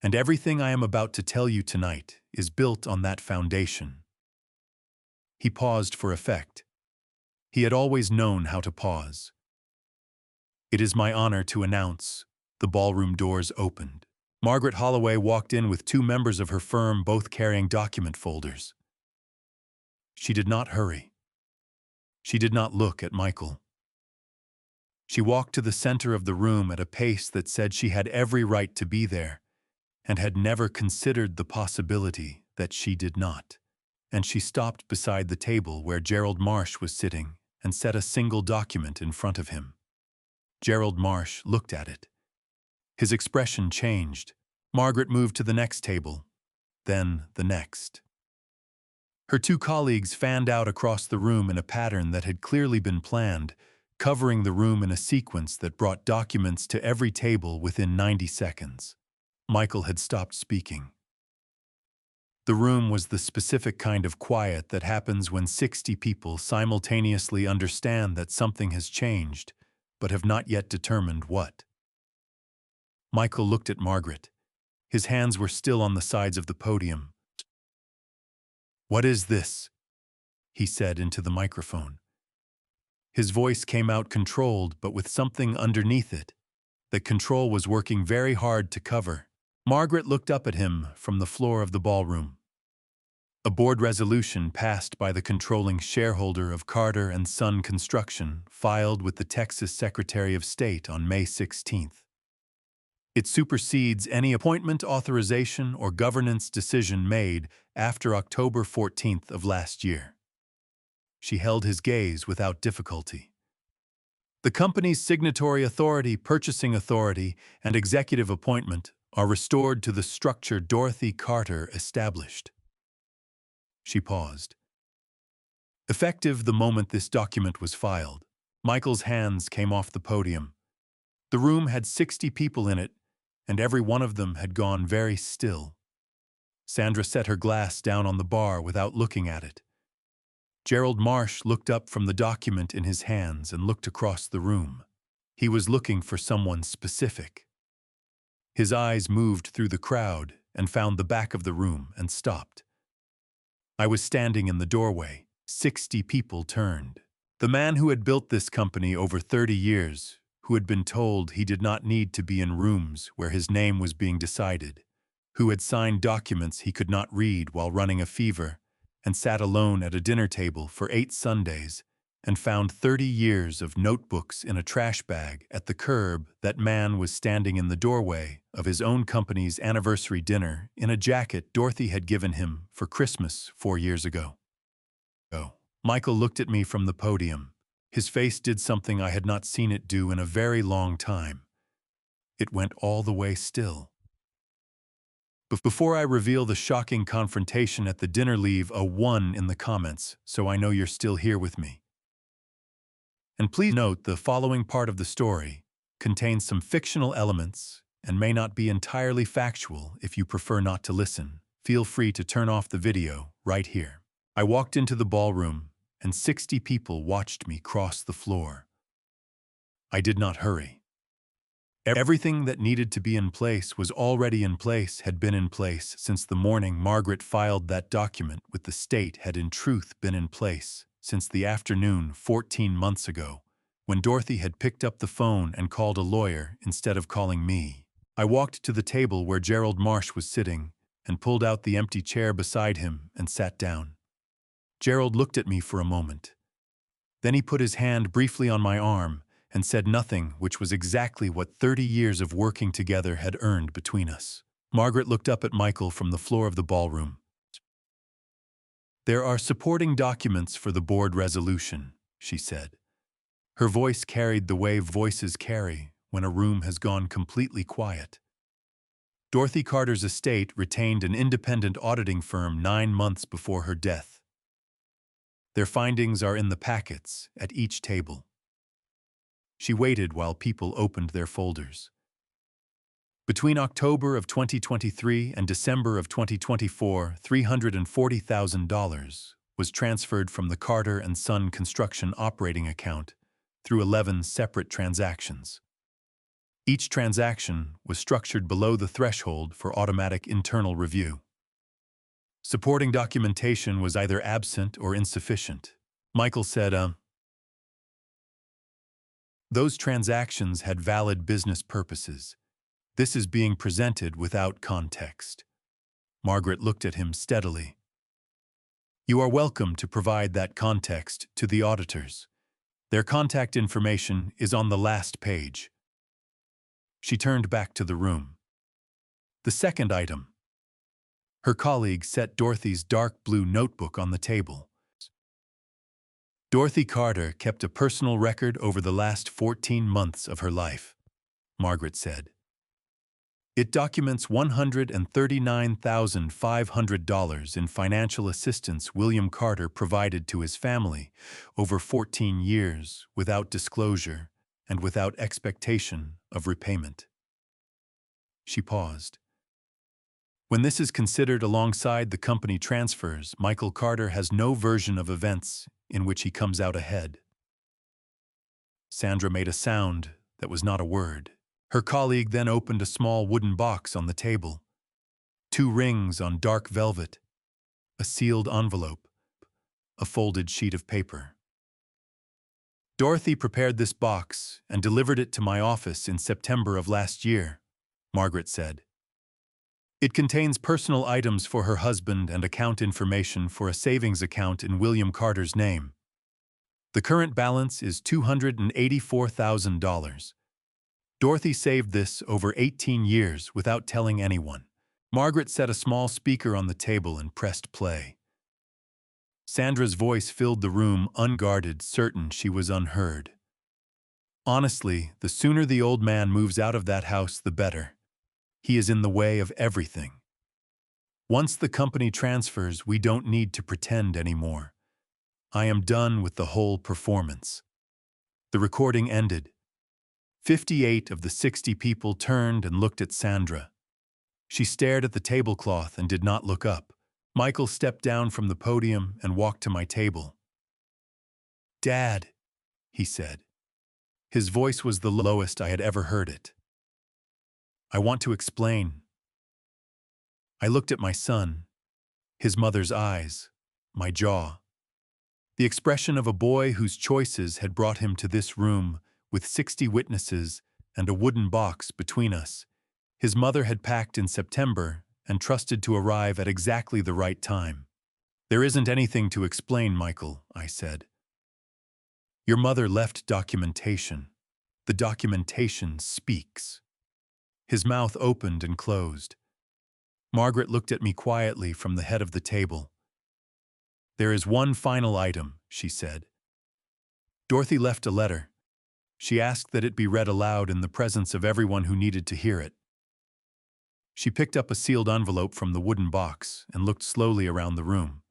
And everything I am about to tell you tonight is built on that foundation." He paused for effect. He had always known how to pause. "It is my honor to announce," the ballroom doors opened. Margaret Holloway walked in with 2 members of her firm, both carrying document folders. She did not hurry. She did not look at Michael. She walked to the center of the room at a pace that said she had every right to be there and had never considered the possibility that she did not. And she stopped beside the table where Gerald Marsh was sitting and set a single document in front of him. Gerald Marsh looked at it. His expression changed. Margaret moved to the next table, then the next. Her 2 colleagues fanned out across the room in a pattern that had clearly been planned, covering the room in a sequence that brought documents to every table within 90 seconds. Michael had stopped speaking. The room was the specific kind of quiet that happens when 60 people simultaneously understand that something has changed, but have not yet determined what. Michael looked at Margaret. His hands were still on the sides of the podium. "What is this?" he said into the microphone. His voice came out controlled, but with something underneath it that control was working very hard to cover. Margaret looked up at him from the floor of the ballroom. "A board resolution passed by the controlling shareholder of Carter and Son Construction, filed with the Texas Secretary of State on May 16th. It supersedes any appointment authorization or governance decision made after October 14th of last year. She held his gaze without difficulty. The company's signatory authority, purchasing authority, and executive appointment are restored to the structure Dorothy Carter established. She paused. Effective the moment this document was filed, Michael's hands came off the podium. The room had 60 people in it, and every one of them had gone very still. Sandra set her glass down on the bar without looking at it. Gerald Marsh looked up from the document in his hands and looked across the room. He was looking for someone specific. His eyes moved through the crowd and found the back of the room and stopped. I was standing in the doorway. 60 people turned. The man who had built this company over 30 years, who had been told he did not need to be in rooms where his name was being decided, who had signed documents he could not read while running a fever, and sat alone at a dinner table for 8 Sundays, and found 30 years of notebooks in a trash bag at the curb. That man was standing in the doorway of his own company's anniversary dinner in a jacket Dorothy had given him for Christmas 4 years ago. Michael looked at me from the podium. His face did something I had not seen it do in a very long time. It went all the way still. Before I reveal the shocking confrontation at the dinner, leave a 1 in the comments so I know you're still here with me. And please note the following part of the story contains some fictional elements and may not be entirely factual. If you prefer not to listen, feel free to turn off the video right here. I walked into the ballroom, and 60 people watched me cross the floor. I did not hurry. Everything that needed to be in place was already in place, had been in place since the morning Margaret filed that document with the state, had in truth been in place since the afternoon 14 months ago, when Dorothy had picked up the phone and called a lawyer instead of calling me. I walked to the table where Gerald Marsh was sitting and pulled out the empty chair beside him and sat down. Gerald looked at me for a moment. Then he put his hand briefly on my arm and said nothing, which was exactly what 30 years of working together had earned between us. Margaret looked up at Michael from the floor of the ballroom. "There are supporting documents for the board resolution," she said. Her voice carried the way voices carry when a room has gone completely quiet. Dorothy Carter's estate retained an independent auditing firm 9 months before her death. Their findings are in the packets at each table. She waited while people opened their folders. Between October of 2023 and December of 2024, $340,000 was transferred from the Carter and Son construction operating account through 11 separate transactions. Each transaction was structured below the threshold for automatic internal review. Supporting documentation was either absent or insufficient. Michael said, "Those transactions had valid business purposes. This is being presented without context." Margaret looked at him steadily. "You are welcome to provide that context to the auditors. Their contact information is on the last page." She turned back to the room. The second item. Her colleague set Dorothy's dark blue notebook on the table. "Dorothy Carter kept a personal record over the last 14 months of her life," Margaret said. "It documents $139,500 in financial assistance William Carter provided to his family over 14 years without disclosure and without expectation of repayment." She paused. "When this is considered alongside the company transfers, Michael Carter has no version of events in which he comes out ahead." Sandra made a sound that was not a word. Her colleague then opened a small wooden box on the table. 2 rings on dark velvet, a sealed envelope, a folded sheet of paper. "Dorothy prepared this box and delivered it to my office in September of last year," Margaret said. "It contains personal items for her husband and account information for a savings account in William Carter's name. The current balance is $284,000. Dorothy saved this over 18 years without telling anyone. Margaret set a small speaker on the table and pressed play. Sandra's voice filled the room, unguarded, certain she was unheard. Honestly, the sooner the old man moves out of that house, the better. He is in the way of everything. Once the company transfers, we don't need to pretend anymore. I am done with the whole performance. The recording ended. 58 of the 60 people turned and looked at Sandra. She stared at the tablecloth and did not look up. Michael stepped down from the podium and walked to my table. "Dad," he said. His voice was the lowest I had ever heard it. "I want to explain." I looked at my son, his mother's eyes, my jaw. The expression of a boy whose choices had brought him to this room with 60 witnesses and a wooden box between us. His mother had packed in September and trusted to arrive at exactly the right time. "There isn't anything to explain, Michael," I said. "Your mother left documentation. The documentation speaks." His mouth opened and closed. Margaret looked at me quietly from the head of the table. "There is one final item," she said. "Dorothy left a letter. She asked that it be read aloud in the presence of everyone who needed to hear it." She picked up a sealed envelope from the wooden box and looked slowly around the room.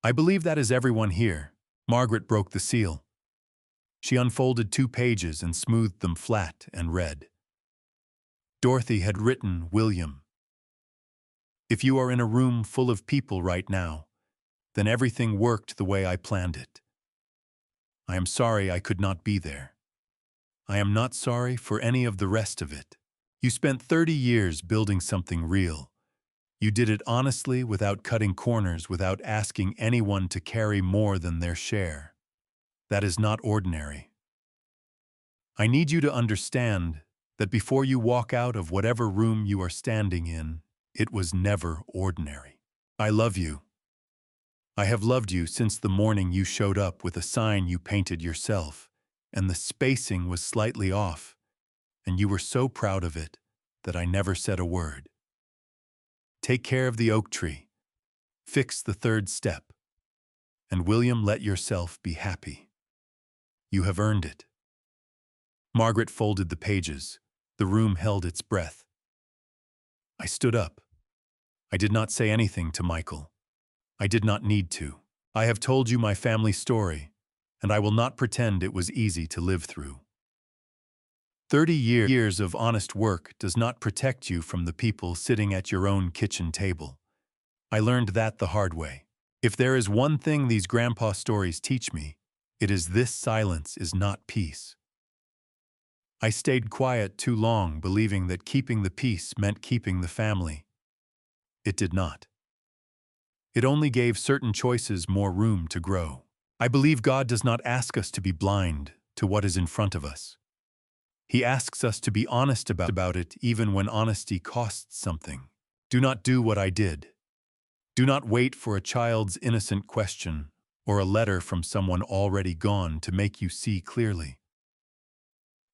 "I believe that is everyone here." Margaret broke the seal. She unfolded 2 pages and smoothed them flat and read. Dorothy had written, "William, if you are in a room full of people right now, then everything worked the way I planned it. I am sorry I could not be there. I am not sorry for any of the rest of it. You spent 30 years building something real. You did it honestly, without cutting corners, without asking anyone to carry more than their share. That is not ordinary. I need you to understand that before you walk out of whatever room you are standing in, it was never ordinary. I love you. I have loved you since the morning you showed up with a sign you painted yourself, and the spacing was slightly off, and you were so proud of it that I never said a word. Take care of the oak tree. Fix the 3rd step. And William, let yourself be happy. You have earned it." Margaret folded the pages. The room held its breath. I stood up. I did not say anything to Michael. I did not need to. I have told you my family story, and I will not pretend it was easy to live through. 30 years of honest work does not protect you from the people sitting at your own kitchen table. I learned that the hard way. If there is one thing these grandpa stories teach me, it is this: silence is not peace. I stayed quiet too long, believing that keeping the peace meant keeping the family. It did not. It only gave certain choices more room to grow. I believe God does not ask us to be blind to what is in front of us. He asks us to be honest about it, even when honesty costs something. Do not do what I did. Do not wait for a child's innocent question or a letter from someone already gone to make you see clearly.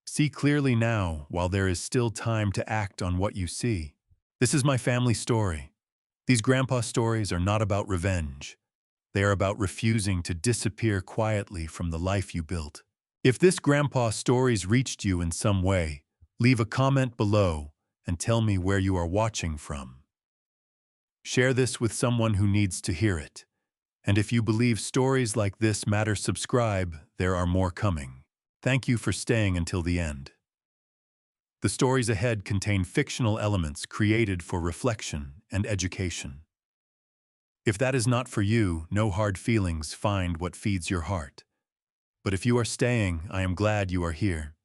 See clearly now, while there is still time to act on what you see. This is my family story. These grandpa stories are not about revenge. They are about refusing to disappear quietly from the life you built. If this grandpa stories reached you in some way, leave a comment below and tell me where you are watching from. Share this with someone who needs to hear it. And if you believe stories like this matter, subscribe. There are more coming. Thank you for staying until the end. The stories ahead contain fictional elements created for reflection and education. If that is not for you, no hard feelings, find what feeds your heart. But if you are staying, I am glad you are here.